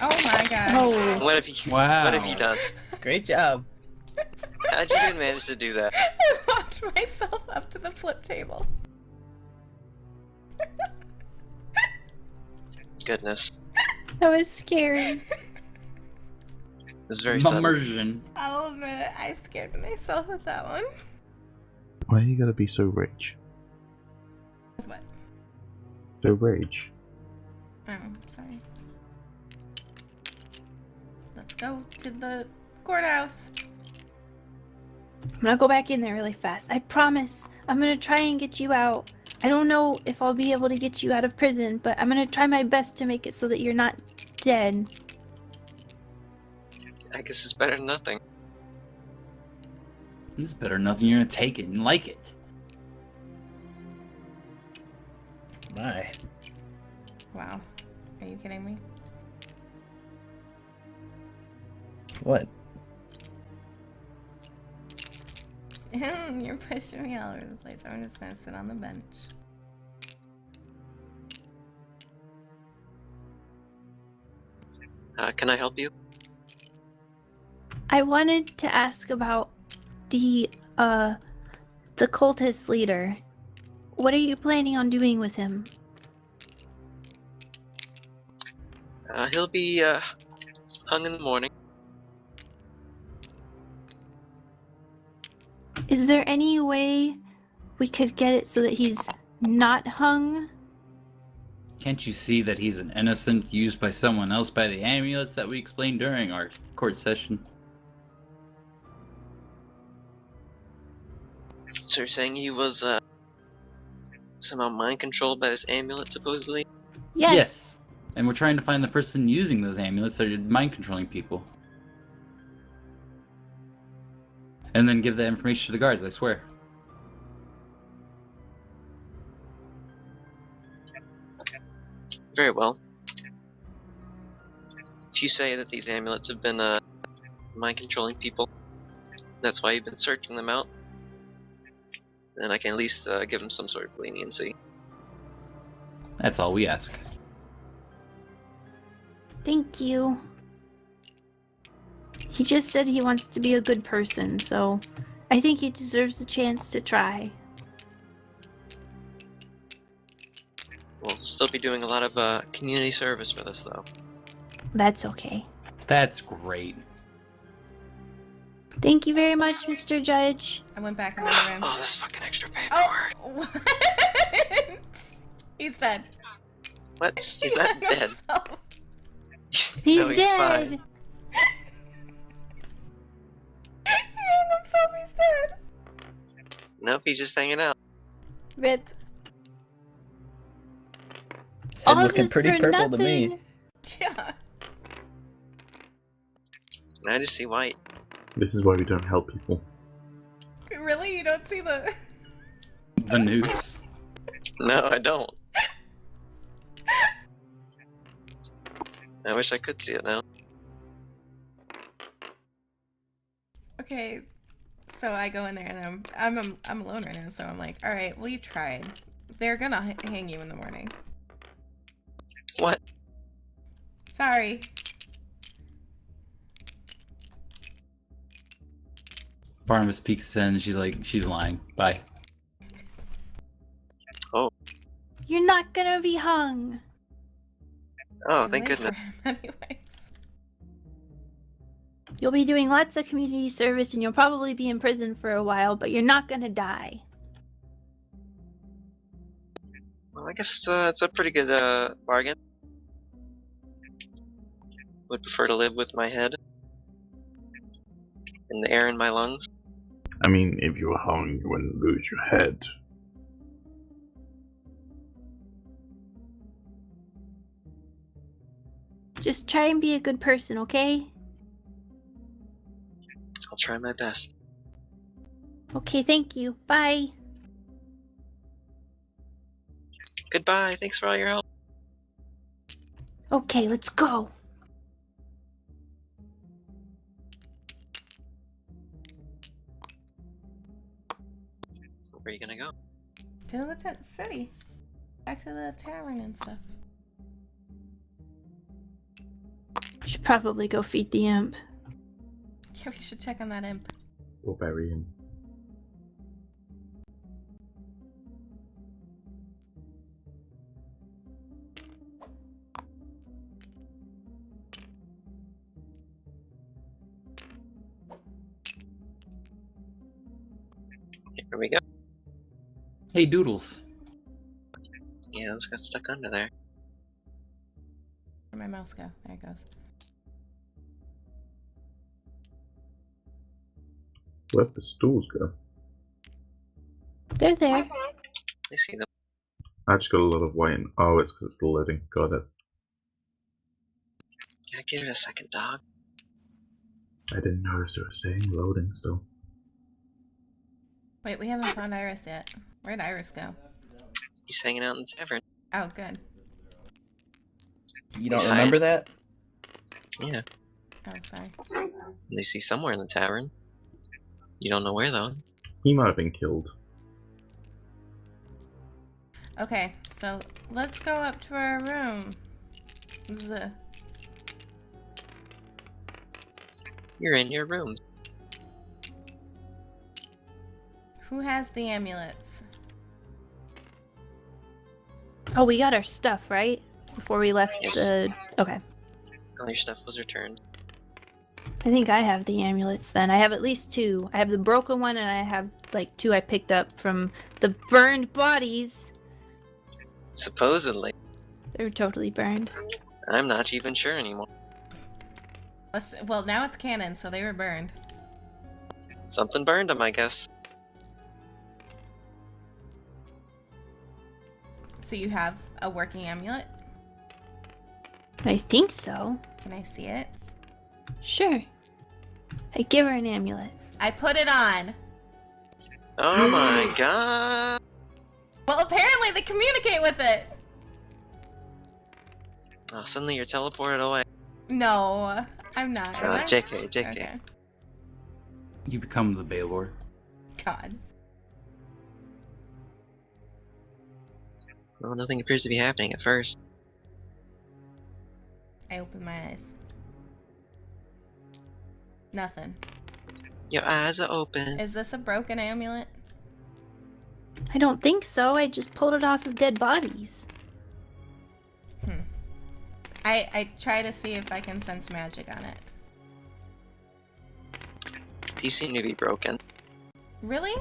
Oh my god. Oh, What have you Wow. What have you done? Great job. How'd you even manage to do that? I walked myself up to the flip table. Goodness. that was scary. This is very sudden. Immersion. I'll admit it, I scared myself with that one. Why are you gonna be so rage? With what? So rage. Oh, sorry. Let's go to the courthouse. I'm gonna go back in there really fast. I promise. I'm gonna try and get you out. I don't know if I'll be able to get you out of prison, but I'm gonna try my best to make it so that you're not dead. I guess it's better than nothing. This is better than nothing. You're gonna take it and like it. My. Wow. Are you kidding me? What? You're pushing me all over the place. I'm just gonna sit on the bench. Can I help you? I wanted to ask about the cultist leader. What are you planning on doing with him? He'll be hung in the morning. Is there any way we could get it so that he's not hung? Can't you see that he's an innocent used by someone else by the amulets that we explained during our court session? So you're saying he was somehow mind controlled by this amulet, supposedly? Yes. And we're trying to find the person using those amulets that are mind controlling people. And then give that information to the guards, I swear. Very well. If you say that these amulets have been mind controlling people, that's why you've been searching them out, then I can at least give them some sort of leniency. That's all we ask. Thank you. He just said he wants to be a good person, so I think he deserves a chance to try. We'll still be doing a lot of community service for this, though. That's okay. That's great. Thank you very much, Mr. Judge. I went back in the other room. Oh, this fucking extra paperwork. Oh, what? He's dead. What? He's not dead. He's No, dead. fine. He hung himself, he's dead. Nope, he's just hanging out. Rip. It's All looking this pretty for purple to nothing. me. Yeah. I just see white. This is why we don't help people. Really? You don't see the... The noose. No, I don't. I wish I could see it now. Okay, so I go in there and I'm alone right now, so I'm like, all right, well, you tried. They're gonna hang you in the morning. What? Sorry. Barnabas peeks his head and she's like, she's lying. Bye. You're not gonna be hung. Oh, Too thank late for goodness. him anyways. You'll be doing lots of community service and you'll probably be in prison for a while, but you're not gonna die. Well, I guess it's a pretty good bargain. Would prefer to live with my head and the air in my lungs. I mean, if you were hung, you wouldn't lose your head. Just try and be a good person, okay? I'll try my best. Okay, thank you. Bye. Goodbye. Thanks for all your help. Okay, let's go. Where are you gonna go? To the city. Back to the tavern and stuff. Should probably go feed the imp. Yeah, we should check on that imp. Or bury him. Here we go. Hey, Doodles. Yeah, those got stuck under there. Where'd my mouse go? There it goes. Where'd the stools go? They're there. I see them. I just got a lot of white and... Oh, it's because it's still loading. Got it. Yeah, give it a second, dog. I didn't notice it was saying loading still. Wait, we haven't found Iris yet. Where'd Iris go? He's hanging out in the tavern. Oh, good. You don't He's remember that? Yeah. Oh, sorry. They see somewhere in the tavern. You don't know where, though. He might have been killed. Okay, so let's go up to our room. You're in your room. Who has the amulets? Oh, we got our stuff, right? Before we left Yes. the... Okay. All your stuff was returned. I think I have the amulets then. I have at least two. I have the broken one and I have like two I picked up from the burned bodies. Supposedly. They're totally burned. I'm not even sure anymore. Well, now it's canon, so they were burned. Something burned them, I guess. So you have a working amulet? I think so. Can I see it? Sure. I give her an amulet. I put it on. Oh my god! Well, apparently they communicate with it. Oh, suddenly you're teleported away. No, I'm not. am I? JK, JK. Okay. You become the Baylor. God. Well, nothing appears to be happening at first. I open my eyes. Nothing. Your eyes are open. Is this a broken amulet? I don't think so. I just pulled it off of dead bodies. I try to see if I can sense magic on it. These seem to be broken. Really?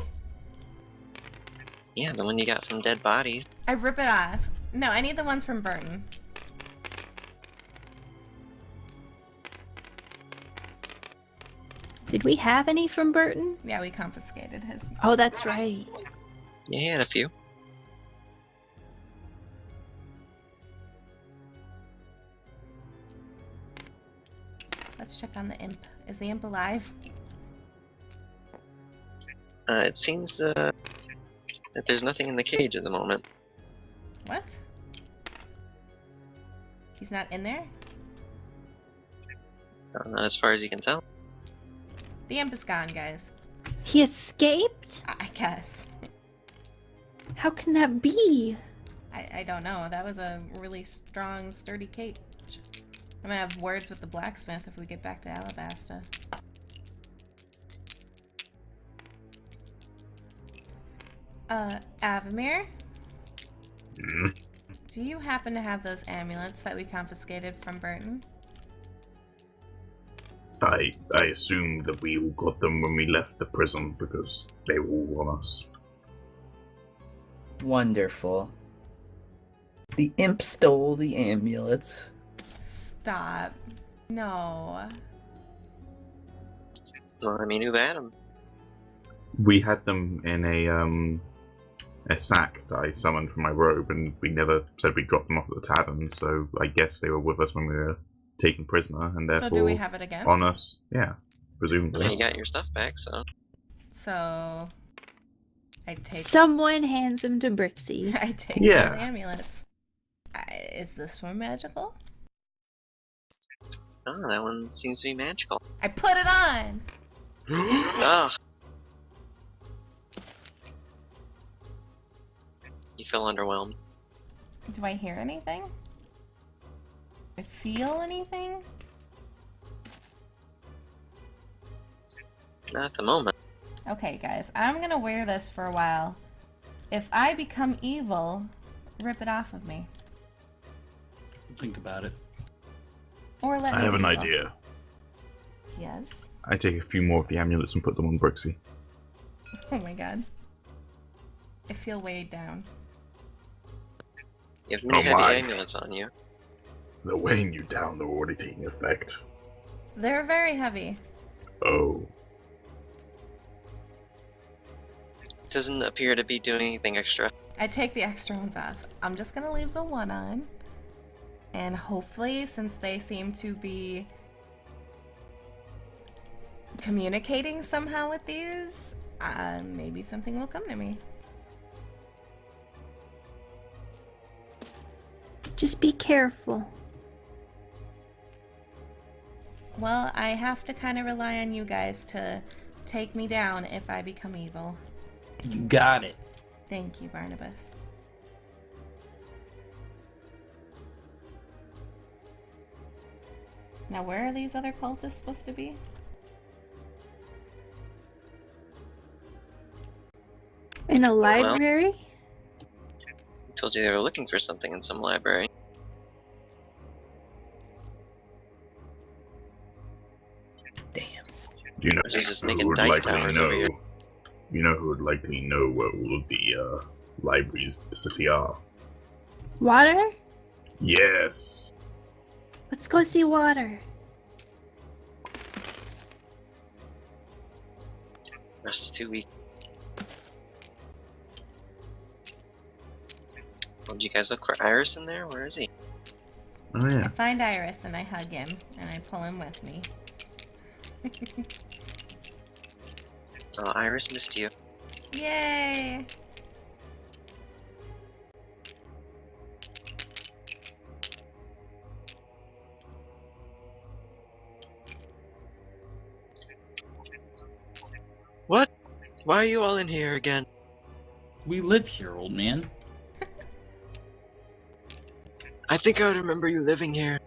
Yeah, the one you got from dead bodies. I rip it off. No, I need the ones from Burton. Did we have any from Burton? Yeah, we confiscated his. Oh, that's right. Yeah, he had a few. Let's check on the imp. Is the imp alive? It seems that there's nothing in the cage at the moment. What? He's not in there? Not as far as you can tell. The imp is gone, guys. He escaped? I guess. How can that be? I don't know. That was a really strong, sturdy cage. I'm gonna have words with the blacksmith if we get back to Alabasta. Avamir? Do you happen to have those amulets that we confiscated from Burton? I assume that we all got them when we left the prison because they were all on us. Wonderful. The imp stole the amulets. Stop. No. Well, I mean, who had them? We had them in a sack that I summoned from my robe, and we never said we dropped them off at the tavern, so I guess they were with us when we were taken prisoner, and therefore So do we have it again? on us. Yeah, presumably. Yeah, you got your stuff back, so. So I take Someone hands him to Brixi. I take Yeah. the amulets. Is this one magical? Oh, that one seems to be magical. I put it on! Ugh. You feel underwhelmed. Do I hear anything? Do I feel anything? Not at the moment. Okay, guys, I'm gonna wear this for a while. If I become evil, rip it off of me. Think about it. Or let I me have be an evil. idea. Yes. I take a few more of the amulets and put them on Brixi. Oh my god. I feel weighed down. You have many Oh my. heavy amulets on you. They're weighing you down, they're already taking effect. They're very heavy. Oh. Doesn't appear to be doing anything extra. I take the extra ones off. I'm just gonna leave the one on. And hopefully, since they seem to be communicating somehow with these, maybe something will come to me. Just be careful. Well, I have to kind of rely on you guys to take me down if I become evil. You got it. Thank you, Barnabas. Now, where are these other cultists supposed to be? In a library? I told you they were looking for something in some library. Damn. You know Or is he just who making would dice likely towers over know? here? You know who would likely know where all of the libraries in the city are? Water? Yes. Let's go see Water. Russ is too weak. Well, did you guys look for Iris in there? Where is he? Oh I yeah. find Iris and I hug him and I pull him with me. Oh, Iris missed you. Yay! What? Why are you all in here again? We live here, old man. I think I would remember you living here.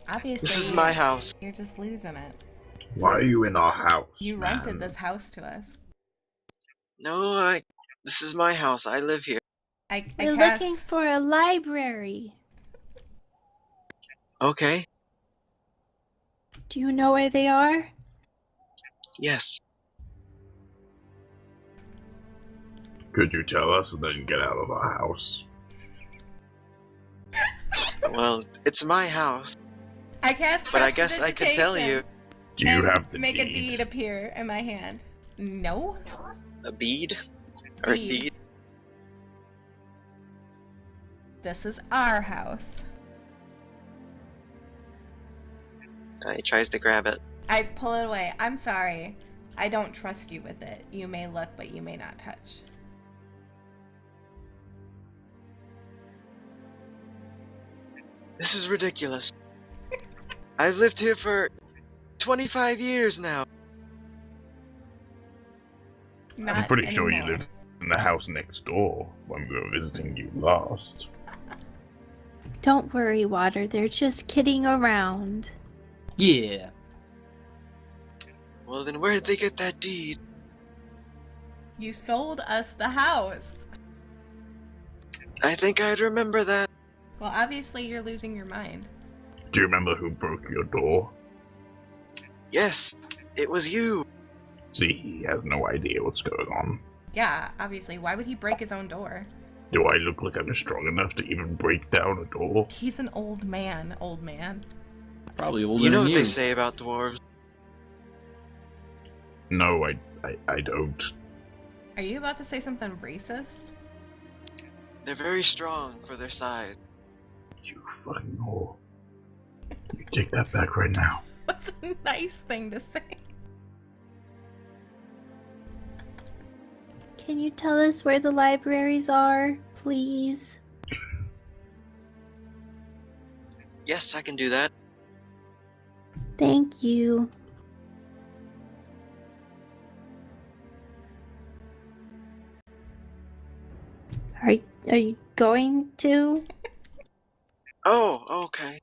Obviously, This is my house. You're just losing it. Why are you in our house? You man? rented this house to us. No, this is my house. I live here. We're looking for a library. Okay. Do you know where they are? Yes. Could you tell us and then get out of our house? Well, it's my house, I cast but I guess I can tell you. Do you have the make deed? a deed appear in my hand. No. A bead? Or a Deed. deed? This is our house. He tries to grab it. I pull it away. I'm sorry. I don't trust you with it. You may look, but you may not touch. This is ridiculous. I've lived here for 25 years now. I'm Not pretty sure you anymore. lived in the house next door when we were visiting you last. Don't worry, Water. They're just kidding around. Yeah. Well, then where did they get that deed? You sold us the house. I think I'd remember that. Well, obviously you're losing your mind. Do you remember who broke your door? Yes, it was you. See, he has no idea what's going on. Yeah, obviously. Why would he break his own door? Do I look like I'm strong enough to even break down a door? He's an old man, Probably older You know than what you. they say about dwarves. No, I don't. Are you about to say something racist? They're very strong for their size. You fucking whore. You take that back right now. What's a nice thing to say? Can you tell us where the libraries are, please? Yes, I can do that. Thank you. Are you going to? Oh, okay.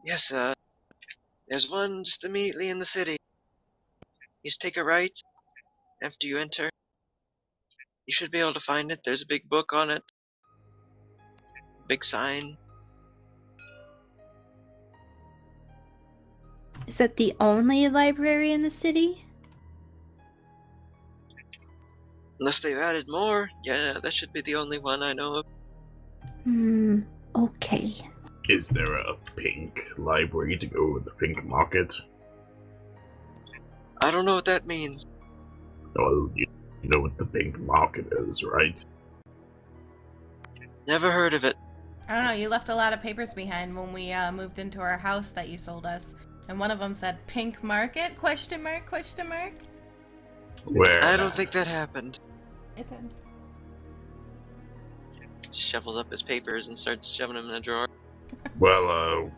Yes, there's one just immediately in the city. You just take a right after you enter. You should be able to find it. There's a big book on it. Big sign. Is that the only library in the city? Unless they've added more. Yeah, that should be the only one I know of. Okay. Is there a pink library to go with the pink market? I don't know what that means. Well, you know what the pink market is, right? Never heard of it. I don't know, you left a lot of papers behind when we moved into our house that you sold us. And one of them said pink market, question mark, question mark. Where? I don't think that happened. It did. Just shovels up his papers and starts shoving them in the drawer. Well,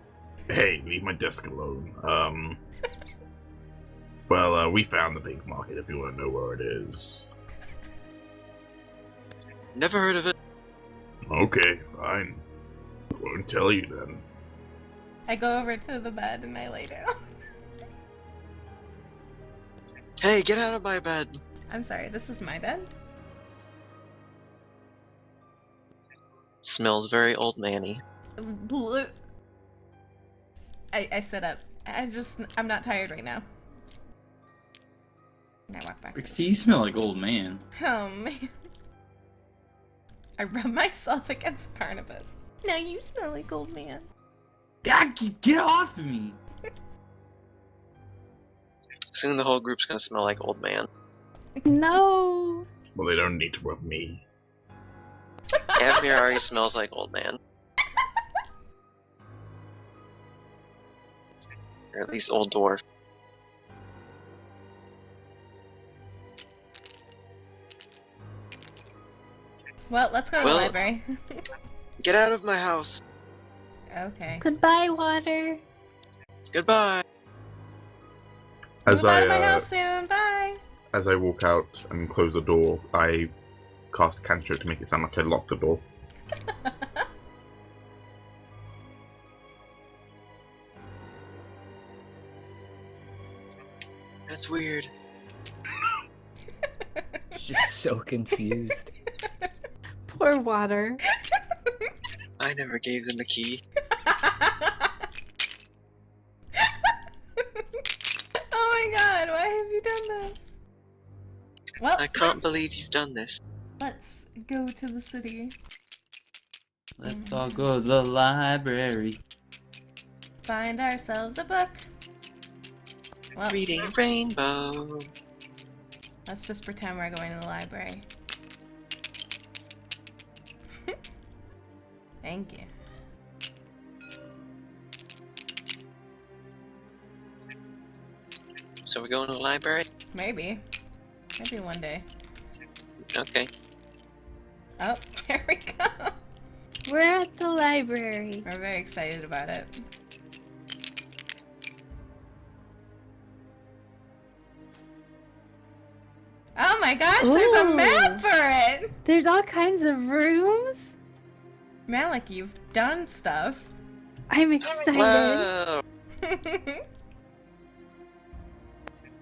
hey, leave my desk alone. Well, we found the pink market if you want to know where it is. Never heard of it. Okay, fine. I won't tell you then. I go over to the bed and I lay down. Hey, get out of my bed. I'm sorry, this is my bed? Smells very old man-y. I sit up. I'm not tired right now. And I walk back. Brixi, you smell like old man. Oh man. I rub myself against Barnabas. Now you smell like old man. God, get off of me! Soon the whole group's gonna smell like old man. No. Well, they don't need to rub me. Avamir already smells like old man. Or at least old dwarf. Well, let's go to Well- the library. Get out of my house. Okay. Goodbye, Water. Goodbye. As Move out of my I house soon. Bye. as I walk out and close the door, I cast cantrip to make it sound like I locked the door. That's weird. Just so confused. Poor Water. I never gave them a key. Oh my god, why have you done this? Well, I can't believe you've done this. let's go to the city. Let's all go to the library. Find ourselves a book. Well, Reading Rainbow. let's just pretend we're going to the library. Thank you. So we're going to the library? Maybe. Maybe one day. Okay. Oh, here we go. We're at the library. We're very excited about it. Oh my gosh, there's a Ooh. map for it! There's all kinds of rooms. Mallek, you've done stuff. I'm excited. Whoa!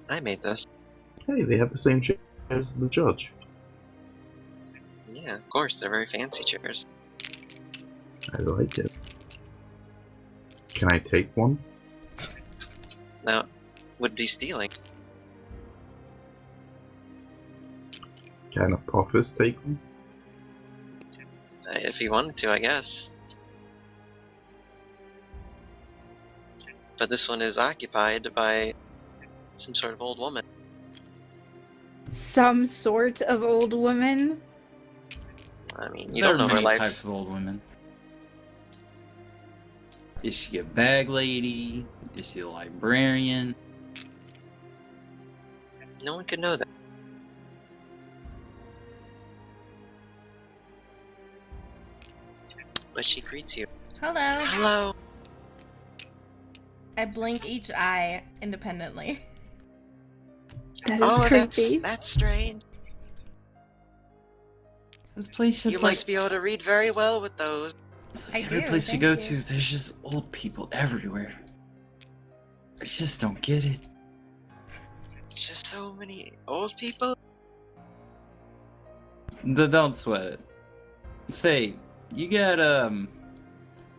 I made this. Hey, they have the same chair as the judge. Yeah, of course, they're very fancy chairs. I like it. Can I take one? Now, would be stealing. Can Apophis take one? If he wanted to, I guess. But this one is occupied by some sort of old woman. Some sort of old woman. I mean, you There don't know are her many life. types of old women. Is she a bag lady? Is she a librarian? No one could know that. But she greets you. Hello. Hello! I blink each eye independently. That is Oh, creepy. that's strange. This place just You like must be able to read very well with those. it's I like every do, place you thank go you. to, there's just old people everywhere. I just don't get it. It's just so many old people. Don't sweat it. Say, you got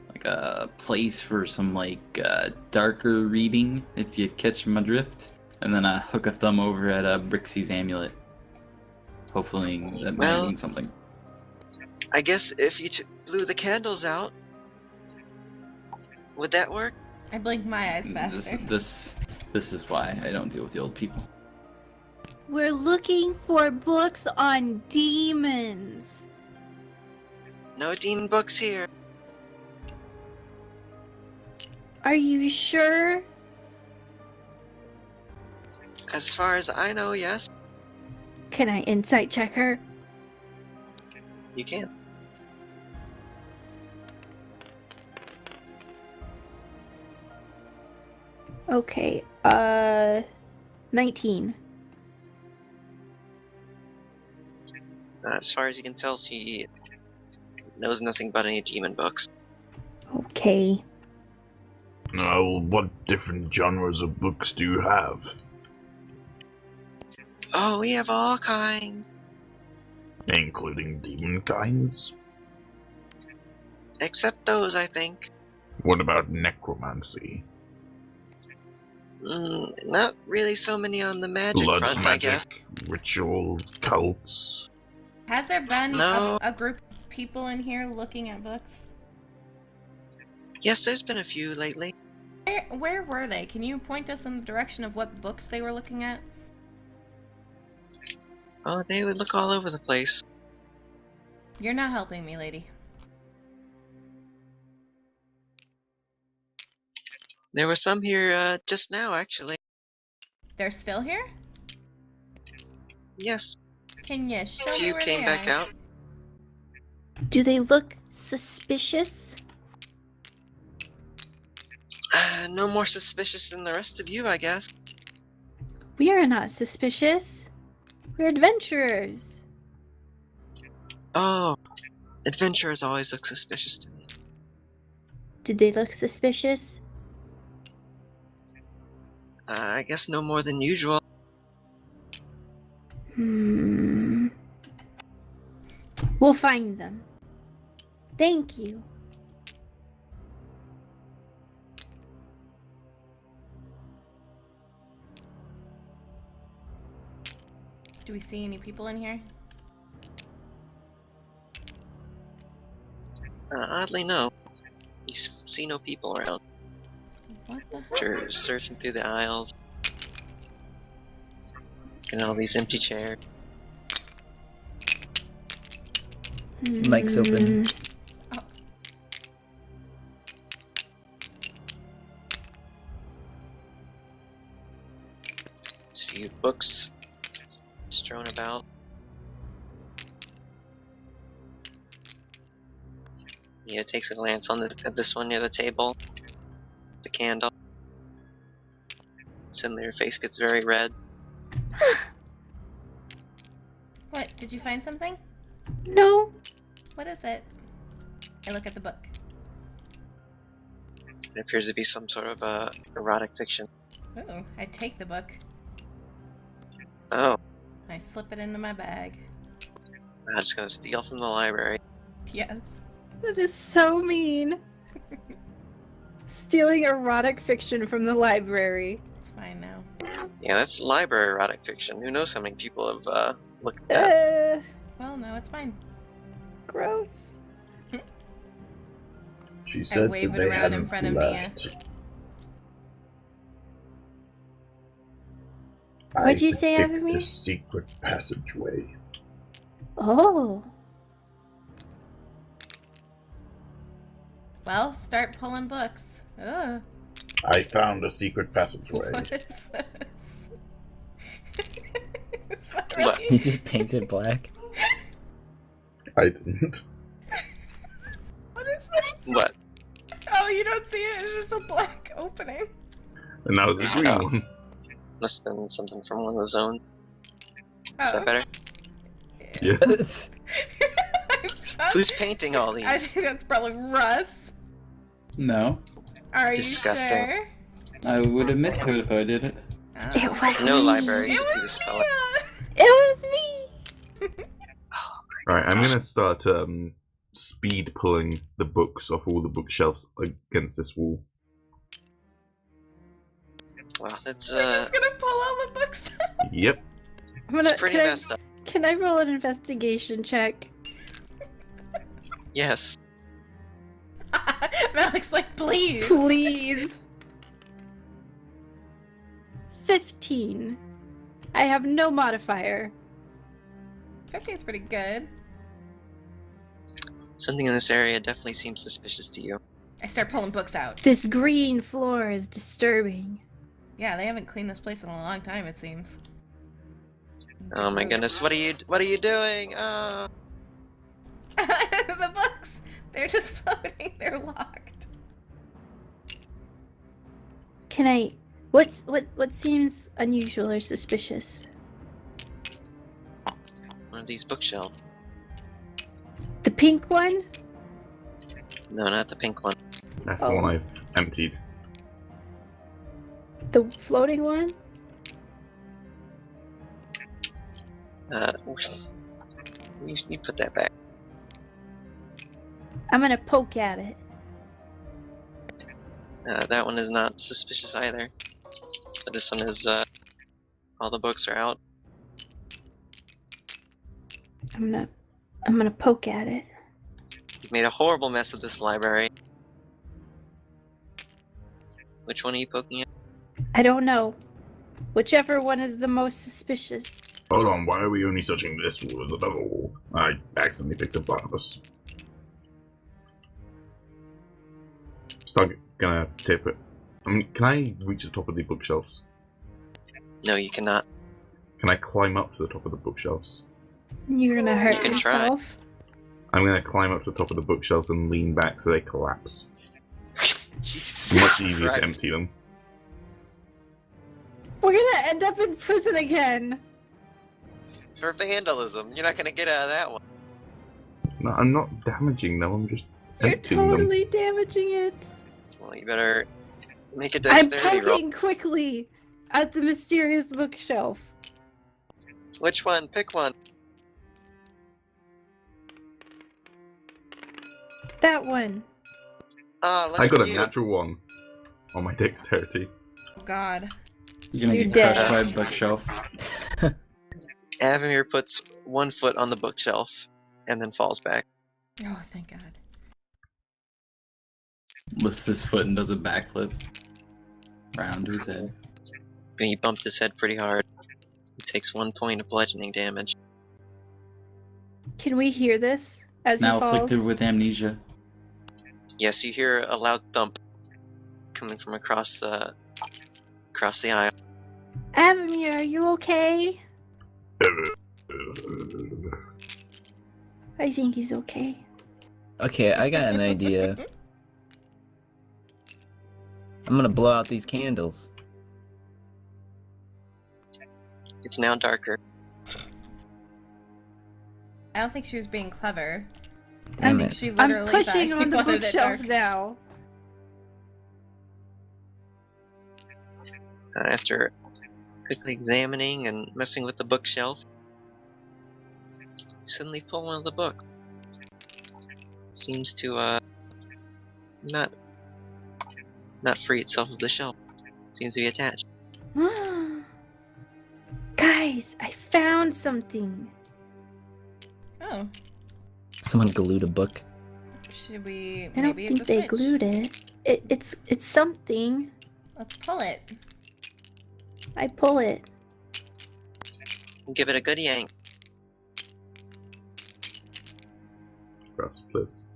like a place for some like darker reading if you catch my drift, and then I hook a thumb over at Brixi's amulet. Hopefully that might Well, mean something. I guess if you blew the candles out, would that work? I blink my eyes faster. This is why I don't deal with the old people. We're looking for books on demons. No demon books here. Are you sure? As far as I know, yes. Can I insight check her? You can. Okay, 19. As far as you can tell, she knows nothing about any demon books. Okay. What different genres of books do you have? Oh, we have all kinds. Including demon kinds? Except those, I think. What about necromancy? Not really so many on the magic Blood front, I guess. magic, rituals, cults? Has there been No. a group of people in here looking at books? Yes, there's been a few lately. Where were they? Can you point us in the direction of what books they were looking at? Oh, they would look all over the place. You're not helping me, lady. There were some here just now, actually. They're still here? Yes, Can you show a me few where came they back are? out. Do they look suspicious? No more suspicious than the rest of you, I guess. We are not suspicious. We're adventurers. Oh, adventurers always look suspicious to me. Did they look suspicious? I guess no more than usual. We'll find them. Thank you. Do we see any people in here? Oddly, no. You see no people around. What the heck? You're surfing through the aisles. And all these empty chairs. Mic's open. Oh. There's a few books strewn about. Mia takes a glance on at this one near the table. The candle. Suddenly her face gets very red. What? Did you find something? No. What is it? I look at the book. It appears to be some sort of erotic fiction. Ooh, I take the book. Oh, I slip it into my bag. I'm just gonna steal from the library. Yes. That is so mean. Stealing erotic fiction from the library. It's fine now. Yeah, that's library erotic fiction. Who knows how many people have looked at that? Well, no, it's fine. Gross. She said wave that it they around in hadn't front of Mia. left. What'd you I say, picked Avamir? the secret passageway. Oh. Well, start pulling books. Ugh. I found a secret passageway. What is this? Is that What? really- You just painted black. I didn't. What is this? What? Oh, you don't see it. It's just a black opening. And now it's a green Oh. one. Must have been something from one of the zones. Is Oh. that better? Yes. Who's painting all these? I think that's probably Russ. No. Are Disgusting. you sure? I would admit to it if I did it. Oh. It was No me. library. It You see was this fella. Mia! It was me. Right, I'm gonna start speed pulling the books off all the bookshelves against this wall. Wow, that's We're just gonna pull all the books out. Yep. it's pretty messed up. Can I roll an investigation check? Yes. Mallek's like, please. Please. 15. I have no modifier. 15's pretty good. Something in this area definitely seems suspicious to you. I start pulling books out. This green floor is disturbing. Yeah, they haven't cleaned this place in a long time, it seems. Oh my goodness, what are you doing? Oh. The books! They're just floating. They're locked. Can I... What seems unusual or suspicious? One of these bookshelves. The pink one? No, not the pink one. That's the one I've emptied. The floating one? You put that back. I'm gonna poke at it. That one is not suspicious either. But this one is, all the books are out. I'm gonna poke at it. You've made a horrible mess of this library. Which one are you poking at? I don't know. Whichever one is the most suspicious. Hold on, why are we only searching this wall? There's another wall. I accidentally picked up Barnabas. Start gonna tip it. Can I reach the top of the bookshelves? No, you cannot. Can I climb up to the top of the bookshelves? You're gonna hurt You can try. yourself. I'm gonna climb up to the top of the bookshelves and lean back so they collapse. Jesus Much easier Christ. to empty them. We're gonna end up in prison again. For vandalism. You're not gonna get out of that one. No, I'm not damaging them, I'm just You're emptying them. totally damaging it. Well, you better make a I'm dexterity roll. poking quickly. at the mysterious bookshelf. Which one? Pick one. That one. Ah, I got a you. natural 1 on my dexterity. Oh, God. You're gonna You're get dead. crushed by a bookshelf. Avamir puts one foot on the bookshelf and then falls back. Oh, thank God. Lifts his foot and does a backflip. Round to his head. And he bumped his head pretty hard. He takes 1 point of bludgeoning damage. Can we hear this as Now he falls? afflicted with amnesia. Yes, you hear a loud thump coming from across the aisle. Avamir, are you okay? I think he's okay. Okay, I got an idea. I'm gonna blow out these candles. It's now darker. I don't think she was being clever. I Damn think it. she I'm literally pushing thought on the he wanted it bookshelf dark. now. After quickly examining and messing with the bookshelf, you suddenly pull one of the books. Seems to not free itself of the shelf. Seems to be attached. Guys, I found something. Oh, Someone glued a book. should we I don't maybe think have they switch? glued it. It's something. Let's pull it. I pull it. Give it a good yank. Russ, please.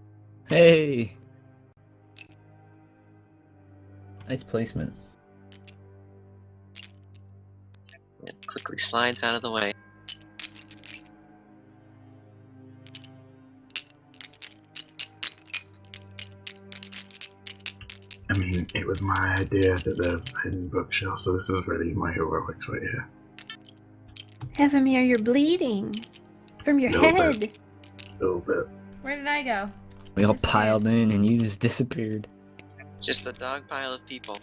Hey! Nice placement. It quickly slides out of the way. I mean, it was my idea that there's a hidden bookshelf, so this is really my heroics right here. Avamir, you're bleeding from your Little head. bit. A little bit. Where did I go? We all Disappeared. piled in and you just disappeared. Just a dog pile of people.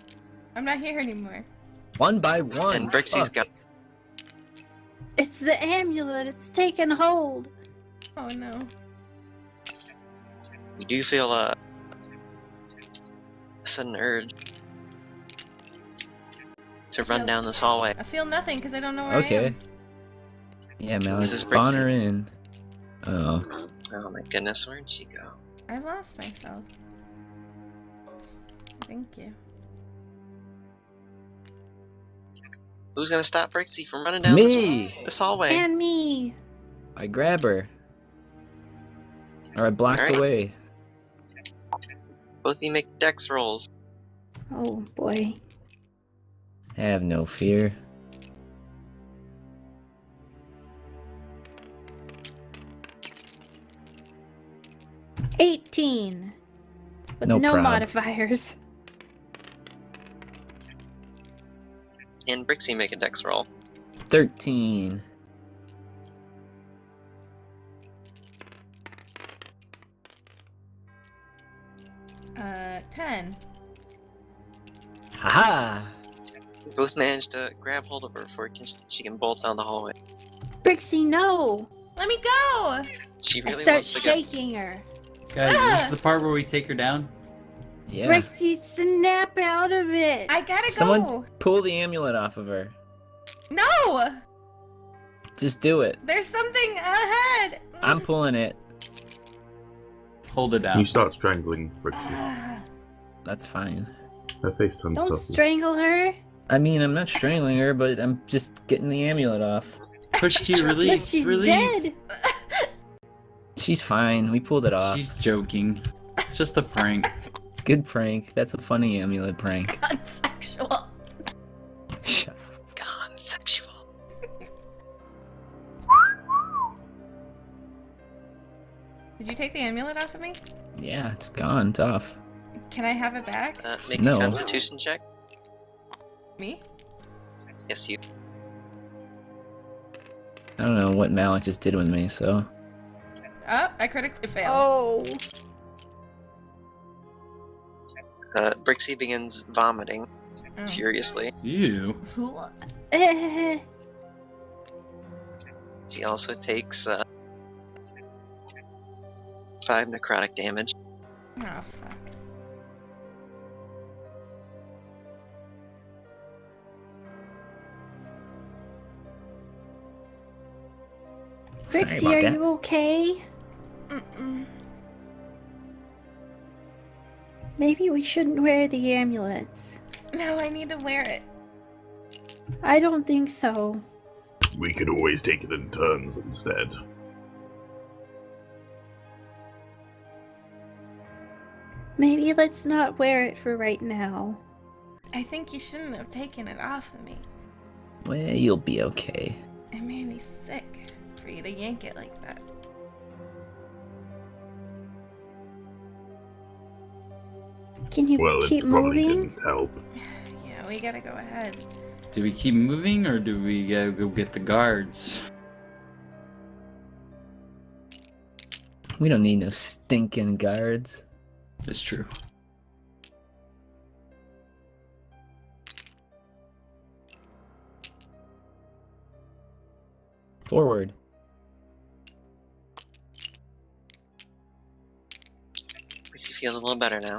I'm not here anymore. One by one. And Brixi's fuck. got It's the amulet. It's taken hold. Oh no. You do feel a sudden urge to run down this hallway. I feel nothing because I don't know where I Okay. am. Yeah, Mallek, This is spawn her Brixi. in. Oh. Oh my goodness, where'd she go? I lost myself. Thank you. Who's gonna stop Brixi from running down Me! this hallway? And me. I grab her. Or I block the Alright. way. Both of you make dex rolls. Oh boy. Have no fear. $18. With No no prob. modifiers. And Brixi make a dex roll. 13. 10. Haha! You both manage to grab hold of her before she can bolt down the hallway. Brixi, no. Let me go! She I really start wants to go. shaking her. Guys, this is the part where we take her down. Yeah. Brixi, snap out of it. I gotta Someone go! pull the amulet off of her. No! Just do it. There's something ahead! I'm pulling it. Hold her down. You start strangling Brixi. Ah, That's fine. Her face turns Don't purple. strangle her. I mean, I'm not strangling her, but I'm just getting the amulet off. Push key, But release, she's release. dead. She's fine. We pulled it off. She's joking. It's just a prank. Good prank. That's a funny amulet prank. unsexual. Shut Gone sexual. Did you take the amulet off of me? Yeah, it's gone. It's off. Can I have it back? Make No. a constitution check. Me? Yes, you. I don't know what Mallek just did with me, so. Oh, I critically failed. Oh. Brixi begins vomiting. Oh furiously. You. She also takes 5 necrotic damage. Oh, fuck. Sorry Brixi, about are that. you okay? Mm-mm. Maybe we shouldn't wear the amulets. No, I need to wear it. I don't think so. We could always take it in turns instead. Maybe let's not wear it for right now. I think you shouldn't have taken it off of me. Well, you'll be okay. It made me sick for you to yank it like that. Can you Well, keep it probably moving? didn't help. Yeah, we gotta go ahead. Do we keep moving or do we gotta go get the guards? We don't need no stinking guards. It's true. Forward. Makes you feel a little better now.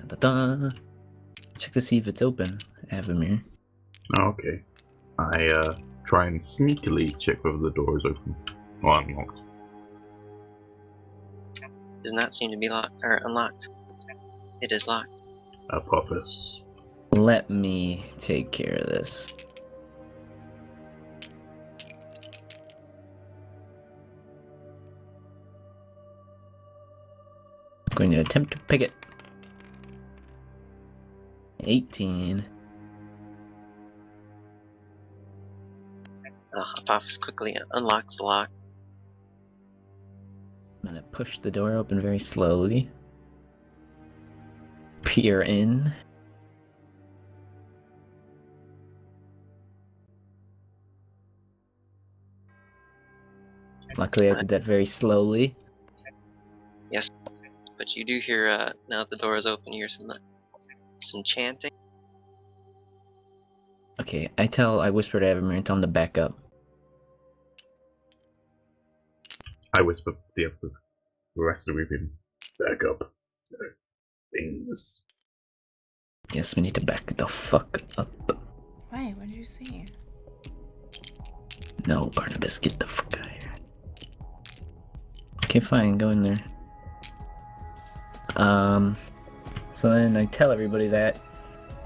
Da-da-da. Check to see if it's open, Avamir. Okay. I try and sneakily check whether the door is open or unlocked. Does not seem to be locked or unlocked. It is locked. Apophis. Let me take care of this. Going to attempt to pick it. 18. Apophis quickly unlocks the lock. I'm gonna push the door open very slowly. Peer in. Luckily, I did that very slowly. Yes, but you do hear now that the door is open. You hear some chanting. Okay, I whisper to Avamir and tell him to back up. I whisper the rest of the room. Back up. Things. Yes, we need to back the fuck up. Why? What did you see? No, Barnabas, get the fuck out of here. Okay, fine, go in there. So then I tell everybody that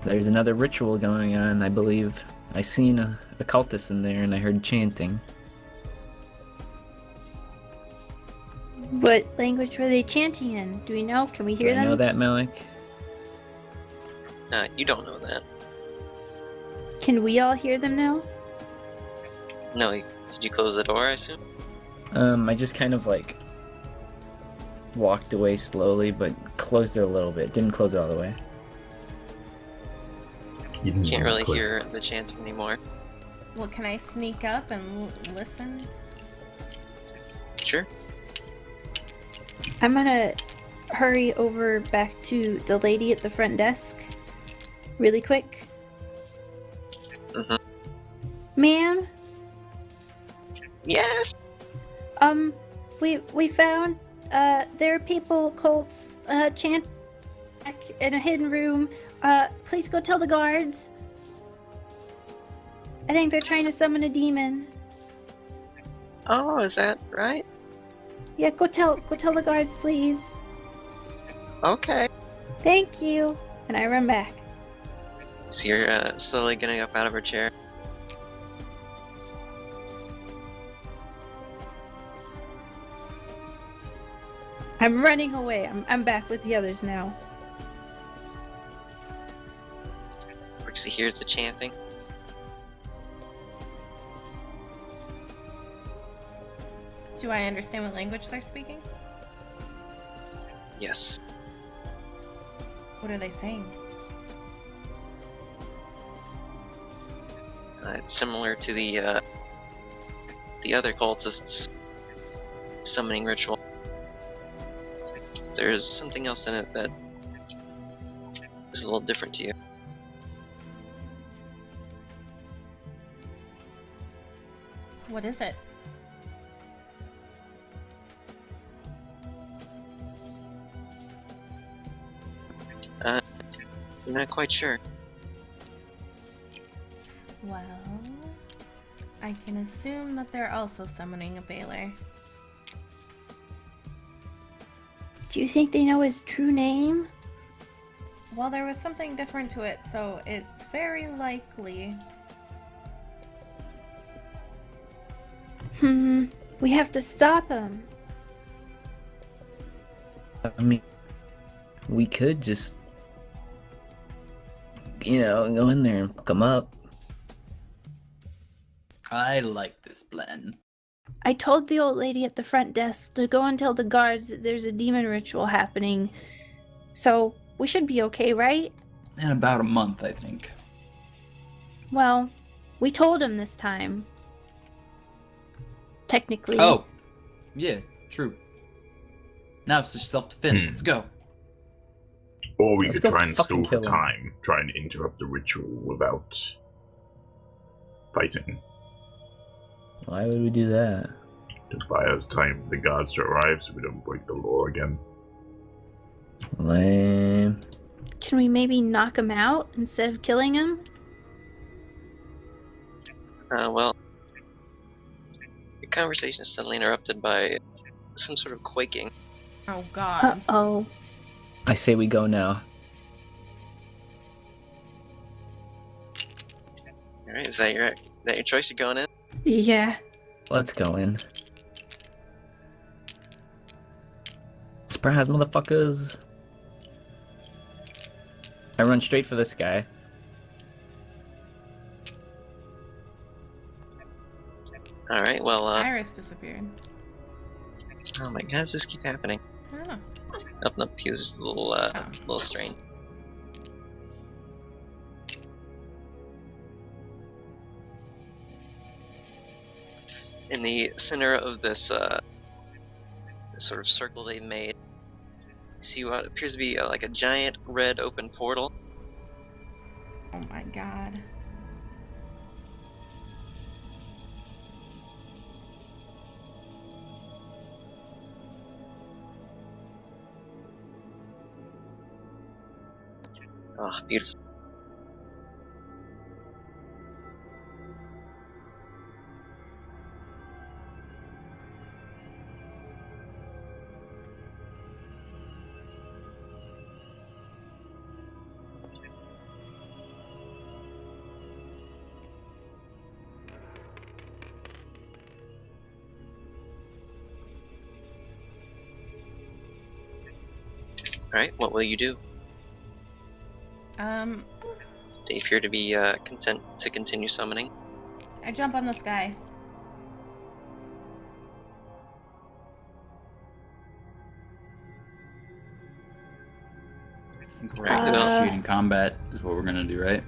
there's another ritual going on, I believe. I seen a cultist in there and I heard chanting. What language were they chanting in? Do we know? Can we hear Do I them? know that, Mallek? You don't know that. Can we all hear them now? No, did you close the door, I assume? I just kind of like walked away slowly, but closed it a little bit. Didn't close it all the way. You didn't Can't want really to hear the chanting anymore. Well, can I sneak up and listen? Sure. I'm gonna hurry over back to the lady at the front desk really quick. Mhm. Ma'am, Yes. we found there are people, cults, chant in a hidden room. Please go tell the guards. I think they're trying to summon a demon. Oh, is that right? Yeah, go tell the guards, please. Okay. Thank you. And I run back. So you're slowly getting up out of her chair. I'm running away. I'm back with the others now. Brixi hears the chanting. Do I understand what language they're speaking? Yes. What are they saying? It's similar to the other cultists' summoning ritual. There's something else in it that is a little different to you. What is it? You're not quite sure. Well, I can assume that they're also summoning a Baylor. Do you think they know his true name? Well, there was something different to it, so it's very likely. We have to stop him. I mean, we could just, go in there and fuck them up. I like this plan. I told the old lady at the front desk to go and tell the guards that there's a demon ritual happening. So, we should be okay, right? In about a month, I think. Well, we told him this time. Technically. Oh, yeah, true. Now it's just self-defense. Let's go. Or we Let's could go try and fucking stall for kill him. time, try and interrupt the ritual without fighting. Why would we do that? To buy us time for the guards to arrive so we don't break the law again. Lame. Can we maybe knock him out instead of killing him? Well, your conversation is suddenly interrupted by some sort of quaking. Oh god. Uh-oh. I say we go now. Alright, is that your choice? You're going in? Yeah. Let's go in. Surprise, motherfuckers! I run straight for this guy. Alright, well, Iris disappeared. oh my god, does this keep happening? I don't know. Up and up, he was just a little, little strained. In the center of this, this sort of circle they've made, you see what appears to be like a giant red open portal. Oh my god. Oh, beautiful. Alright, what will you do? They appear to be content to continue summoning. I jump on this guy. I think we're Right, gonna well- shoot in combat is what we're gonna do, right?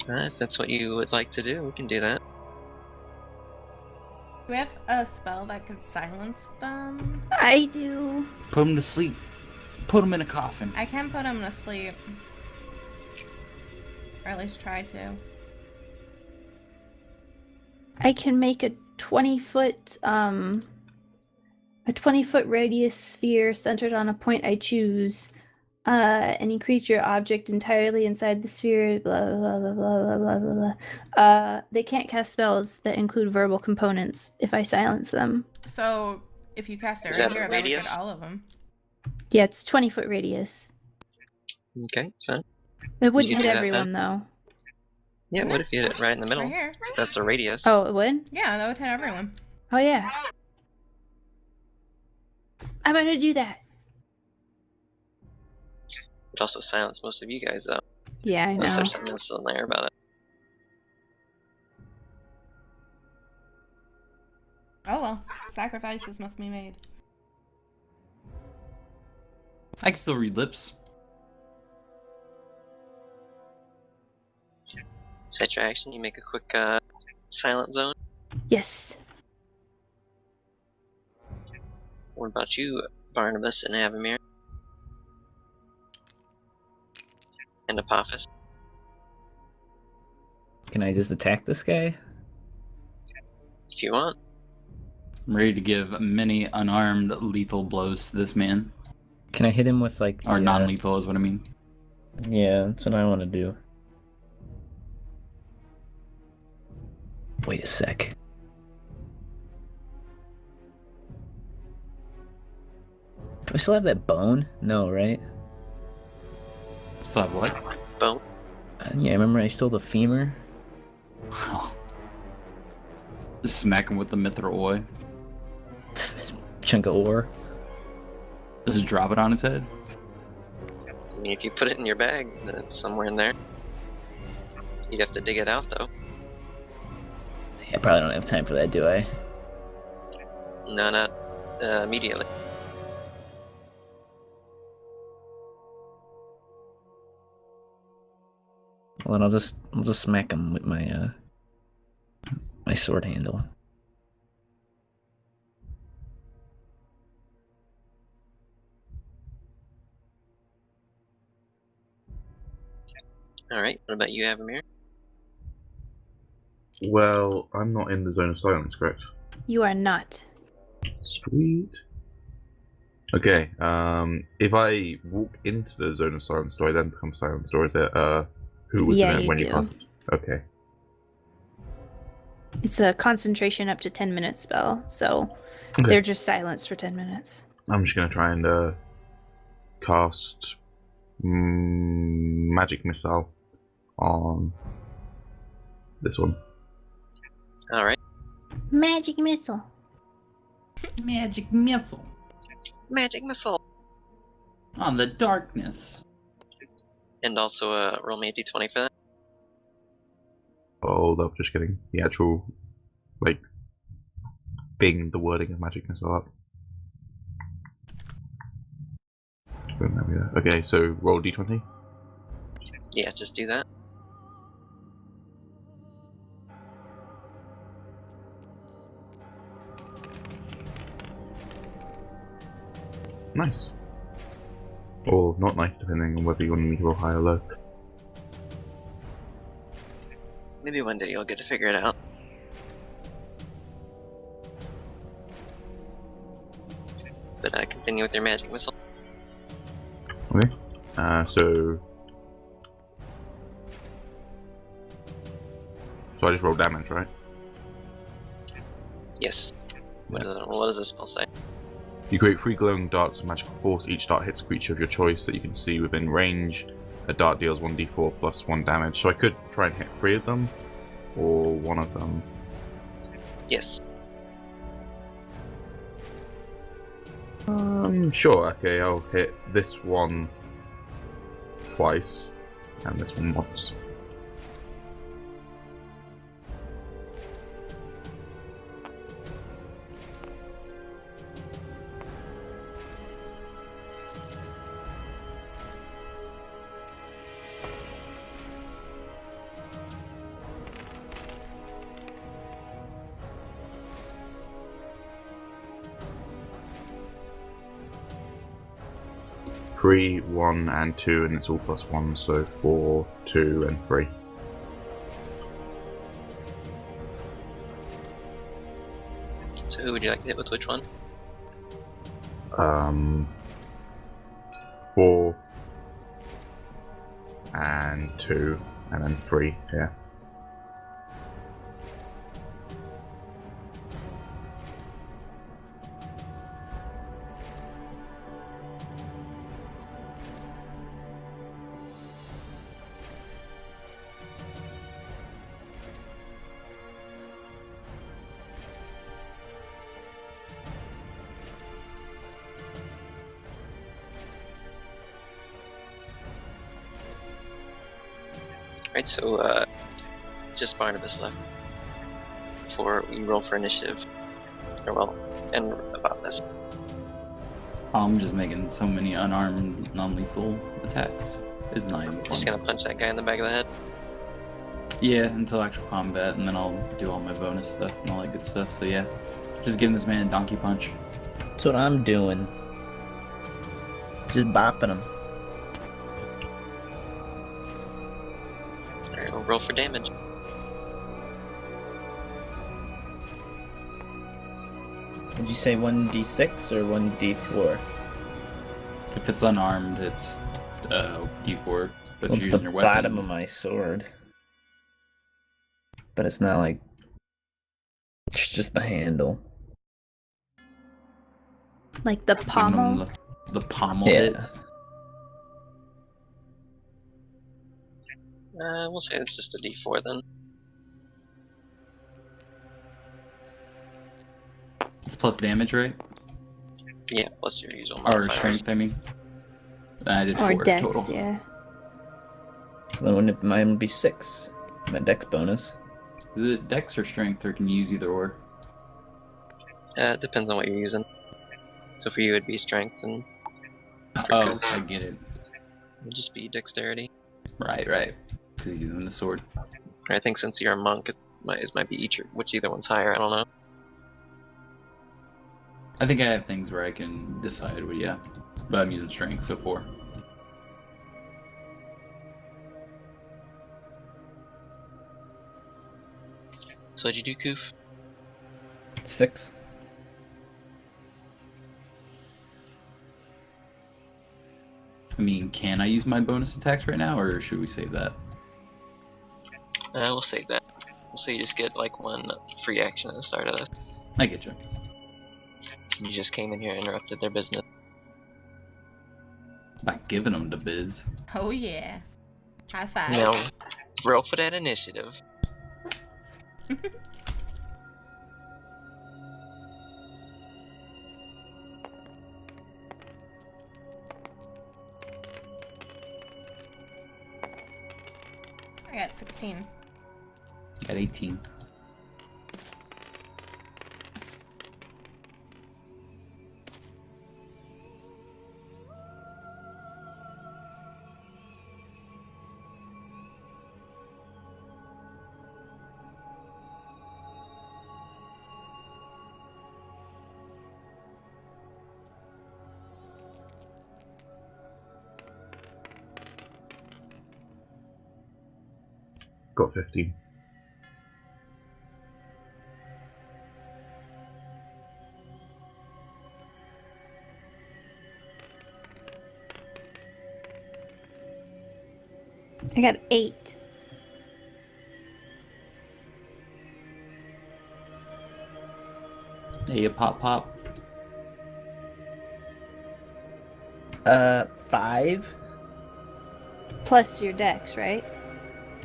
Alright, if that's what you would like to do, we can do that. Do we have a spell that could silence them? I do. Put him to sleep. Put him in a coffin. I can put him to sleep. Or at least try to. I can make a 20-foot radius sphere centered on a point I choose. Any creature, object entirely inside the sphere, blah blah blah blah blah blah blah. They can't cast spells that include verbal components if I silence them. So, if you cast it Is right that a here, that would radius? get all of them. Yeah, it's 20-foot radius. Okay, so It wouldn't can hit do that everyone though. yeah, what if you hit it right in the middle? Right here. That's a radius. Oh, it would? Yeah, that would hit everyone. Oh yeah. I'm gonna do that. It also silence most of you guys though. Yeah, I Unless know. there's something else in there about it. Oh well, sacrifices must be made. I can still read lips. Set your action. You make a quick silent zone. Yes. What about you, Barnabas and Avamir? And Apophis? Can I just attack this guy? If you want. I'm ready to give many unarmed lethal blows to this man. Can I hit him with like Or the, non-lethal is what I mean. Yeah, that's what I want to do. Wait a sec. Do I still have that bone? No, right? Still have what? Bone. Yeah, remember I stole the femur? Just smack him with the mithril oi. Chunk of ore. Just drop it on his head. I mean, if you put it in your bag, then it's somewhere in there. You'd have to dig it out, though. Yeah, I probably don't have time for that, do I? No, not immediately. Well, then I'll just smack him with my my sword handle. Alright, what about you, Avamir? Well, I'm not in the zone of silence, correct? You are not. Sweet. Okay, if I walk into the zone of silence, do I then become silenced, or is it, who was Yeah, in it you when do. you passed? Okay. It's a concentration up to 10 minute spell, so Okay. they're just silenced for 10 minutes. I'm just gonna try and, cast magic missile on this one. Alright. Magic missile. Magic missile. Magic missile! On the darkness. And also roll me a d20 for that. Hold up, just getting the actual, like, being the wording of magic missile up. Boom, there we go. Okay, so roll d20. Yeah, just do that. Nice. Or not nice, depending on whether you want me to roll high or low. Maybe one day you'll get to figure it out. But continue with your magic missile. Okay. So I just roll damage, right? Yes. What does this spell say? You create 3 glowing darts of magical force. Each dart hits a creature of your choice that you can see within range. A dart deals 1d4 plus 1 damage. So I could try and hit 3 of them, or 1 of them. Yes. Sure, okay, I'll hit this one twice, and this one once. Three, 1, and 2, and it's all plus 1, so 4, 2, and 3. So who would you like to hit with which one? 4, and 2, and then 3, yeah. Right, so it's just Barnabas left. Before we roll for initiative. Or well, and about this. I'm just making so many unarmed, non-lethal attacks. It's not even Just fun. gonna punch that guy in the back of the head. Yeah, until actual combat, and then I'll do all my bonus stuff and all that good stuff. So yeah, just giving this man a donkey punch. That's what I'm doing. Just bopping him. Alright, we'll roll for damage. Did you say 1d6 or 1d4? If it's unarmed, it's D4. But if It's you're the using your weapon, bottom of my sword. But it's not like... It's just the handle. Like the giving him pommel. the pommel hit. Yeah. We'll say it's just a D4 then. It's plus damage, right? Yeah, plus your usual Or modifiers. strength, I mean. I did Or 4 dex, total. yeah. So then wouldn't mine would be 6. My dex bonus. Is it dex or strength, or can you use either or? It depends on what you're using. So for you it'd be strength, and for Oh, Coof, I get it. it would just be dexterity. Right. Because he's using the sword. Or I think since you're a monk, it might be which either one's higher, I don't know. I think I have things where I can decide, but yeah. But I'm using strength, so 4. So what'd you do, Coof? 6. I mean, can I use my bonus attacks right now, or should we save that? We'll save that. We'll say you just get like one free action at the start of this. I get you. So you just came in here and interrupted their business. By giving them the biz. Oh yeah. High five. Now, roll for that initiative. I got 16. At 18. Got 15. I got 8. Hey, you pop. 5? Plus your dex, right?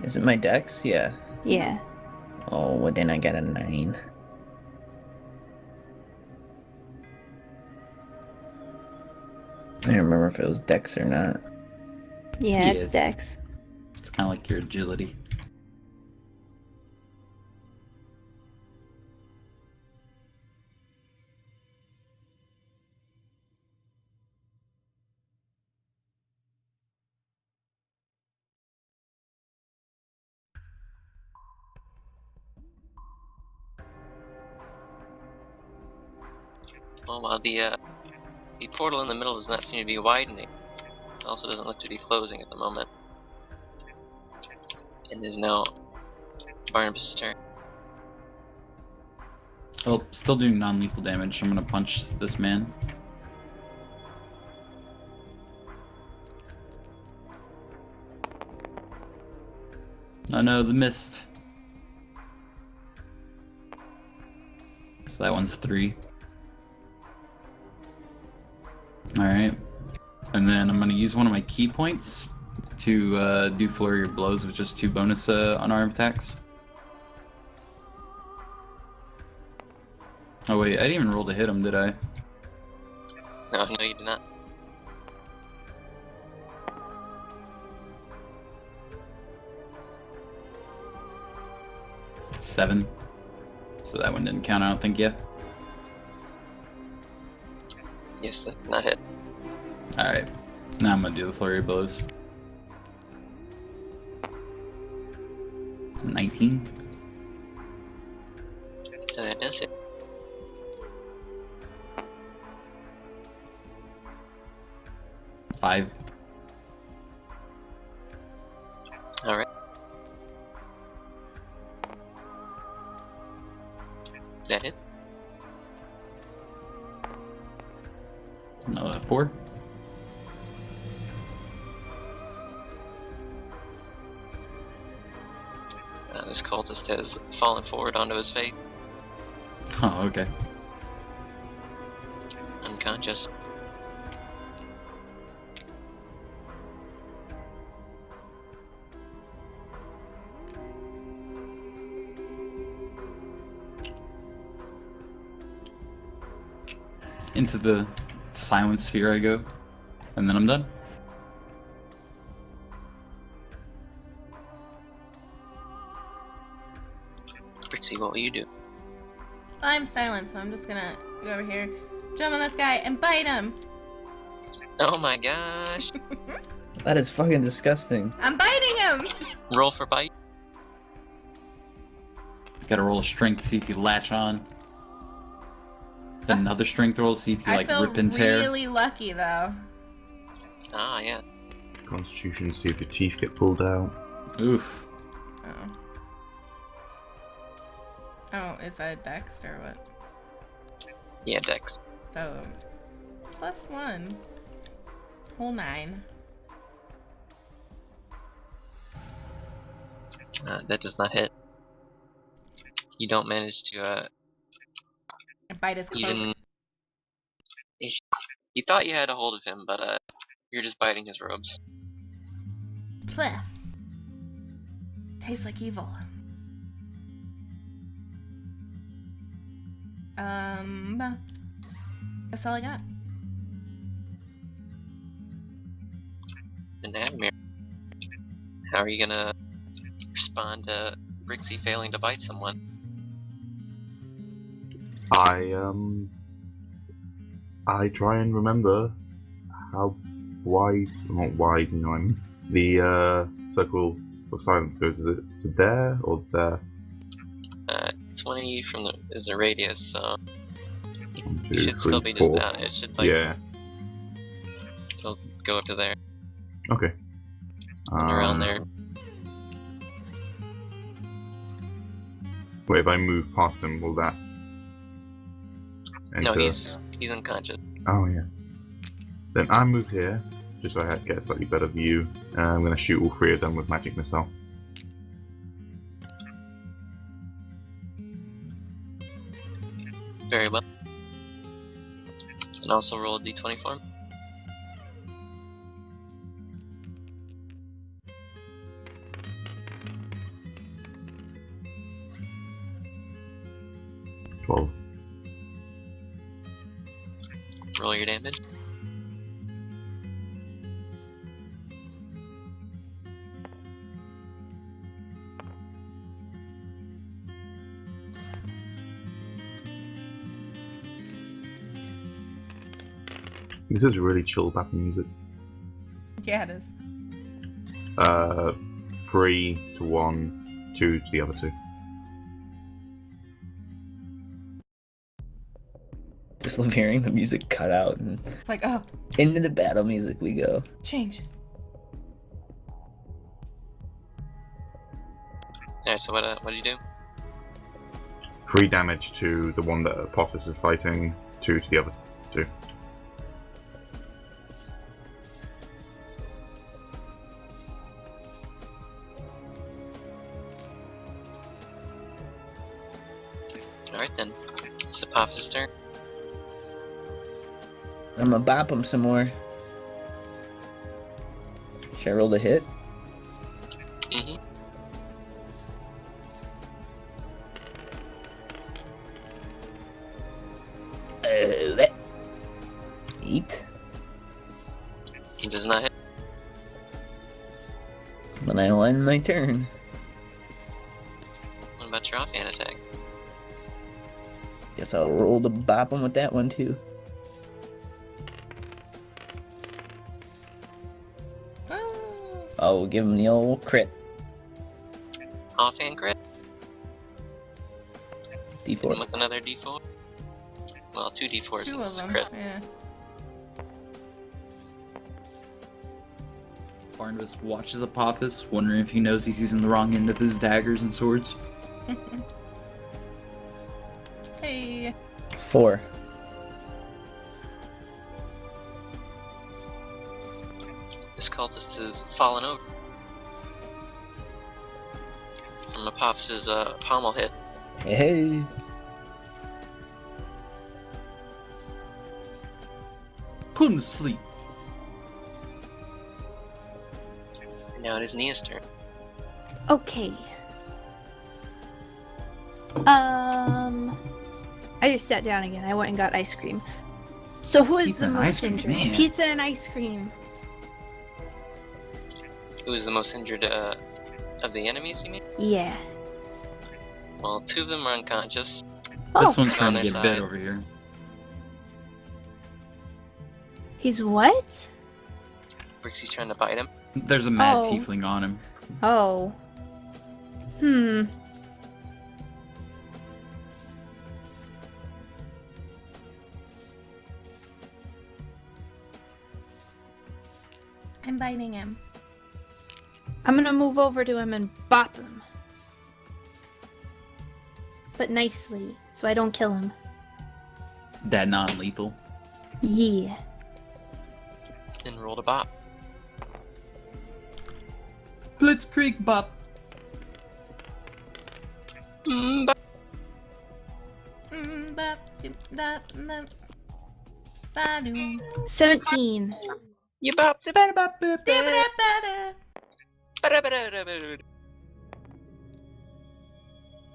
Is it my dex? Yeah. Yeah. Oh, well then I got a 9. I don't remember if it was dex or not. Yeah, it's Yes. dex. It's kind of like your agility. Well, while the portal in the middle does not seem to be widening, it also doesn't look to be closing at the moment. And is now Barnabas' turn. Oh, still doing non-lethal damage. I'm gonna punch this man. Oh no, the mist. So that one's 3. Alright. And then I'm gonna use one of my key points to do flurry of blows with just 2 bonus unarmed attacks. Oh wait, I didn't even roll to hit him, did I? No, you did not. Seven. So that one didn't count, I don't think, yet. Yes, that's not hit. Alright. Now I'm gonna do the flurry of blows. 19. And that does it. Five. Alright. That hit. 4. This cultist has fallen forward onto his face, Oh, okay. unconscious. Into the silent sphere I go, and then I'm done. Brixi, what will you do? I'm silent, so I'm just gonna go over here, jump on this guy, and bite him. Oh my gosh! That is fucking disgusting. I'm biting him. Roll for bite. Gotta roll a strength to see if you latch on. Then another strength roll to see if you I feel rip and tear. really lucky though. Ah, yeah. Constitution, see if your teeth get pulled out. Oof. Oh. Oh, is that a dex or what? Yeah, Dex. So, +1. Whole 9. That does not hit. You don't manage to, I bite his cloak. even... You thought you had a hold of him, but, you're just biting his robes. Blech. Tastes like evil. That's all I got. And Avamir, how are you gonna respond to Brixi failing to bite someone? I try and remember how wide, not wide, you know what I mean? The circle of silence goes. Is it there or there? It's 20 from is the radius, so 1, 2, you should 3, still be just 4. down. It should like Yeah. it'll go up to there Okay. and around there. Wait, if I move past him, will that? No, enter? he's unconscious. Oh yeah. Then I move here, just so I get a slightly better view. I'm going to shoot all 3 of them with magic missile. Very well. And also roll a d20 for him. Roll your damage. This is really chill background music. Yeah, it is. 3 to 1, 2 to the other 2. Just love hearing the music cut out and It's like, oh, into the battle music we go. change. Alright, so what do you do? 3 damage to the one that Apophis is fighting, 2 to the other 2. Alright then. It's Apophis' turn. I'm gonna bop him some more. Should I roll the hit? Mm-hmm. Eat. He does not hit. Then I will end my turn. What about your offhand attack? Guess I'll roll to bop him with that one too. I'll give him the old crit. Offhand crit. Hit him D4. with another D4. Well, 2 D4s Two since of it's them. crit. Yeah. Barnabas watches Apophis, wondering if he knows he's using the wrong end of his daggers and swords. Hey. 4. This cultist has fallen over from Apophis's pommel hit. Hey. Put him to sleep. Now it is Nia's turn. Okay. I just sat down again. I went and got ice cream. So who is Pizza the and most ice cream, injured? man. Pizza and ice cream. Who is the most injured of the enemies, you mean? Yeah. Well, 2 of them are unconscious. Oh, This one's On trying to their get bit side. over here. he's what? Brixi's trying to bite him. There's a mad Oh. tiefling on him. Oh. I'm biting him. I'm gonna move over to him and bop him. But nicely, so I don't kill him. That non-lethal. Yeah. Then roll to bop. Blitzkrieg bop. Bop. Bop, doop, dop, dop. Ba-doom. 17. You bopped it. Dibba-da-ba-da.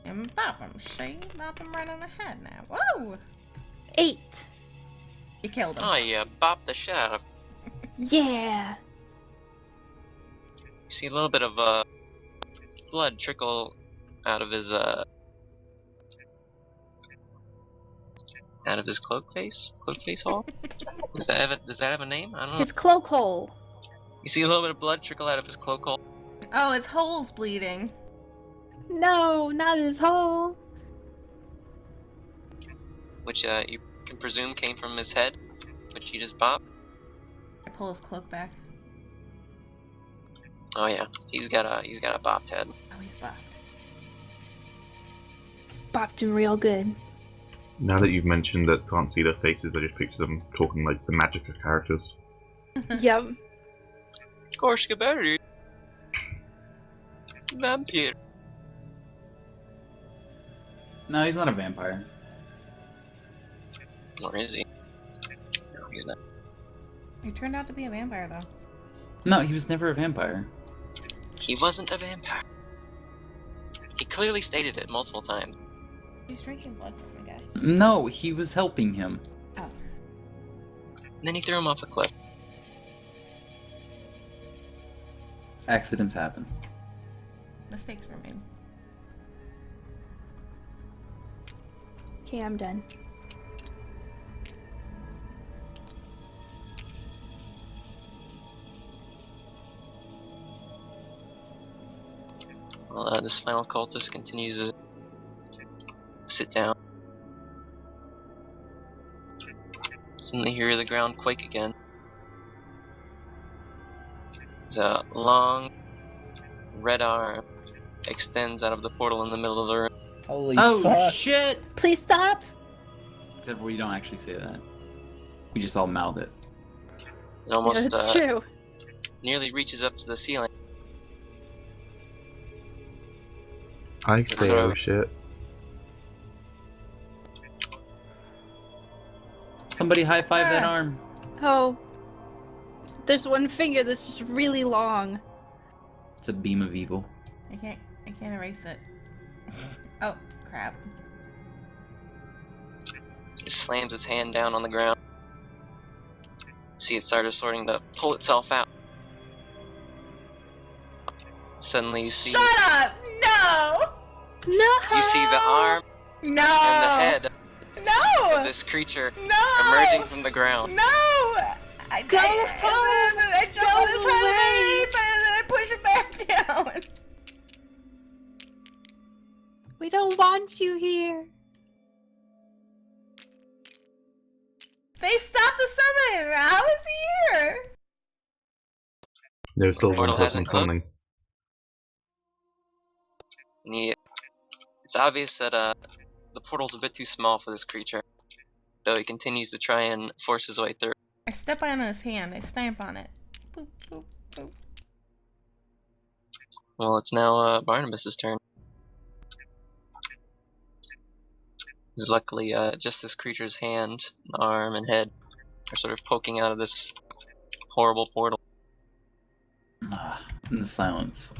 And bop him, see? Bop him right on the head now. Whoa! 8. You killed him. Oh, you bopped the shit out of. Yeah. You see a little bit of blood trickle out of his cloak face hole. Does that have a name? I don't know. His cloak hole. You see a little bit of blood trickle out of his cloak hole. Oh, his hole's bleeding. No, not his hole. Which you can presume came from his head, which you just bopped. I pull his cloak back. Oh yeah, he's got a bopped head. Oh, he's bopped. Bopped him real good. Now that you've mentioned that can't see their faces, I just picture them talking like the Magica characters. Yep. Korshkaberry. Vampire. No, he's not a vampire. Or is he? No, he's not. He turned out to be a vampire, though. No, he was never a vampire. He wasn't a vampire. He clearly stated it multiple times. He's drinking blood from the guy. No, he was helping him. Oh. And then he threw him off a cliff. Accidents happen. Mistakes were made. Okay, I'm done. Well, this final cultist continues to sit down. Suddenly hear the ground quake again. There's a long red arm extends out of the portal in the middle of the room. Holy Oh fuck. shit! Please stop. Except for we don't actually say that. We just all mouth it. It almost That's true. nearly reaches up to the ceiling. I say, So- oh shit. Oh. Somebody high five that Ah. arm. Oh. There's one finger that's just really long. It's a beam of evil. I can't erase it. Oh, crap. He slams his hand down on the ground. See it started starting to pull itself out. Suddenly you see Shut up! No! No. you see the arm No! and the head of No! this creature No! emerging from the ground. No! I Go jumped home! on his head Go and I pushed We don't want you here. They stopped the summon! How is he here? There's still one Portal person hasn't closed. summoning. It's obvious that the portal's a bit too small for this creature, though he continues to try and force his way through. I step on his hand. I stamp on it. Boop, boop, boop. Well, it's now Barnabas' turn. Luckily, just this creature's hand, arm, and head are sort of poking out of this horrible portal. In the silence.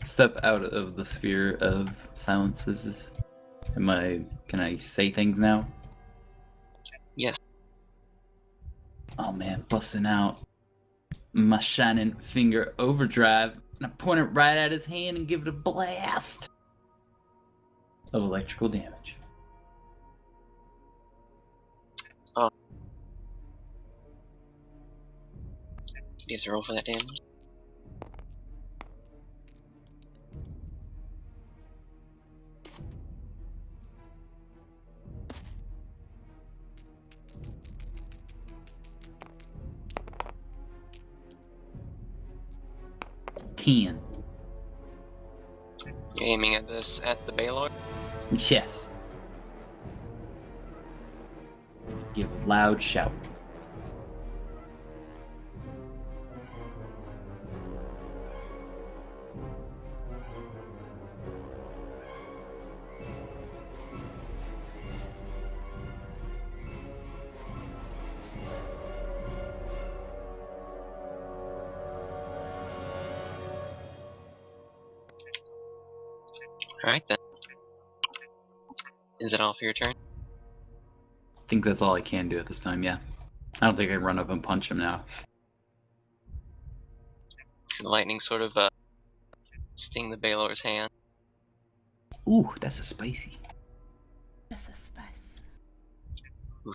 Step out of the sphere of silences. Can I say things now? Yes. Oh man, busting out my shining finger overdrive, and I point it right at his hand and give it a blast of electrical damage. You have to roll for that damage. Ten. You're aiming at this at the Baylor. Yes. Give a loud shout. Alright then. Is it all for your turn? I think that's all I can do at this time, yeah. I don't think I can run up and punch him now. The lightning sort of sting the Baylor's hand. Ooh, that's a spicy. That's a spice. But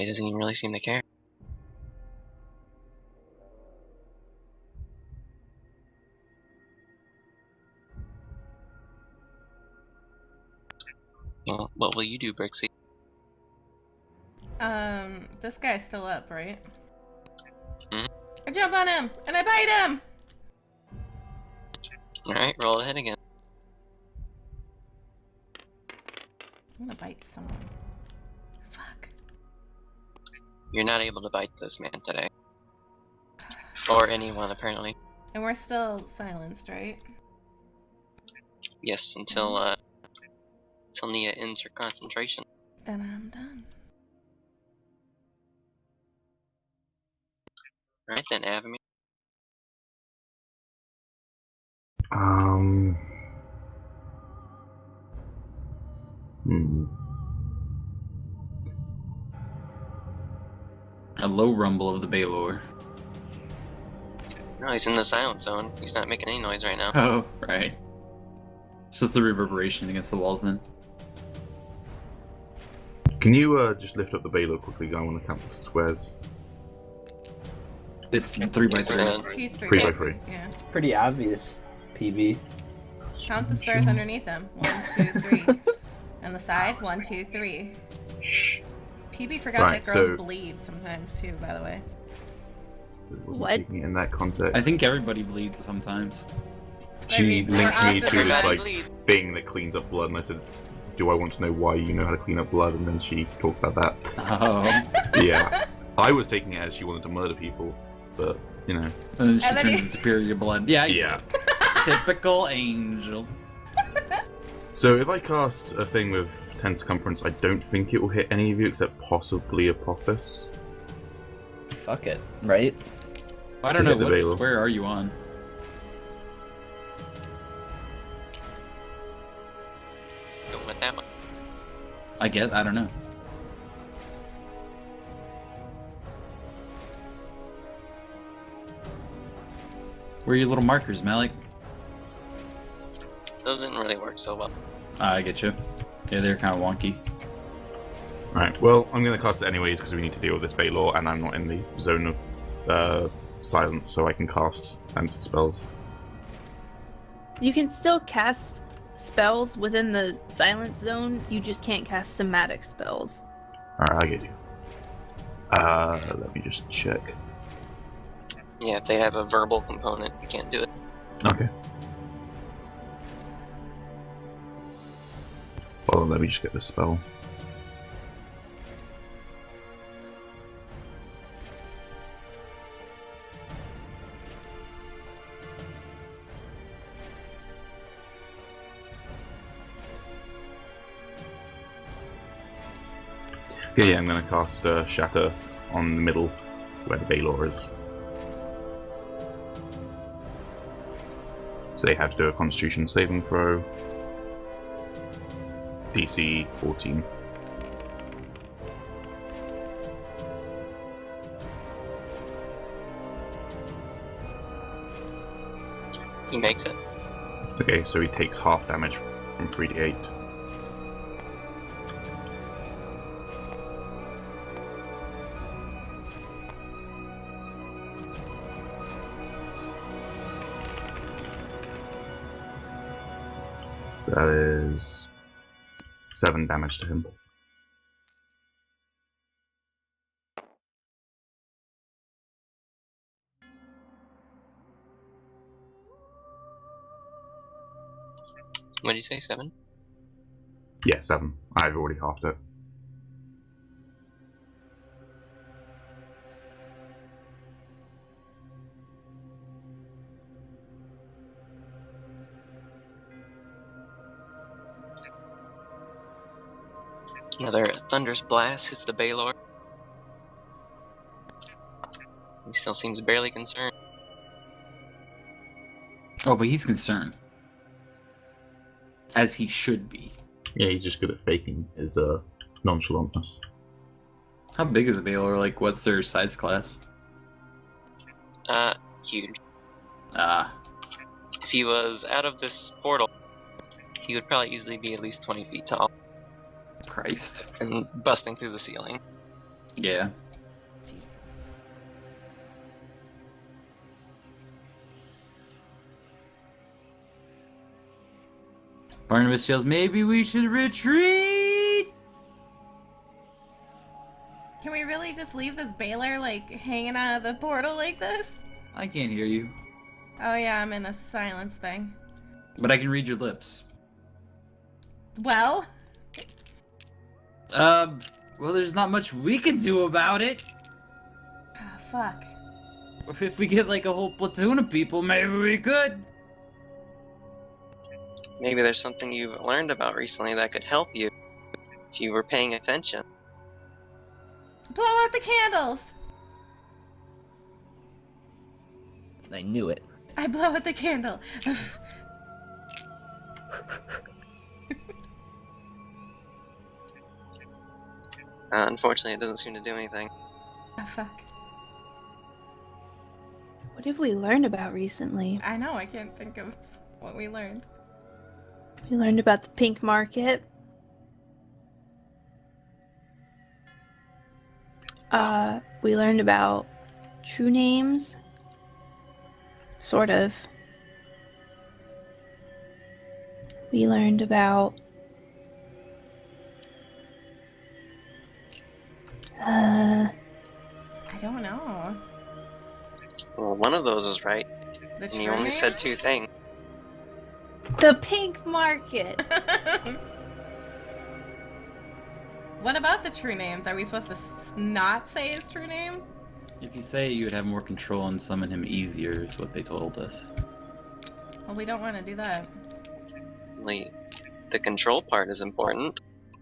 he doesn't even really seem to care. Well, what will you do, Brixi? This guy's still up, right? Mhm. I jump on him and I bite him. Alright, roll the hit again. I'm gonna bite someone. Fuck. You're not able to bite this man today. Or anyone, apparently. And we're still silenced, right? Yes, until Nia ends her concentration. Then I'm done. Alright then, Avamir. A low rumble of the Baylor. No, he's in the silent zone. He's not making any noise right now. Oh, right. It's just the reverberation against the walls then. Can you just lift up the Baylor quickly? I want to count the squares. It's 3x3. He's 3 by 3. Yeah. It's pretty obvious, PB. Count the squares underneath him. 1, 2, 3. On the side, 1, 2, 3. Shh. PB forgot Right, that girls so- bleed sometimes too, by the way. Wasn't What? taking it in that context. I think everybody bleeds sometimes. she I mean, linked we're me off to the this bed. like thing that cleans up blood, and I said, "Do I want to know why you know how to clean up blood?" And then she talked about that. Oh. Yeah, I was taking it as she wanted to murder people, but you know. And then she And then turns he- into superior blood. Yeah, Yeah. typical angel. So if I cast a thing with 10 circumference, I don't think it will hit any of you except possibly Apophis. Fuck it, right? I don't To know, hit the Baylor. where are you on? Going with that one. I don't know. Where are your little markers, Mallek? Those didn't really work so well. I get you. Yeah, they're kind of wonky. Right, well, I'm going to cast it anyways because we need to deal with this Baylor, and I'm not in the zone of silence so I can cast fancy spells. You can still cast spells within the silent zone, you just can't cast somatic spells. Alright, I get you. Let me just check. Yeah, if they have a verbal component, you can't do it. Okay. Well, let me just get the spell. Okay, yeah, I'm gonna cast Shatter on the middle, where the Baylor is. So they have to do a Constitution saving throw. PC 14. He makes it. Okay, so he takes half damage from 3d8. So that is 7 damage to him. What did you say, 7? Yeah, 7. I've already halved it. Another thunderous blast hits the Baylor. He still seems barely concerned. Oh, but he's concerned. As he should be. Yeah, he's just good at faking his nonchalantness. How big is a Baylor? Like, what's their size class? Huge. Ah. If he was out of this portal, he would probably easily be at least 20 feet tall Christ. and busting through the ceiling. Yeah. Jesus. Barnabas yells, maybe we should retreat! Can we really just leave this Baylor, like, hanging out of the portal like this? I can't hear you. Oh yeah, I'm in a silence thing. But I can read your lips. Well? Well, there's not much we can do about it. Ah, fuck. If we get like a whole platoon of people, maybe we could. Maybe there's something you've learned about recently that could help you if you were paying attention. Blow out the candles! I knew it. I blow out the candle. Unfortunately, it doesn't seem to do anything. Oh, fuck. What have we learned about recently? I know, I can't think of what we learned. We learned about the pink market. We learned about true names. Sort of. We learned about I don't know. Well, one of those is right, The and you only said 2 things. the pink market. What about the true names? Are we supposed to not say his true name? If you say it, you would have more control and summon him easier, is what they told us. Well, we don't want to do that. Only the control part is important,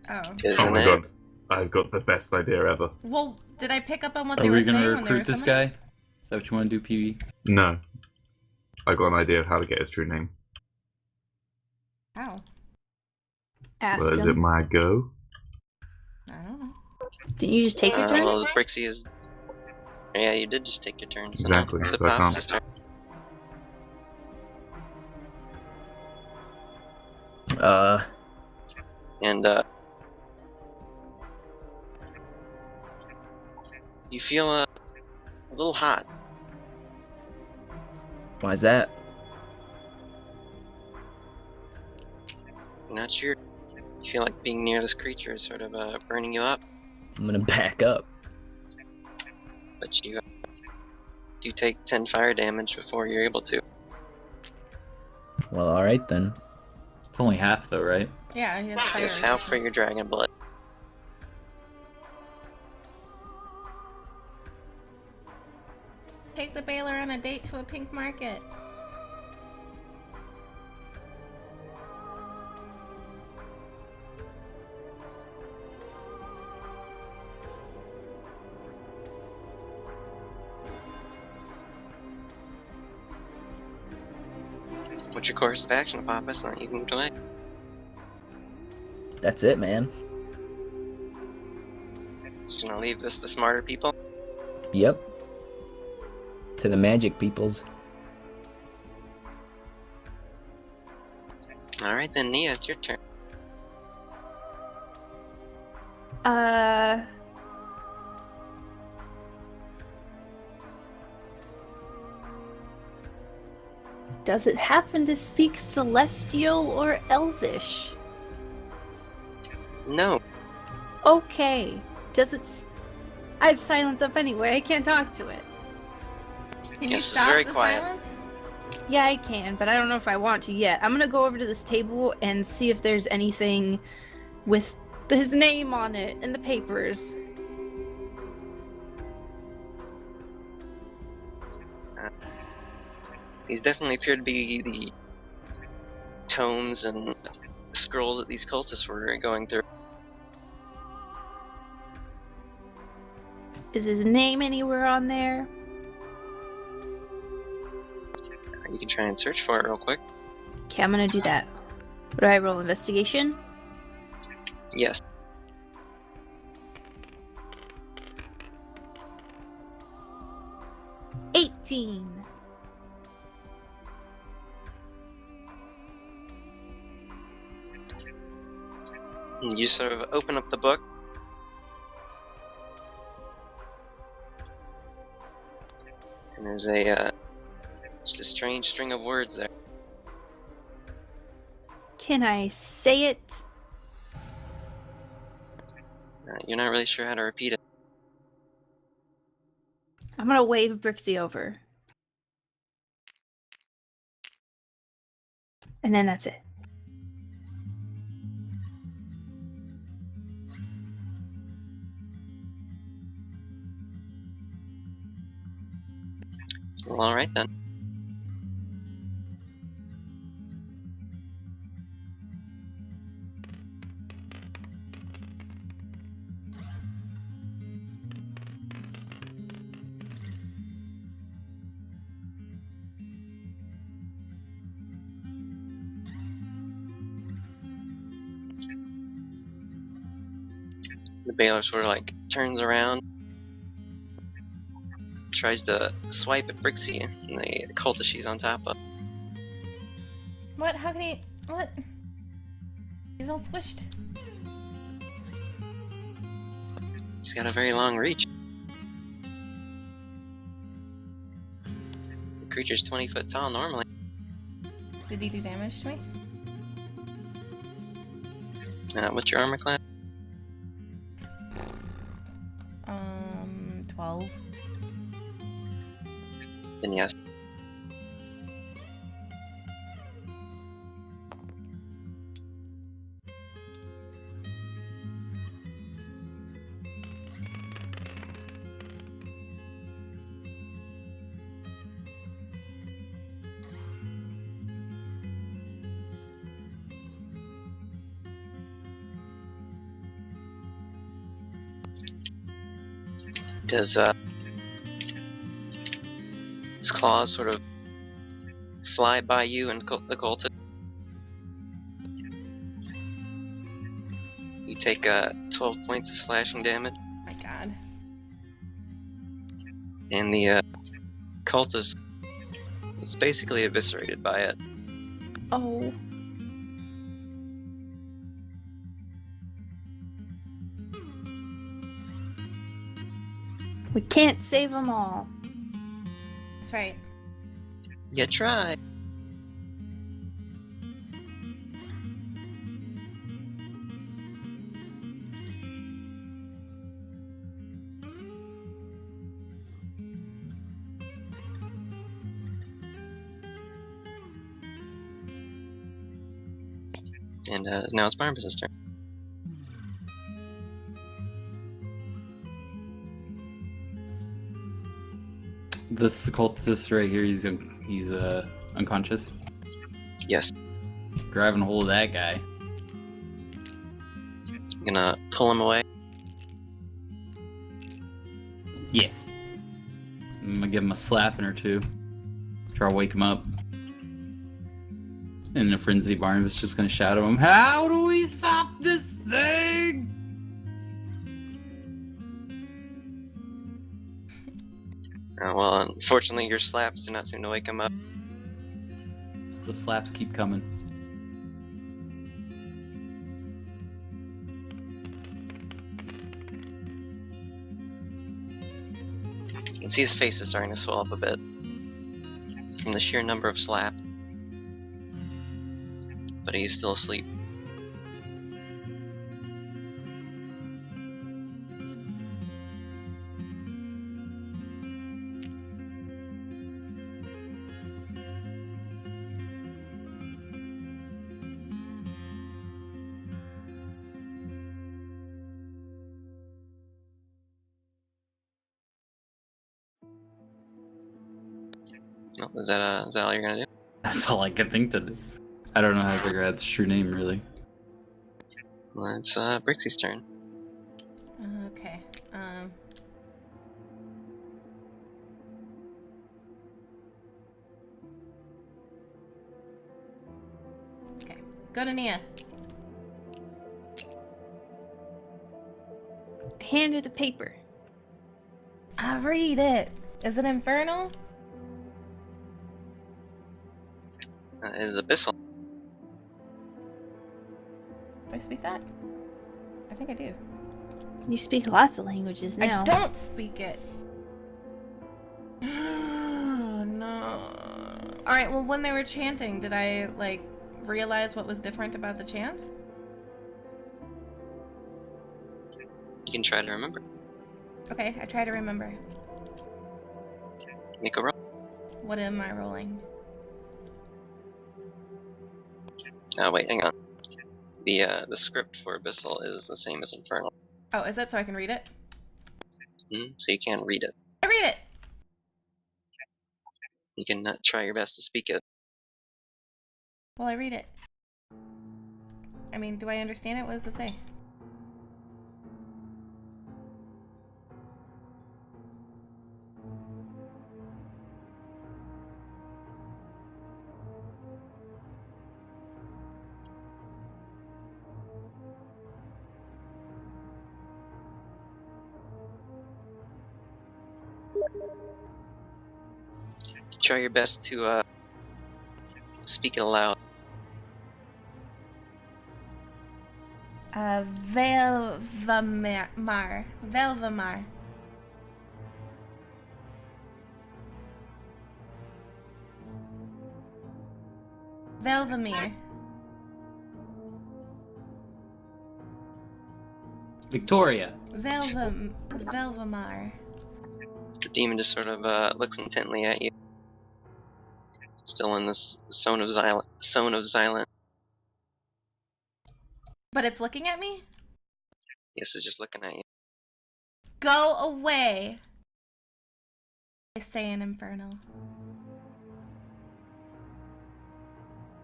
Oh. isn't Oh my it? god, I've got the best idea ever. Well, did I pick up on what Are they we were saying gonna when they were recruit this summoning? guy? Is that what you want to do, PV? No. I got an idea of how to get his true name. How? Ask Well, is it him. my go? I don't know. Didn't you just take your turn? Well, the Brixi is... Yeah, you did just take your turn. So Exactly, It's so I Apophis' can't. turn. And, you feel, a little hot Why's that? I'm not sure. You feel like being near this creature is sort of burning you up, I'm gonna back up. but you do take 10 fire damage before you're able to. Well, alright then. It's only half though, right? Yeah, he has fire It's half for resistance. your dragon blood. Take the Baylor on a date to a pink market. What's your course of action, Apophis? Now you moved away. That's it, man. Just gonna leave this to the smarter people. Yep. To the magic peoples. Alright then, Nia, it's your turn. Does it happen to speak Celestial or Elvish? No. Okay. Does it I have silence up anyway, I can't talk to it. Can you Yes, it's stop very the quiet. silence? Yeah, I can, but I don't know if I want to yet. I'm gonna go over to this table and see if there's anything with his name on it in the papers. These definitely appear to be the tomes and scrolls that these cultists were going through. Is his name anywhere on there? You can try and search for it real quick. Okay, I'm gonna do that. What do I roll? Investigation? Yes. $18. You sort of open up the book. And there's just a strange string of words there. Can I say it? You're not really sure how to repeat it. I'm gonna wave Brixi over. And then that's it. Well, alright then. The Baylor sort of like turns around, tries to swipe at Brixi, and the cultist she's on top of. What? How can he? What? He's all squished. She's got a very long reach. The creature's 20 foot tall normally. Did he do damage to me? What's your armor class? 12. Then yes. Does his claws sort of fly by you and the cultist? You take 12 points of slashing damage, My God. and the cultist is basically eviscerated by it. Oh. We can't save them all. That's right. You try. And now it's Barnabas' turn. This cultist right here, he's unconscious. Yes. Grabbing hold of that guy. I'm gonna pull him away. Yes. I'm gonna give him a slapping or two. Try to wake him up. And in a frenzy, Barnabas just gonna shout at him, "How do we stop this thing?" Well, unfortunately, your slaps do not seem to wake him up. The slaps keep coming. You can see his face is starting to swell up a bit from the sheer number of slaps. But he's still asleep. Oh, is that all you're gonna do? That's all I can think to do. I don't know how to figure out its true name, really. Well, it's Brixi's turn. Okay. Okay. Go to Nia. Hand her the paper. I read it. Is it infernal? It is Abyssal. Do I speak that? I think I do. You speak lots of languages now. I don't speak it. No. Alright, well, when they were chanting, did I, like, realize what was different about the chant? You can try to remember. Okay, I try to remember. Make a roll. What am I rolling? Wait, hang on. The script for Abyssal is the same as Infernal. Oh, is that so I can read it? So you can't read it. I read it! You can try your best to speak it. Well, I read it. I mean, do I understand it? What does it say? Try your best to speak it aloud. Velvamar. Velvamar. Velvamir. Victoria. Velvamar. The demon just sort of looks intently at you. Still in this zone of silence. But it's looking at me? Yes, it's just looking at you. Go away. I say in Infernal.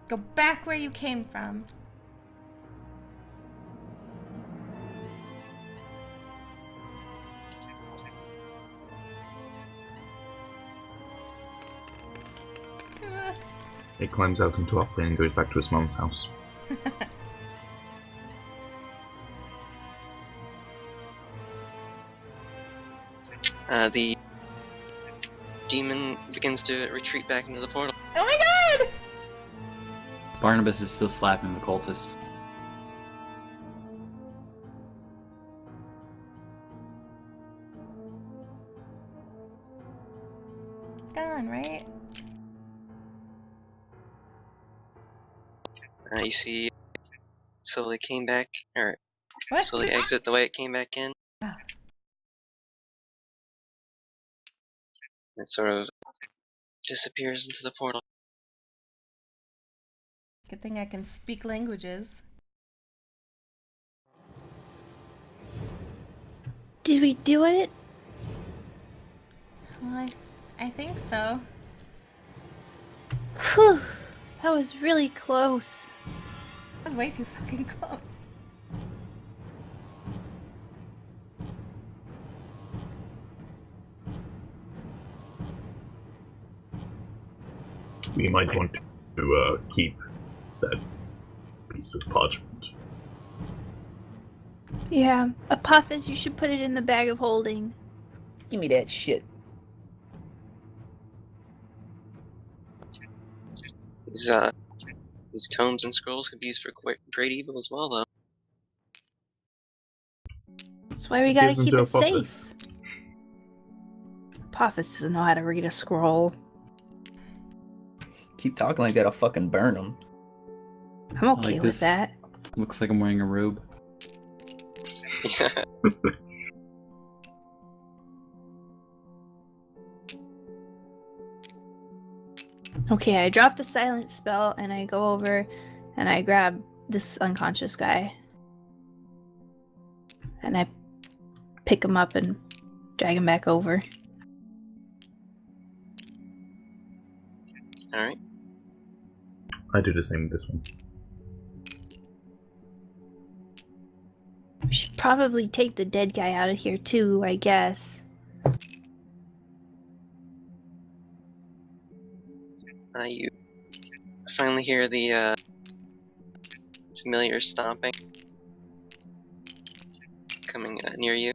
Go back where you came from. It climbs out into a plane and goes back to its mom's house. The demon begins to retreat back into the portal. Oh my god! Barnabas is still slapping the cultist. Gone, right? You see, slowly came back, or What? slowly exit the way it came back in. Oh. It sort of disappears into the portal. Good thing I can speak languages. Did we do it? Well, I think so. Whew. That was really close. That was way too fucking close. We might want to keep that piece of parchment. Yeah. Apophis, you should put it in the bag of holding. Give me that shit. These tomes and scrolls could be used for great evil as well, though. That's why we gotta Give them keep to it Apophis. safe. Apophis doesn't know how to read a scroll. Keep talking like that, I'll fucking burn them. I'm okay like with this. that. Looks like I'm wearing a robe. Yeah. Okay, I drop the silence spell and I go over and I grab this unconscious guy. And I pick him up and drag him back over. Alright. I do the same with this one. We should probably take the dead guy out of here too, I guess. You finally hear the familiar stomping coming near you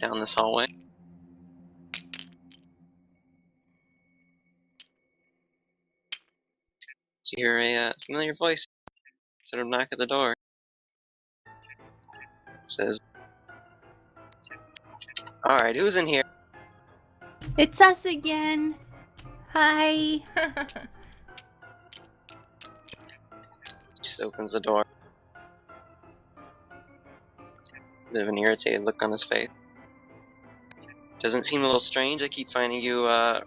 down this hallway. So you hear a familiar voice sort of knock at the door. It says, "Alright, who's in here?" It's us again. Hi. Just opens the door. Bit of an irritated look on his face. Doesn't seem a little strange. I keep finding you around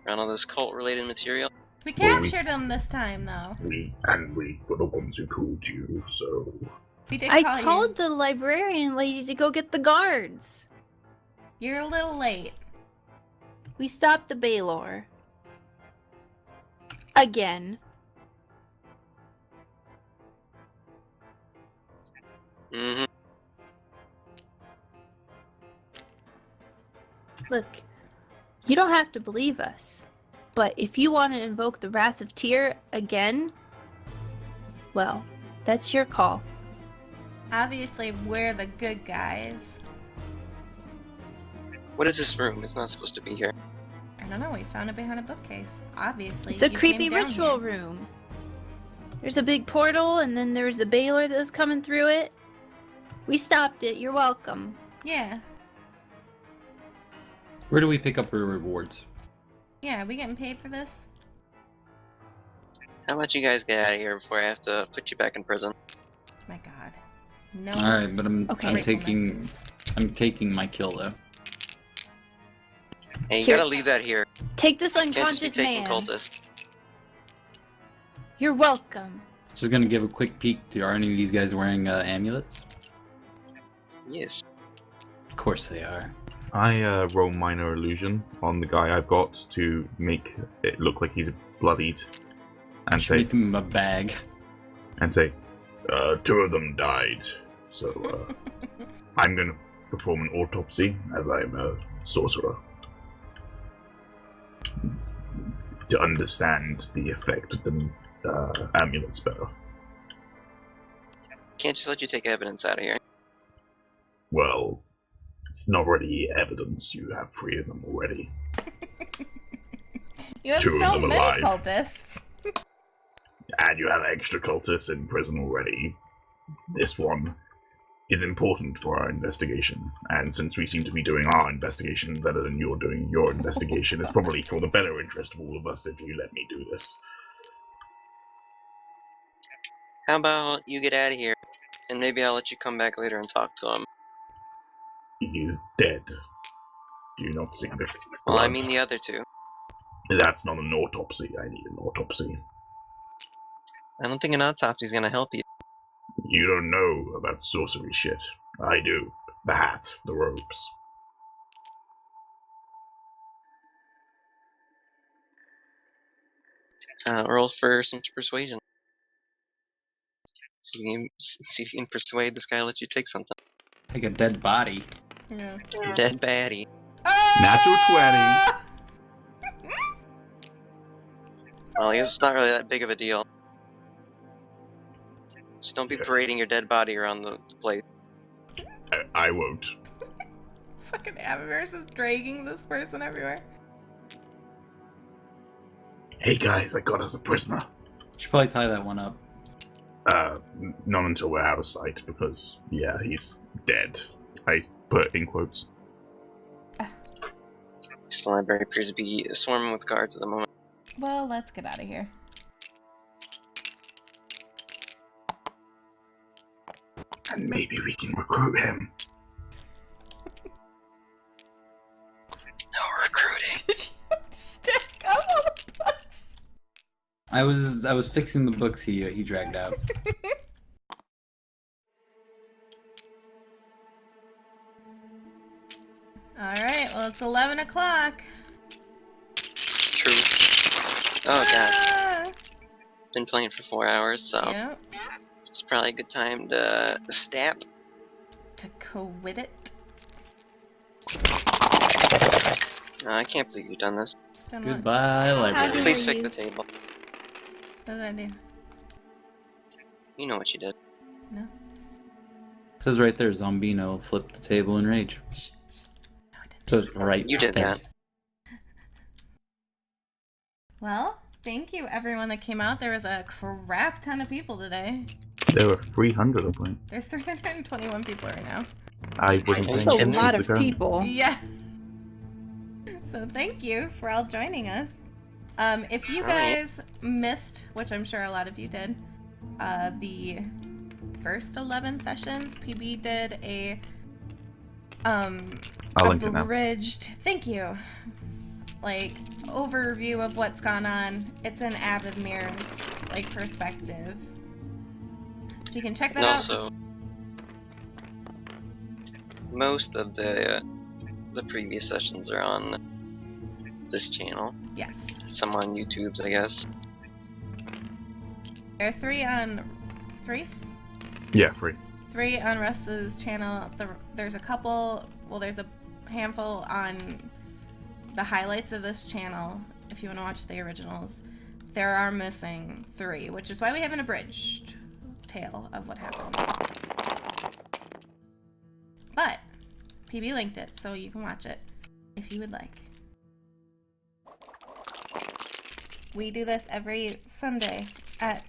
all this cult-related material. We Well, captured him this time, though. We were the ones who called you, so We did I call told you. the librarian lady to go get the guards. You're a little late. We stopped the Baylor. Again. Mm-hmm. Look, you don't have to believe us. But if you want to invoke the Wrath of Tyr again, well, that's your call. Obviously, we're the good guys. What is this room? It's not supposed to be here. I don't know. We found it behind a bookcase. Obviously, It's a you creepy came down ritual here. room. There's a big portal, and then there's a Baylor that was coming through it. We stopped it. You're welcome. Yeah, Where do we pick up our rewards? yeah. Are we getting paid for this? How about you guys get out of here before I have to put you back in prison? My God. No. All right, but Okay. I'm taking my kill though. Hey, you Here. gotta leave that here. Take this You can't just be unconscious taking man. cultists. You're welcome. Just gonna give a quick peek. Are any of these guys wearing amulets? Yes. Of course they are. I roll minor illusion on the guy I've got to make it look like he's bloodied, and Just say, make him a bag. two of them died, so I'm gonna perform an autopsy as I'm a sorcerer. It's to understand the effect of the amulets better. Can't just let you take evidence out of here. Well, it's not really evidence. You have 3 of them already. You have 2 of so them many alive. cultists. And you have extra cultists in prison already. This one is important for our investigation, and since we seem to be doing our investigation better than you're doing your investigation, it's probably for the better interest of all of us if you let me do this. How about you get out of here, and maybe I'll let you come back later and talk to him. He's dead. Do you not see the Well, I blood? mean the other two. That's not an autopsy. I need an autopsy. I don't think an autopsy's gonna help you. You don't know about sorcery shit. I do. The hat, the robes. Roll for some persuasion. See if you can persuade this guy to let you take something. Take a dead body. Yeah. Dead baddie. Ah! Well, I guess it's not really that big of a deal. Just don't be Yes. parading your dead body around the place. I won't. Fucking Avamir is dragging this person everywhere. Hey guys, I got us a prisoner. Should probably tie that one up. Not until we're out of sight, because, yeah, he's dead. I put in quotes. The library appears to be swarming with guards at the moment. Well, let's get out of here. And maybe we can recruit him. No recruiting. Did you stack up all the books? I was fixing the books he dragged out. Alright, well, it's 11 o'clock. True. Oh god. Ah! Been playing for 4 hours, so Yep. it's probably a good time to stab. To quit it. I can't believe you've done this. Done what? Goodbye, How library. dare Please fix you. the table. What did I do? You know what you did. No? Says right there, Zombino flipped the table in rage. Shh, shh. No, I didn't. Says right You did there. that. Well, thank you everyone that came out. There was a crap ton of people today. There were 300 of them. There's 321 people right now. I wasn't That's paying a attention lot to of the count. people. Yeah. So thank you for all joining us. If you Alright. guys missed, which I'm sure a lot of you did, the first 11 sessions, PB did a I'll link it now. abridged, thank you, like overview of what's gone on. It's in Avamir's like perspective, so you can check that And out. also, most of the previous sessions are on this channel. Yes, Some on YouTube's, I guess. there are three on Yeah, free. Russ's channel. There's a couple, well, there's a handful on the highlights of this channel if you want to watch the originals. There are missing 3, which is why we have an abridged tale of what happened. But PB linked it, so you can watch it if you would like. We do this every Sunday at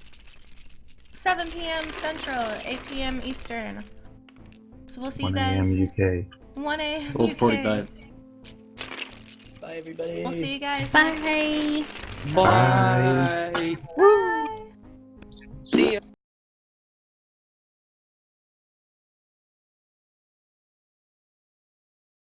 7 p.m. Central, 8 p.m. Eastern. So we'll see you 1 guys. a.m. UK. 1 a.m. Old UK. 45. Bye, everybody. We'll see you guys. Bye. Bye. Bye.